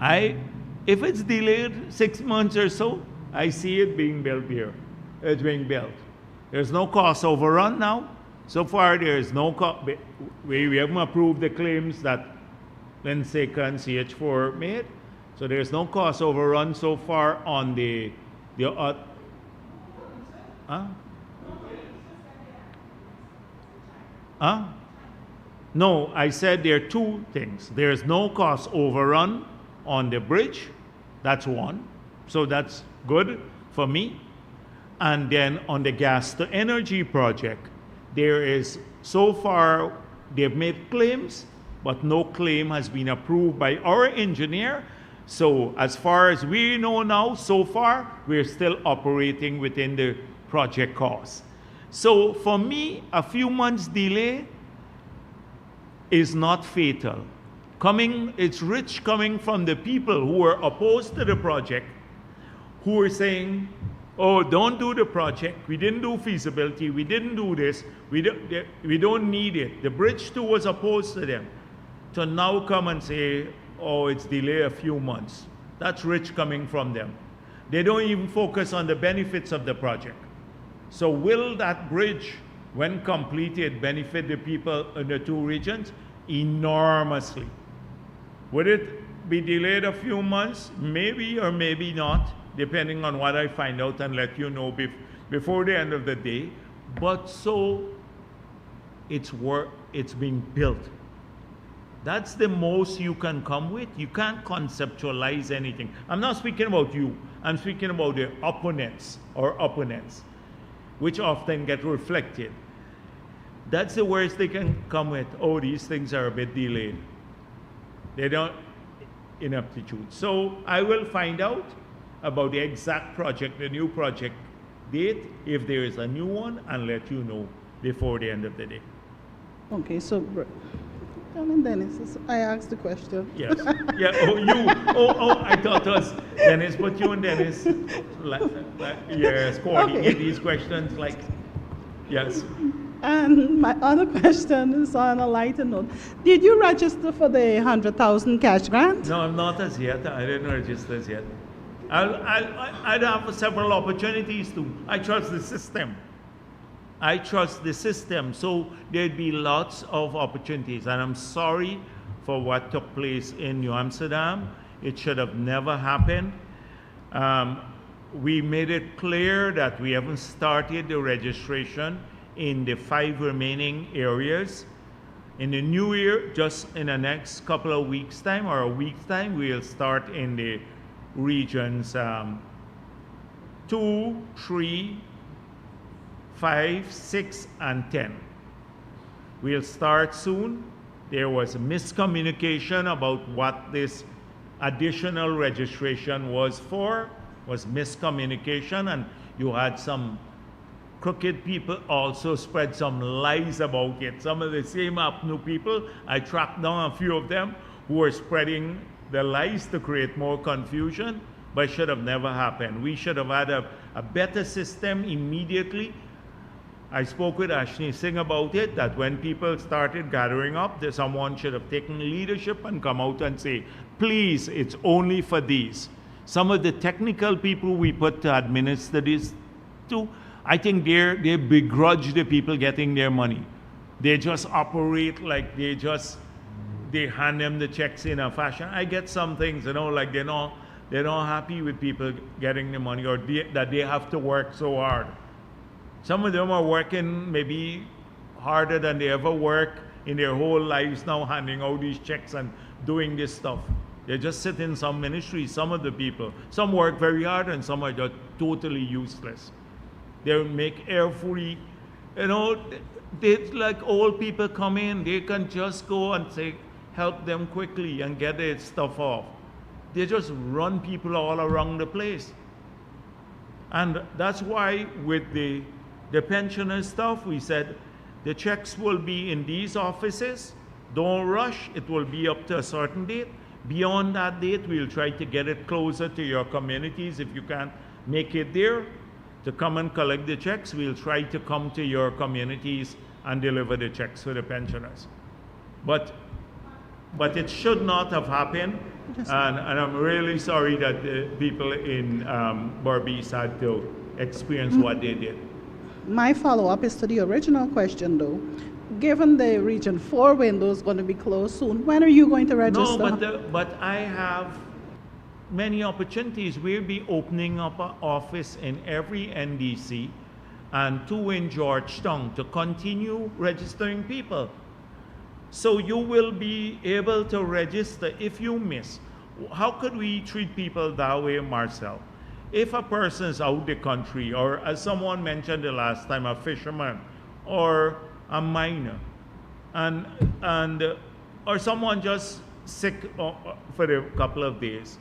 S1: if it's delayed 6 months or so, I see it being built here. It's being built. There's no cost overrun now. So far, there is no cost. We haven't approved the claims that Lenseca and CH4 made. So there's no cost overrun so far on the No, I said there are two things. There's no cost overrun on the bridge. That's one. So that's good for me. And then on the gas to energy project, there is, so far, they've made claims, but no claim has been approved by our engineer. So as far as we know now, so far, we're still operating within the project cost. So for me, a few months delay is not fatal. It's rich coming from the people who are opposed to the project, who are saying, oh, don't do the project, we didn't do feasibility, we didn't do this, we don't need it. The bridge too was opposed to them. To now come and say, oh, it's delayed a few months. That's rich coming from them. They don't even focus on the benefits of the project. So will that bridge, when completed, benefit the people in the two regions? Enormously. Would it be delayed a few months? Maybe or maybe not, depending on what I find out and let you know before the end of the day. But so it's being built. That's the most you can come with. You can't conceptualize anything. I'm not speaking about you. I'm speaking about the opponents, which often get reflected. That's the worst they can come with. Oh, these things are a bit delayed. They don't ineptitude. So I will find out about the exact project, the new project date, if there is a new one, and let you know before the end of the day.
S7: okay, so, Dennis, I asked the question.
S1: Yes. Yeah. Oh, you. Oh, I thought it was Dennis, but you and Dennis, yes, coordinate these questions. Like, yes.
S7: And my other question is on a lighter note. Did you register for the 100,000 cash grant?
S1: No, I'm not as yet. I didn't register as yet. I'd have several opportunities to. I trust the system. I trust the system. So there'd be lots of opportunities. And I'm sorry for what took place in New Amsterdam. It should have never happened. We made it clear that we haven't started the registration in the 5 remaining areas. In the new year, just in the next couple of weeks' time or a week's time, we'll start in the regions 2, 3, 5, 6, and 10. We'll start soon. There was a miscommunication about what this additional registration was for, was miscommunication, and you had some crooked people also spread some lies about it. Some of the same APNU people, I tracked down a few of them who were spreading the lies to create more confusion, but it should have never happened. We should have had a better system immediately. I spoke with Ashni Singh about it, that when people started gathering up, that someone should have taken leadership and come out and say, please, it's only for these. Some of the technical people we put to administer this to, I think they begrudge the people getting their money. They just operate like they hand them the checks in a fashion. I get some things, like they're not happy with people getting the money, or that they have to work so hard. Some of them are working maybe harder than they ever work in their whole lives now, handing out these checks and doing this stuff. They just sit in some ministries, some of the people. Some work very hard and some are just totally useless. They make air free. They, like old people come in, they can just go and say, help them quickly and get their stuff off. They just run people all around the place. And that's why with the pensioner stuff, we said the checks will be in these offices. Don't rush. It will be up to a certain date. Beyond that date, we'll try to get it closer to your communities. If you can't make it there to come and collect the checks, we'll try to come to your communities and deliver the checks for the pensioners. But it should not have happened. And I'm really sorry that the people in Berbice had to experience what they did.
S7: My follow-up is to the original question, though. Given the Region 4 window is going to be closed soon, when are you going to register?
S1: No, but I have many opportunities. We'll be opening up an office in every NDC and 2 in Georgetown to continue registering people. So you will be able to register if you miss. How could we treat people that way, Marcel? If a person is out the country, or as someone mentioned the last time, a fisherman or a miner, or someone just sick for a couple of days,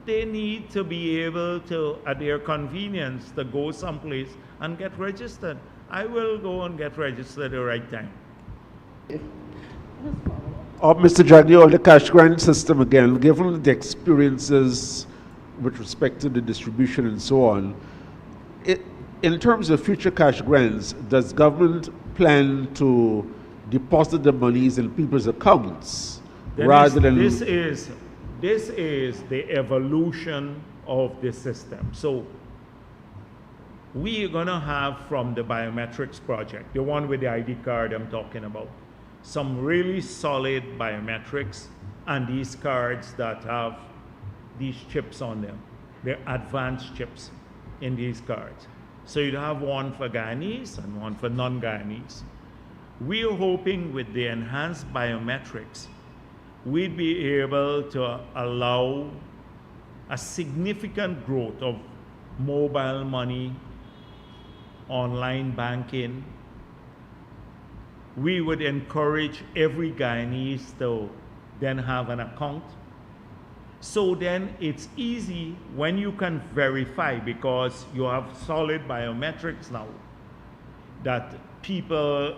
S1: they need to be able to, at their convenience, to go someplace and get registered. I will go and get registered at the right time.
S6: Mr. Jagdeo, the cash grant system again, given the experiences with respect to the distribution and so on, in terms of future cash grants, does government plan to deposit the monies in people's accounts rather than...
S1: This is the evolution of the system. So we are going to have from the biometrics project, the one with the ID card I'm talking about, some really solid biometrics and these cards that have these chips on them. They're advanced chips in these cards. So you'd have one for Guyanese and one for non-Guyanese. We're hoping with the enhanced biometrics, we'd be able to allow a significant growth of mobile money, online banking. We would encourage every Guyanese to then have an account. So then it's easy when you can verify, because you have solid biometrics now, that people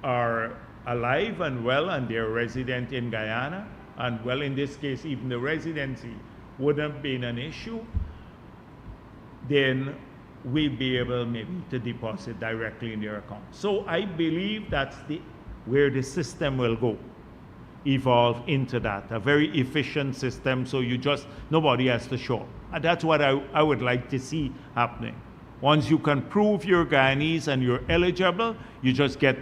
S1: are alive and well and they're resident in Guyana. And well, in this case, even the residency wouldn't have been an issue. Then we'll be able maybe to deposit directly in their account. So I believe that's where the system will go. Evolve into that, a very efficient system, so nobody has to show up. And that's what I would like to see happening. Once you can prove you're Guyanese and you're eligible, you just get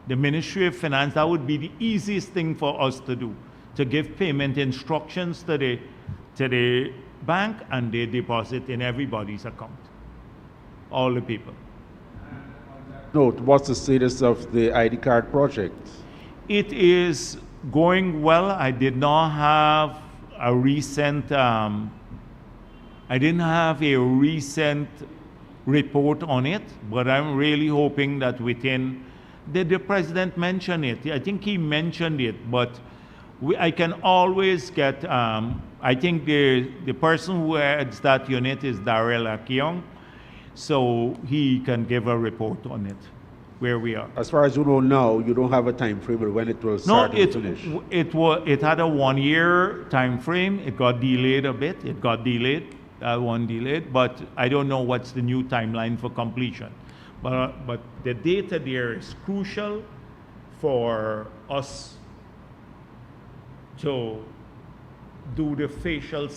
S1: the Ministry of Finance. That would be the easiest thing for us to do, to give payment instructions to the bank, and they deposit in everybody's account, all the people.
S6: Note, what's the status of the ID card project?
S1: It is going well. I did not have a recent, I didn't have a recent report on it, but I'm really hoping that within, did the president mention it? I think he mentioned it, but I can always get, I think the person who heads that unit is Darrell Akiong, so he can give a report on it, where we are.
S6: As far as you know now, you don't have a time frame of when it will start and finish.
S1: It had a 1-year time frame. It got delayed a bit. It got delayed, one delayed, but I don't know what's the new timeline for completion. But the data there is crucial for us to do the facial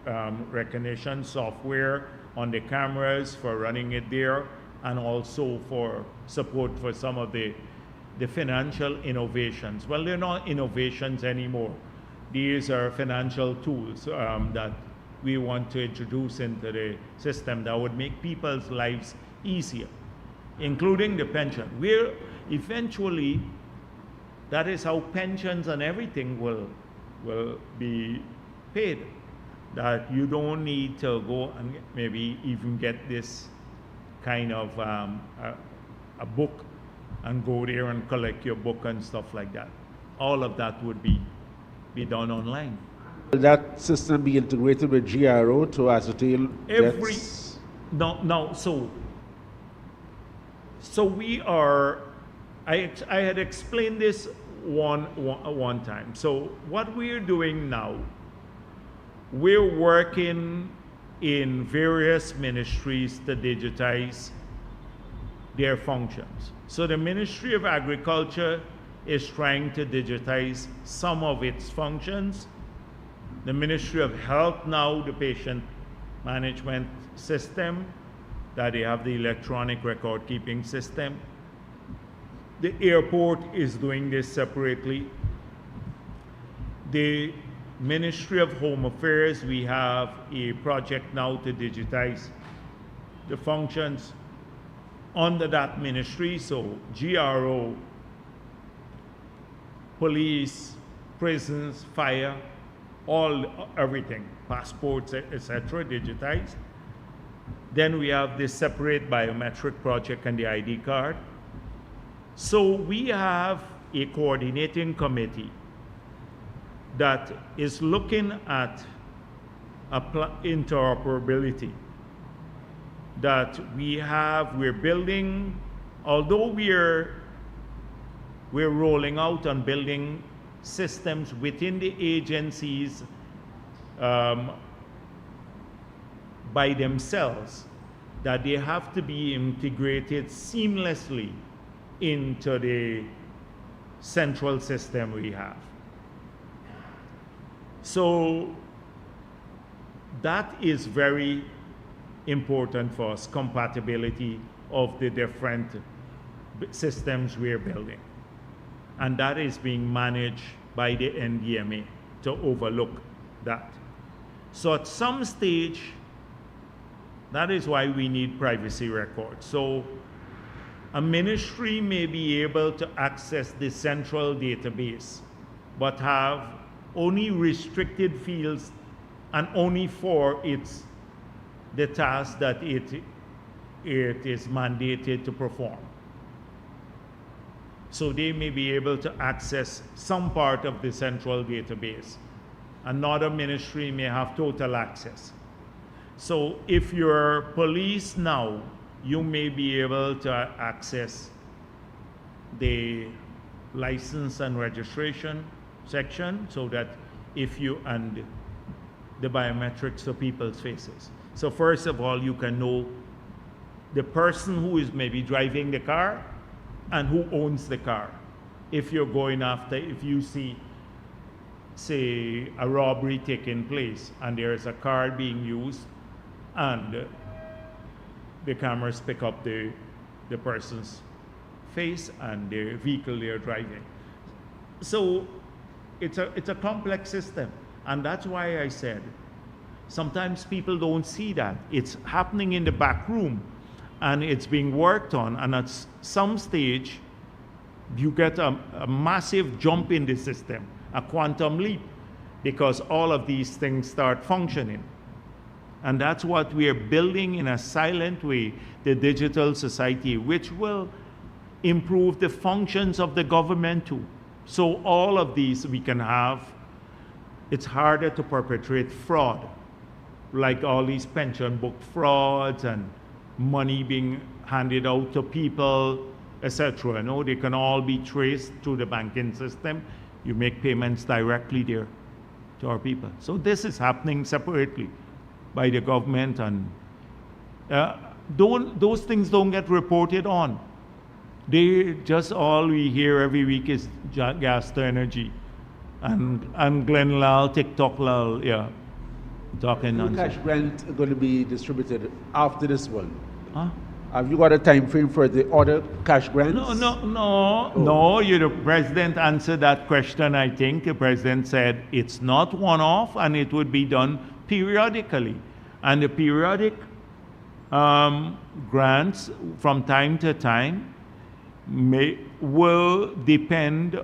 S1: recognition software on the cameras, for running it there, and also for support for some of the financial innovations. Well, they're not innovations anymore. These are financial tools that we want to introduce into the system that would make people's lives easier, including the pension. Where eventually, that is how pensions and everything will be paid. That you don't need to go and maybe even get this kind of a book and go there and collect your book and stuff like that. All of that would be done online.
S6: Will that system be integrated with GRO to ascertain debts?
S1: No. So we are. I had explained this one time. So what we're doing now, we're working in various ministries to digitize their functions. So the Ministry of Agriculture is trying to digitize some of its functions. The Ministry of Health now, the patient management system, that they have the electronic record keeping system. The airport is doing this separately. The Ministry of Home Affairs, we have a project now to digitize the functions under that ministry. So GRO, police, prisons, fire, everything, passports, etc., digitized. Then we have this separate biometric project and the ID card. So we have a coordinating committee that is looking at interoperability. That we're building, although we're rolling out and building systems within the agencies by themselves, that they have to be integrated seamlessly into the central system we have. So that is very important for us, compatibility of the different systems we're building. And that is being managed by the NDMA to overlook that. So at some stage, that is why we need privacy records. So a ministry may be able to access the central database, but have only restricted fields and only for the task that it is mandated to perform. So they may be able to access some part of the central database. Another ministry may have total access. So if you're police now, you may be able to access the license and registration section, so that and the biometrics of people's faces. So first of all, you can know the person who is maybe driving the car and who owns the car. If you're going after, if you see, say, a robbery taking place and there is a car being used and the cameras pick up the person's face and the vehicle they're driving. So it's a complex system, and that's why I said sometimes people don't see that. It's happening in the back room, and it's being worked on, and at some stage, you get a massive jump in the system, a quantum leap, because all of these things start functioning. And that's what we are building in a silent way, the digital society, which will improve the functions of the government too. So all of these we can have. It's harder to perpetrate fraud, like all these pension book frauds and money being handed out to people, etc. You know, they can all be traced through the banking system. You make payments directly there to our people. So this is happening separately by the government, and those things don't get reported on. They just, all we hear every week is gas to energy, and Glenn Lal, TikTok Lal, yeah, talking nonsense.
S6: Cash grant going to be distributed after this one?
S1: Huh?
S6: Have you got a time frame for the other cash grants?
S1: No. The president answered that question. I think the president said it's not one-off and it would be done periodically. And the periodic grants from time to time will depend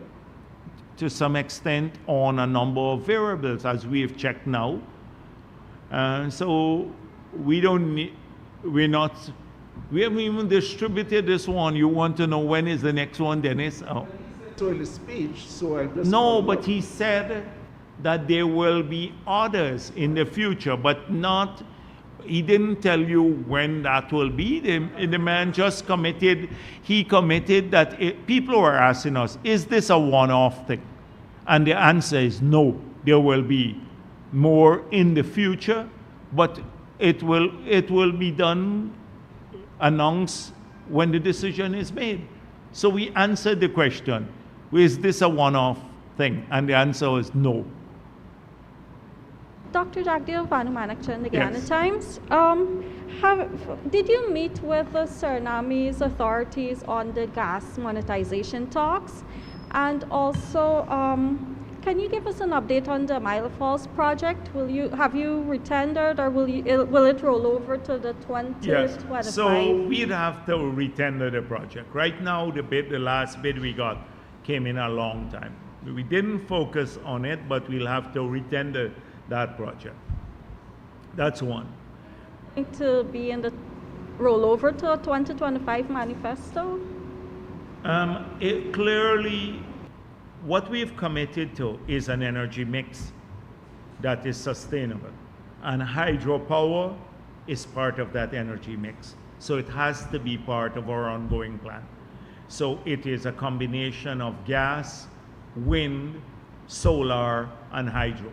S1: to some extent on a number of variables, as we have checked now. So we haven't even distributed this one. You want to know when is the next one, Dennis? Oh.
S6: So in the speech, so I just...
S1: No, but he said that there will be others in the future, but not, he didn't tell you when that will be. The man just committed that people were asking us, is this a one-off thing? And the answer is no, there will be more in the future, but it will be done, announced when the decision is made. So we answered the question, is this a one-off thing? And the answer is no.
S8: Dr. Jagdeo, Vanumanakcha in the Guyana
S1: Yes.
S8: Times. Did you meet with the Suriname's authorities on the gas monetization talks? And also, can you give us an update on the Mile Falls project? Have you retendered, or will it roll over to the 2025?
S1: Yes. So we'd have to retender the project. Right now, the last bid we got came in a long time. We didn't focus on it, but we'll have to retender that project. That's one.
S8: To be in the rollover to a 2025 manifesto?
S1: It clearly, what we've committed to is an energy mix that is sustainable. And hydropower is part of that energy mix. So it has to be part of our ongoing plan. So it is a combination of gas, wind, solar, and hydro.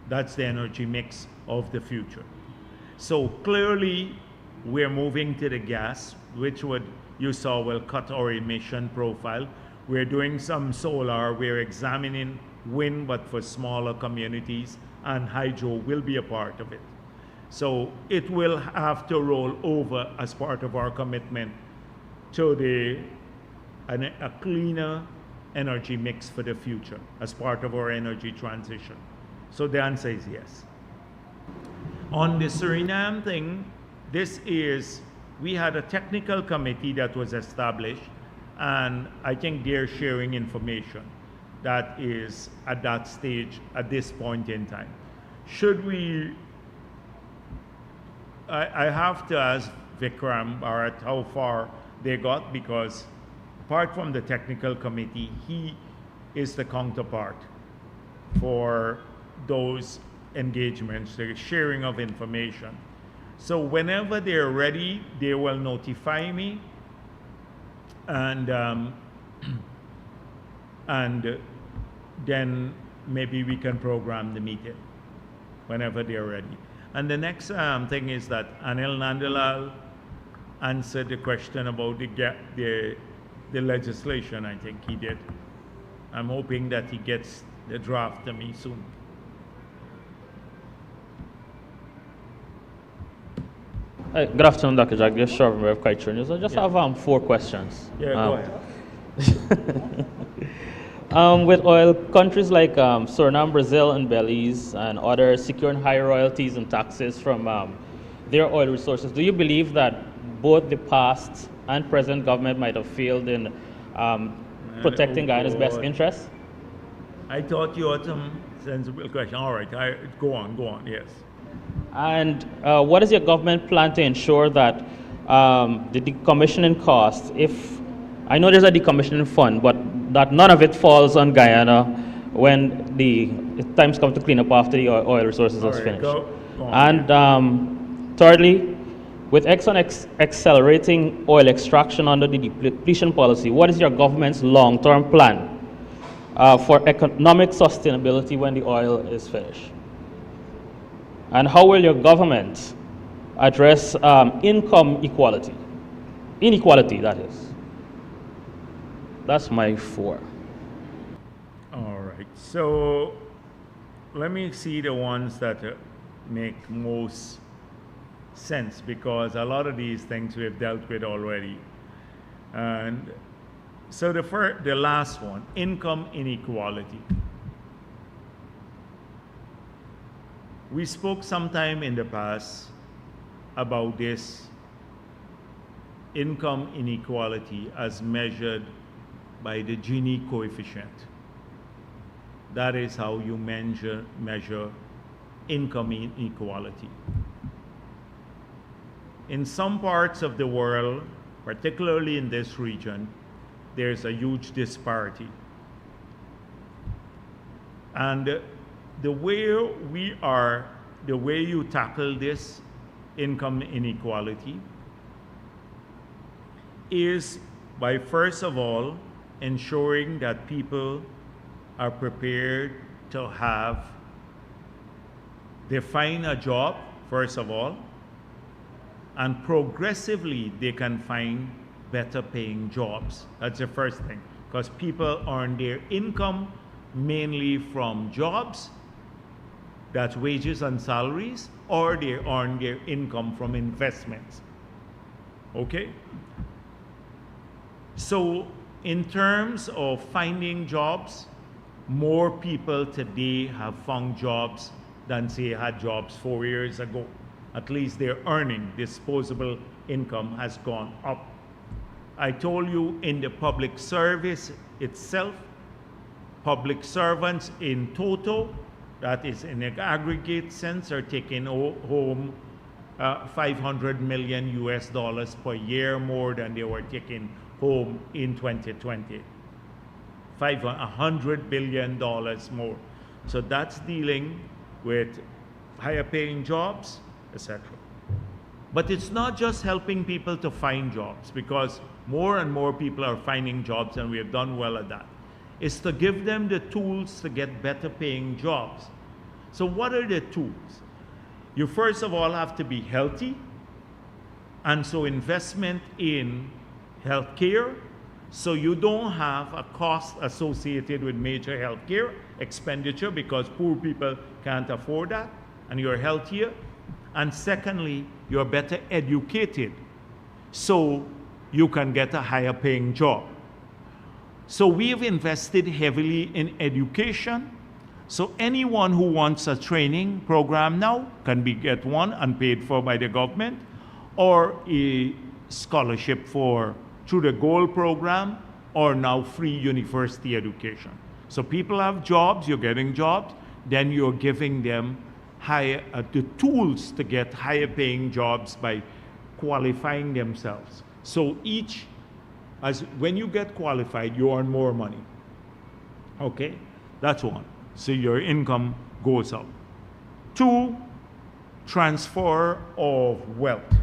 S1: That's the energy mix of the future. So clearly, we're moving to the gas, which you saw will cut our emission profile. We're doing some solar, we're examining wind, but for smaller communities, and hydro will be a part of it. So it will have to roll over as part of our commitment to a cleaner energy mix for the future as part of our energy transition. So the answer is yes. On the Suriname thing, we had a technical committee that was established, and I think they're sharing information that is at that stage at this point in time. I have to ask Vikram Bharrat how far they got, because apart from the technical committee, he is the counterpart for those engagements, the sharing of information. So whenever they're ready, they will notify me, and then maybe we can program the meeting whenever they're ready. And the next thing is that Anil Nandalal answered the question about the legislation. I think he did. I'm hoping that he gets the draft to me soon.
S9: Good afternoon, Dr. Jagdeo. Sure, from Rev Kite News. I just have 4 questions.
S1: Yeah, go ahead.
S9: With oil, countries like Suriname, Brazil, and Belize, and others securing high royalties and taxes from their oil resources, do you believe that both the past and present government might have failed in protecting Guyana's best interests?
S1: I thought you had some sensible question. All right, go on, yes.
S9: And what does your government plan to ensure that the decommissioning costs, if I know there's a decommissioning fund, but that none of it falls on Guyana when the times come to clean up after the oil resources is finished.
S1: Go on.
S9: And thirdly, with Exxon accelerating oil extraction under the depletion policy, what is your government's long-term plan for economic sustainability when the oil is finished? And how will your government address income inequality, that is? That's my 4.
S1: All right, so let me see the ones that make most sense, because a lot of these things we have dealt with already. And so the last one, income inequality. We spoke sometime in the past about this income inequality as measured by the Gini coefficient. That is how you measure income inequality. In some parts of the world, particularly in this region, there's a huge disparity. And the way you tackle this income inequality is by, first of all, ensuring that people are prepared to find a job, first of all, and progressively they can find better paying jobs. That's the first thing, because people earn their income mainly from jobs, that's wages and salaries, or they earn their income from investments. Okay? So in terms of finding jobs, more people today have found jobs than say had jobs 4 years ago. At least their earning, disposable income has gone up. I told you in the public service itself, public servants in total, that is in an aggregate sense, are taking home $500 million US per year more than they were taking home in 2020. $100 billion more. So that's dealing with higher paying jobs, etc. But it's not just helping people to find jobs, because more and more people are finding jobs, and we have done well at that. It's to give them the tools to get better paying jobs. So what are the tools? You first of all have to be healthy, and so investment in healthcare, so you don't have a cost associated with major healthcare expenditure, because poor people can't afford that, and you're healthier. And secondly, you're better educated, so you can get a higher paying job. So we've invested heavily in education. So anyone who wants a training program now can get one and paid for by the government, or a scholarship through the Gold program, or now free university education. So people have jobs, you're getting jobs, then you're giving them the tools to get higher paying jobs by qualifying themselves. So when you get qualified, you earn more money. Okay, that's one. So your income goes up. 2, transfer of wealth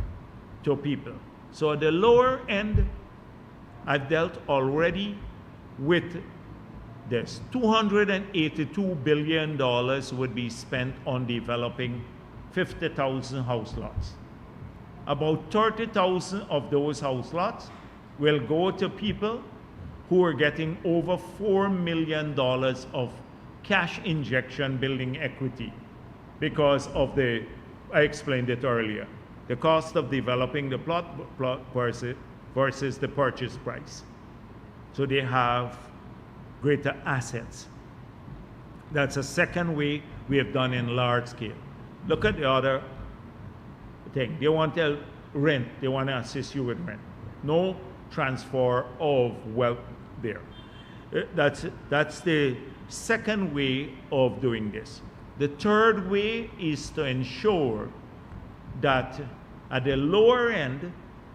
S1: to people. So at the lower end, I've dealt already with this. $282 billion would be spent on developing 50,000 house lots. About 30,000 of those house lots will go to people who are getting over $4 million of cash injection building equity because of I explained it earlier, the cost of developing the plot versus the purchase price. So they have greater assets. That's a second way we have done in large scale. Look at the other thing. They want to rent. They want to assist you with rent. No transfer of wealth there. That's the second way of doing this. The third way is to ensure that at the lower end,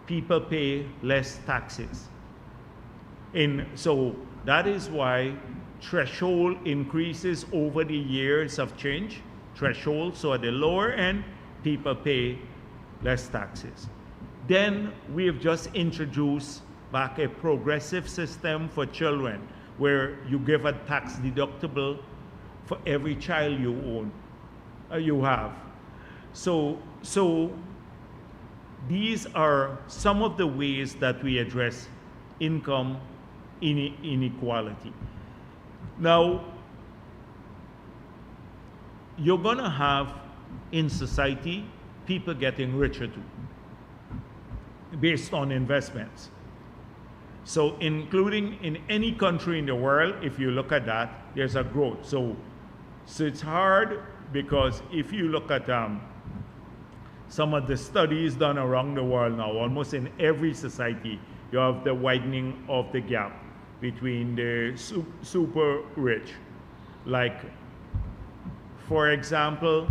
S1: people pay less taxes. So that is why threshold increases over the years of change. Threshold, so at the lower end, people pay less taxes. Then we have just introduced back a progressive system for children where you give a tax deductible for every child you own, you have. So these are some of the ways that we address income inequality. Now, you're going to have in society people getting richer too, based on investments. So including in any country in the world, if you look at that, there's a growth. So it's hard because if you look at some of the studies done around the world now, almost in every society, you have the widening of the gap between the super rich. Like, for example,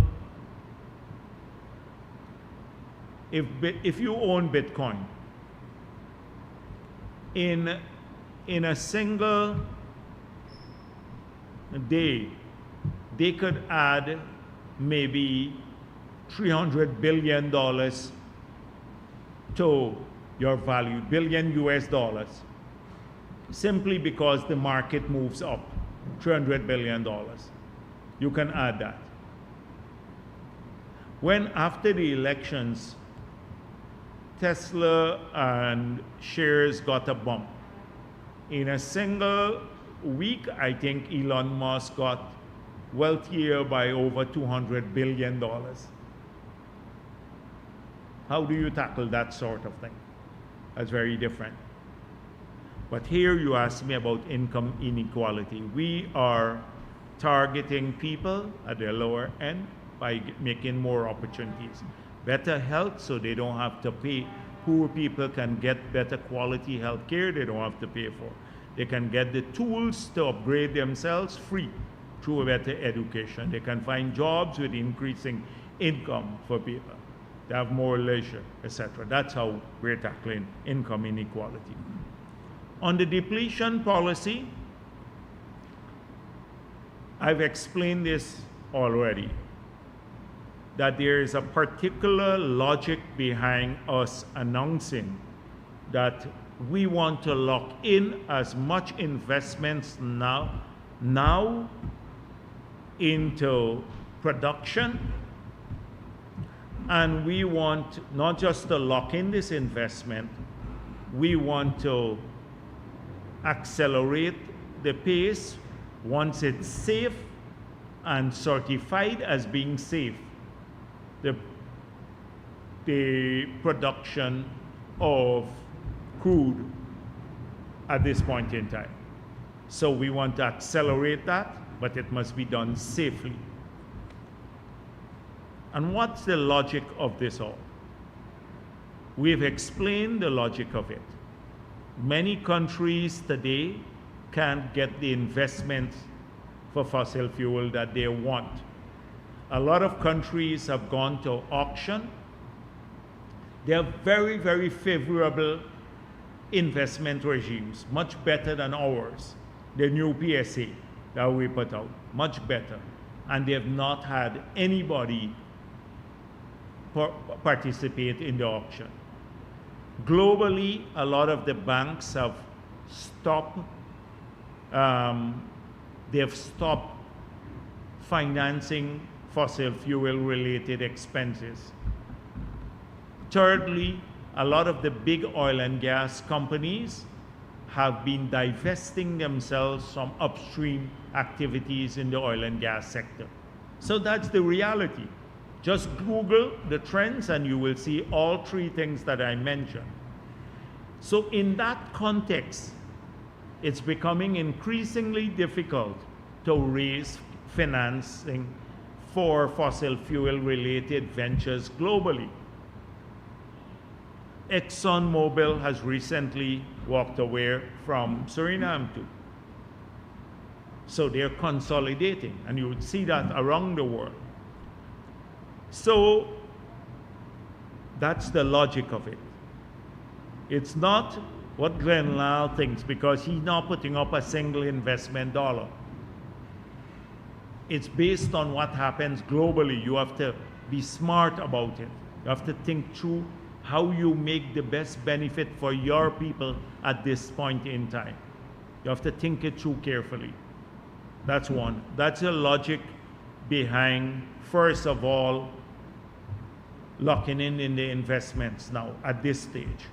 S1: if you own Bitcoin, in a single day, they could add maybe $300 billion to your value, billion US dollars, simply because the market moves up $300 billion. You can add that. When after the elections, Tesla and shares got a bump. In a single week, I think Elon Musk got wealthier by over $200 billion. How do you tackle that sort of thing? That's very different. But here you ask me about income inequality. We are targeting people at their lower end by making more opportunities. Better health, so they don't have to pay. Poor people can get better quality health care they don't have to pay for. They can get the tools to upgrade themselves free through a better education. They can find jobs with increasing income for people. They have more leisure, etc. That's how we're tackling income inequality. On the depletion policy, I've explained this already, that there is a particular logic behind us announcing that we want to lock in as much investments now into production, and we want not just to lock in this investment, we want to accelerate the pace once it's safe and certified as being safe, the production of crude at this point in time. So we want to accelerate that, but it must be done safely. And what's the logic of this all? We've explained the logic of it. Many countries today can't get the investments for fossil fuel that they want. A lot of countries have gone to auction. They have very, very favorable investment regimes, much better than ours. The new PSA that we put out, much better. And they have not had anybody participate in the auction. Globally, a lot of the banks have stopped, financing fossil fuel related expenses. Thirdly, a lot of the big oil and gas companies have been divesting themselves from upstream activities in the oil and gas sector. So that's the reality. Just Google the trends and you will see all three things that I mentioned. So in that context, it's becoming increasingly difficult to raise financing for fossil fuel related ventures globally. ExxonMobil has recently walked away from Suriname too. So they're consolidating, and you would see that around the world. So that's the logic of it. It's not what Glenn Lal thinks, because he's not putting up a single investment dollar. It's based on what happens globally. You have to be smart about it. You have to think through how you make the best benefit for your people at this point in time. You have to think it through carefully. That's one. That's the logic behind, first of all, locking in the investments now at this stage.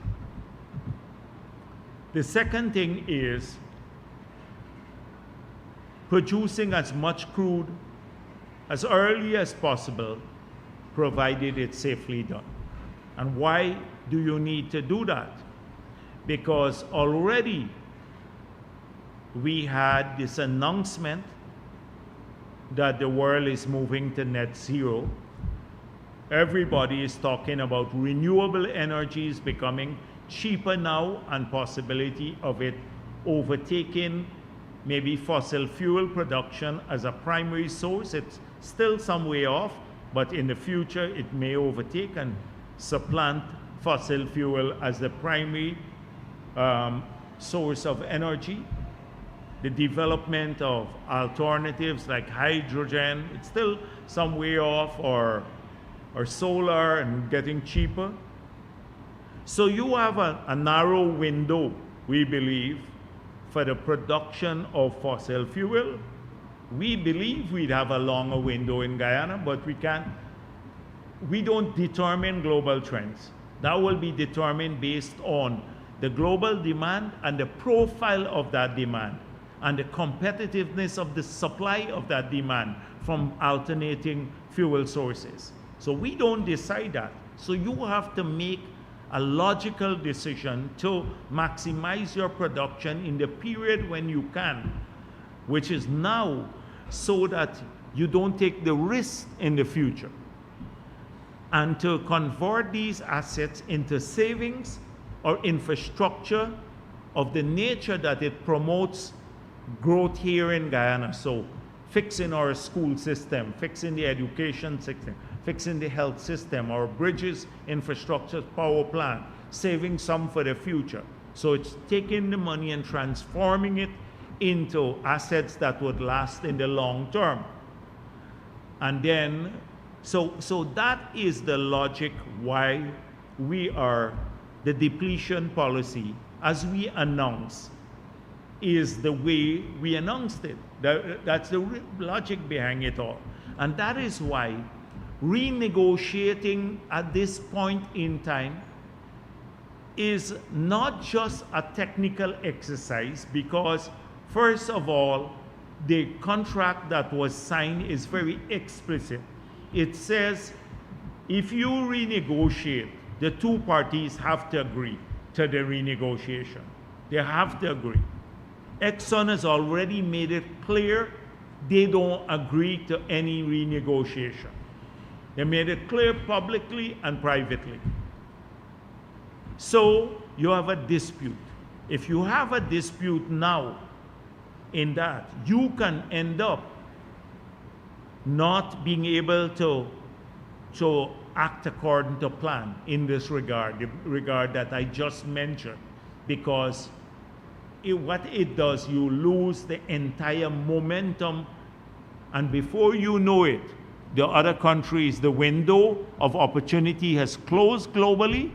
S1: The second thing is producing as much crude as early as possible, provided it's safely done. And why do you need to do that? Because already we had this announcement that the world is moving to net zero. Everybody is talking about renewable energies becoming cheaper now, and possibility of it overtaking maybe fossil fuel production as a primary source. It's still some way off, but in the future it may overtake and supplant fossil fuel as the primary source of energy. The development of alternatives like hydrogen, it's still some way off, or solar, and getting cheaper. So you have a narrow window, we believe, for the production of fossil fuel. We believe we'd have a longer window in Guyana, but we don't determine global trends. That will be determined based on the global demand and the profile of that demand, and the competitiveness of the supply of that demand from alternating fuel sources. So we don't decide that. So you have to make a logical decision to maximize your production in the period when you can, which is now, so that you don't take the risk in the future. And to convert these assets into savings or infrastructure of the nature that it promotes growth here in Guyana. So fixing our school system, fixing the education system, fixing the health system, our bridges, infrastructure, power plant, saving some for the future. So it's taking the money and transforming it into assets that would last in the long term. And then, so that is the logic why the depletion policy, as we announce, is the way we announced it. That's the logic behind it all. And that is why renegotiating at this point in time is not just a technical exercise, because first of all, the contract that was signed is very explicit. It says if you renegotiate, the two parties have to agree to the renegotiation. They have to agree. Exxon has already made it clear they don't agree to any renegotiation. They made it clear publicly and privately. So you have a dispute. If you have a dispute now in that, you can end up not being able to act according to plan in this regard, the regard that I just mentioned, because what it does, you lose the entire momentum, and before you know it, the other countries, the window of opportunity has closed globally,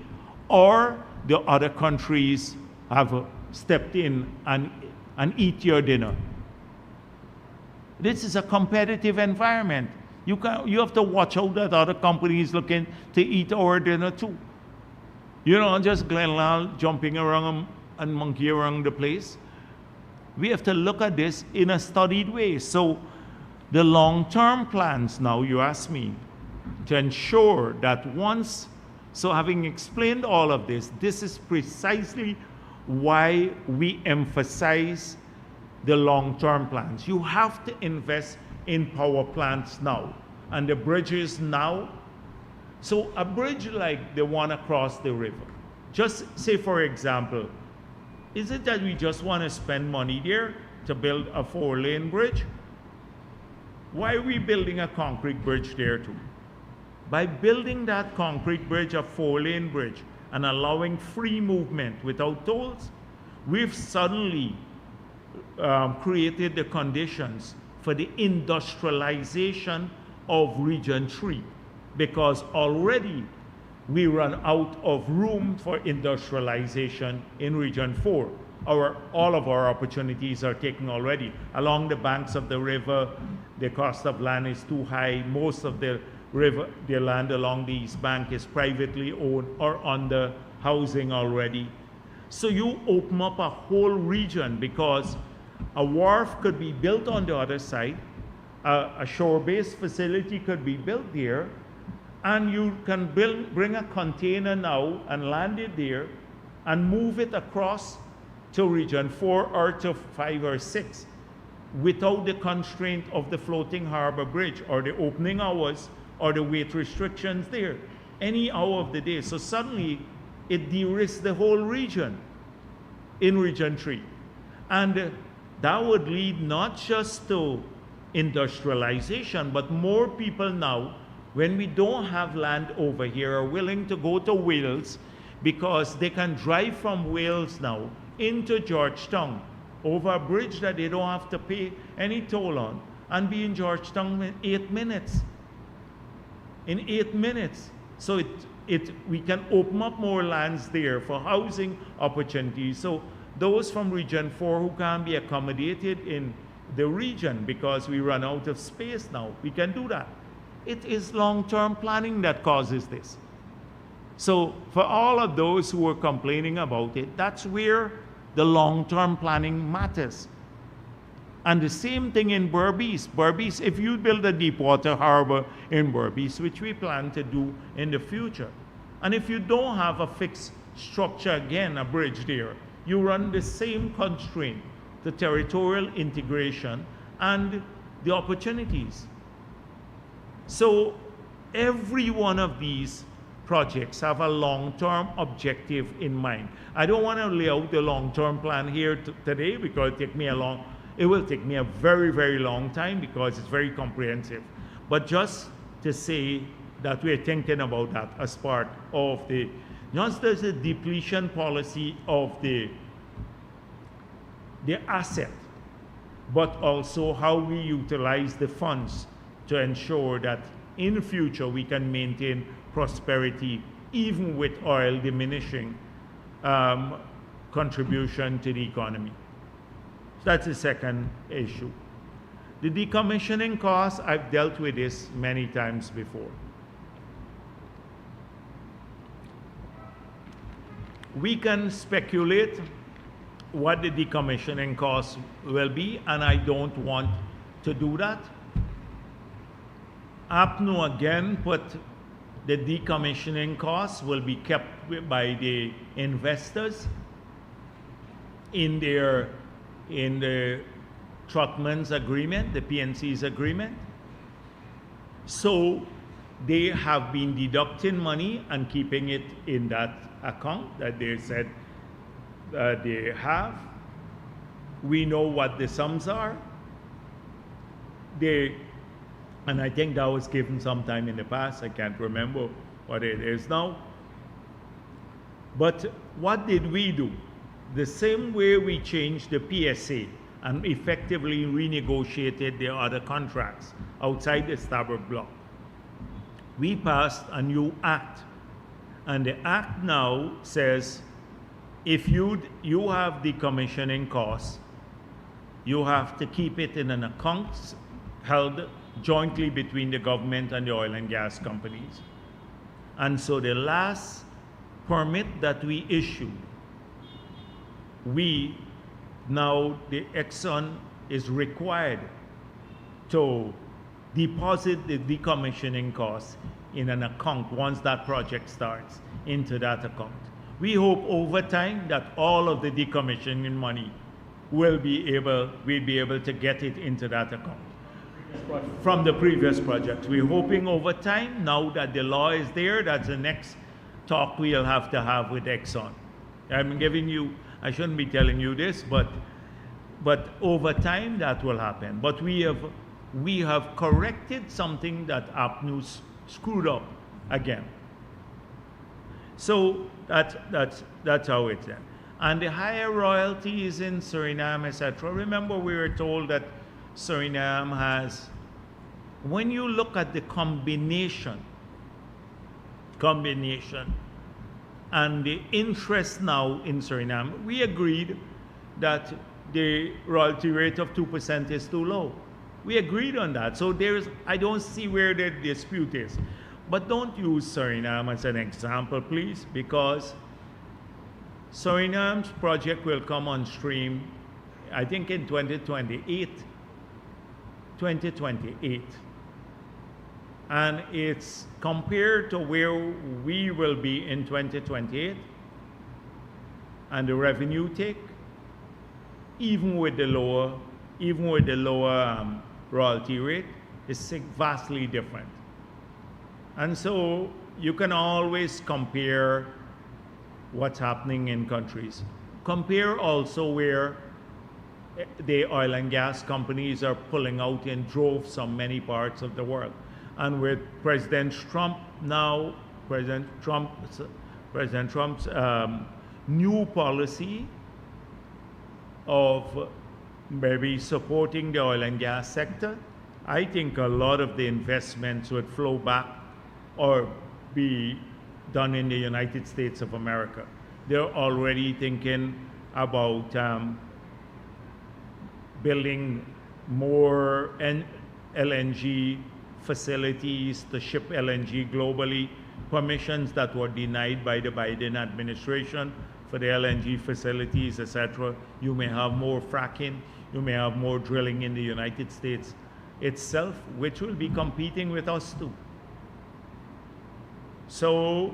S1: or the other countries have stepped in and eat your dinner. This is a competitive environment. You have to watch out that other companies looking to eat our dinner too. You know, just Glenn Lal jumping around and monkey around the place. We have to look at this in a studied way. So the long-term plans now, you ask me, to ensure that once, so having explained all of this, this is precisely why we emphasize the long-term plans. You have to invest in power plants now and the bridges now. So a bridge like the one across the river, just say for example, is it that we just want to spend money there to build a 4-lane bridge? Why are we building a concrete bridge there too? By building that concrete bridge, a 4-lane bridge, and allowing free movement without tolls, we've suddenly created the conditions for the industrialization of Region 3, because already we run out of room for industrialization in Region 4. All of our opportunities are taken already. Along the banks of the river, the cost of land is too high. Most of the land along the east bank is privately owned or under housing already. So you open up a whole region, because a wharf could be built on the other side, a shore-based facility could be built there, and you can bring a container now and land it there and move it across to Region 4 or to 5 or 6 without the constraint of the floating harbor bridge or the opening hours or the weight restrictions there, any hour of the day. So suddenly it de-risks the whole region in Region 3. And that would lead not just to industrialization, but more people now, when we don't have land over here, are willing to go to Wales, because they can drive from Wales now into Georgetown over a bridge that they don't have to pay any toll on, and be in Georgetown in 8 minutes. In 8 minutes. So we can open up more lands there for housing opportunities. So those from Region 4 who can't be accommodated in the region because we run out of space now, we can do that. It is long-term planning that causes this. So for all of those who are complaining about it, that's where the long-term planning matters. And the same thing in Berbice. Berbice, if you build a deep water harbor in Berbice, which we plan to do in the future, and if you don't have a fixed structure, again, a bridge there, you run the same constraint, the territorial integration and the opportunities. So every one of these projects have a long-term objective in mind. I don't want to lay out the long-term plan here today, because it will take me a very, very long time, because it's very comprehensive. But just to say that we're thinking about that as part of not just the depletion policy of the asset, but also how we utilize the funds to ensure that in the future we can maintain prosperity even with oil diminishing contribution to the economy. So that's the second issue. The decommissioning costs, I've dealt with this many times before. We can speculate what the decommissioning costs will be, and I don't want to do that. APNO again put the decommissioning costs will be kept by the investors in the truckman's agreement, the PNC's agreement. So they have been deducting money and keeping it in that account that they said they have. We know what the sums are. And I think that was given sometime in the past. I can't remember what it is now. But what did we do? The same way we changed the PSA and effectively renegotiated the other contracts outside the Starboard Block, we passed a new act. And the act now says, if you have decommissioning costs, you have to keep it in an account held jointly between the government and the oil and gas companies. And so the last permit that we issued, the Exxon is required to deposit the decommissioning costs in an account once that project starts into that account. We hope over time that all of the decommissioning money we'll be able to get it into that account from the previous projects. We're hoping over time, now that the law is there, that's the next talk we'll have to have with Exxon. I'm giving you, I shouldn't be telling you this, but over time that will happen. But we have corrected something that APNU screwed up again. So that's how it's done. And the higher royalties in Suriname, etc. Remember, we were told that Suriname has, when you look at the combination and the interest now in Suriname, we agreed that the royalty rate of 2% is too low. We agreed on that. So I don't see where the dispute is. But don't use Suriname as an example, please, because Suriname's project will come on stream, I think in 2028. And it's compared to where we will be in 2028 and the revenue take, even with the lower royalty rate, is vastly different. And so you can always compare what's happening in countries. Compare also where the oil and gas companies are pulling out in droves from many parts of the world. And with President Trump now, President Trump's new policy of maybe supporting the oil and gas sector, I think a lot of the investments would flow back or be done in the United States of America. They're already thinking about building more LNG facilities to ship LNG globally, permissions that were denied by the Biden administration for the LNG facilities, etc. You may have more fracking, you may have more drilling in the United States itself, which will be competing with us too. So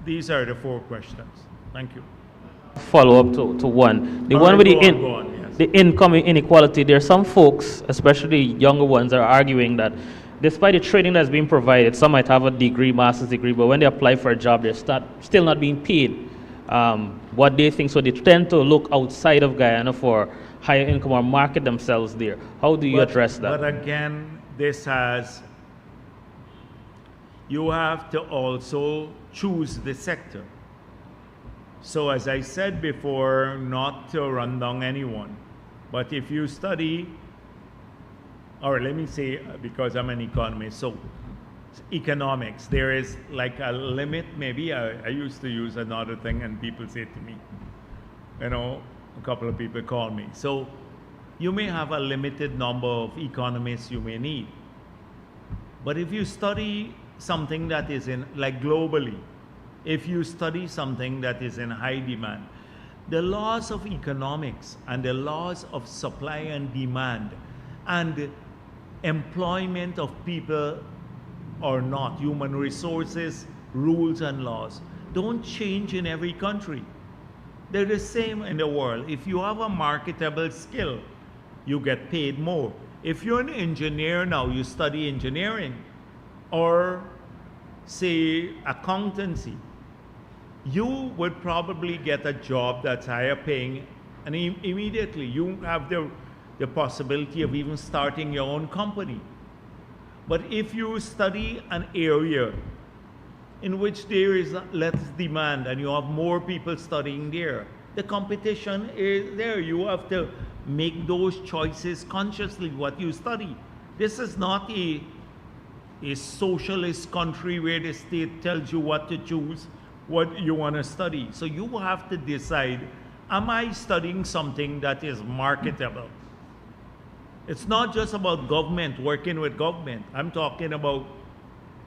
S1: these are the 4 questions. Thank you.
S9: Follow up to one. The
S1: All
S9: one
S1: right,
S9: with
S1: go on, yes.
S9: the income inequality. There are some folks, especially younger ones, are arguing that despite the training that's being provided, some might have a degree, master's degree, but when they apply for a job, they're still not being paid what they think. So they tend to look outside of Guyana for higher income or market themselves there. How do you address that?
S1: But again, you have to also choose the sector. So as I said before, not to run down anyone, but if you study, or let me say, because I'm an economist, so economics, there is like a limit. Maybe I used to use another thing and people say to me, a couple of people call me. So you may have a limited number of economists you may need. But if you study something that is like globally, if you study something that is in high demand, the laws of economics and the laws of supply and demand and employment of people or not, human resources, rules and laws, don't change in every country. They're the same in the world. If you have a marketable skill, you get paid more. If you're an engineer now, you study engineering or say accountancy, you would probably get a job that's higher paying, and immediately you have the possibility of even starting your own company. But if you study an area in which there is less demand and you have more people studying there, the competition is there. You have to make those choices consciously what you study. This is not a socialist country where the state tells you what to choose, what you want to study. So you have to decide, am I studying something that is marketable? It's not just about government, working with government. I'm talking about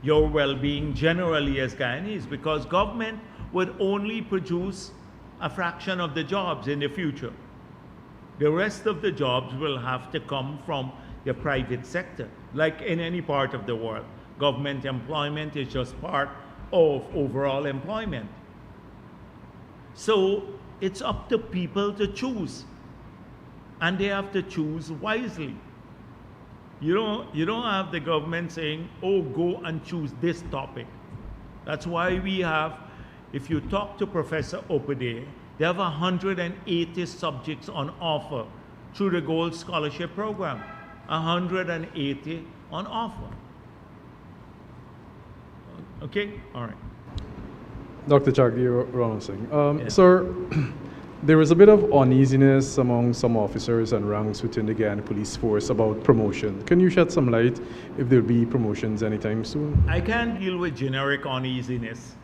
S1: your well-being generally as Guyanese, because government would only produce a fraction of the jobs in the future. The rest of the jobs will have to come from the private sector, like in any part of the world. Government employment is just part of overall employment. So it's up to people to choose, and they have to choose wisely. You don't have the government saying, oh, go and choose this topic. That's why we have, if you talk to Professor Opede, they have 180 subjects on offer through the Gold Scholarship Program. 180 on offer. Okay? All right.
S10: Dr. Jagdeo Ronald Singh.
S1: Yeah.
S10: Sir, there is a bit of uneasiness among some officers and ranks within the Guyana Police Force about promotion. Can you shed some light if there'll be promotions anytime soon?
S1: I can't deal with generic uneasiness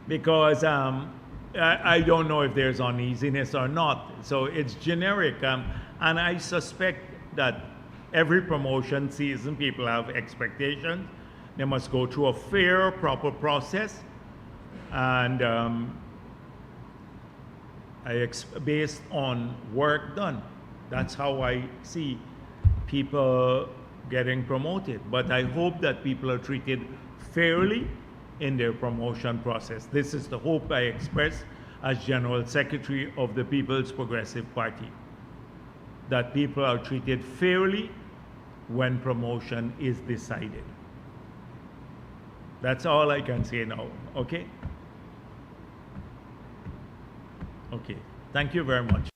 S1: because I don't know if there's uneasiness or not. So it's generic. And I suspect that every promotion season, people have expectations. They must go through a fair, proper process. And based on work done. That's how I see people getting promoted. But I hope that people are treated fairly in their promotion process. This is the hope I express as General Secretary of the People's Progressive Party, that people are treated fairly when promotion is decided. That's all I can say now, okay? Okay, thank you very much.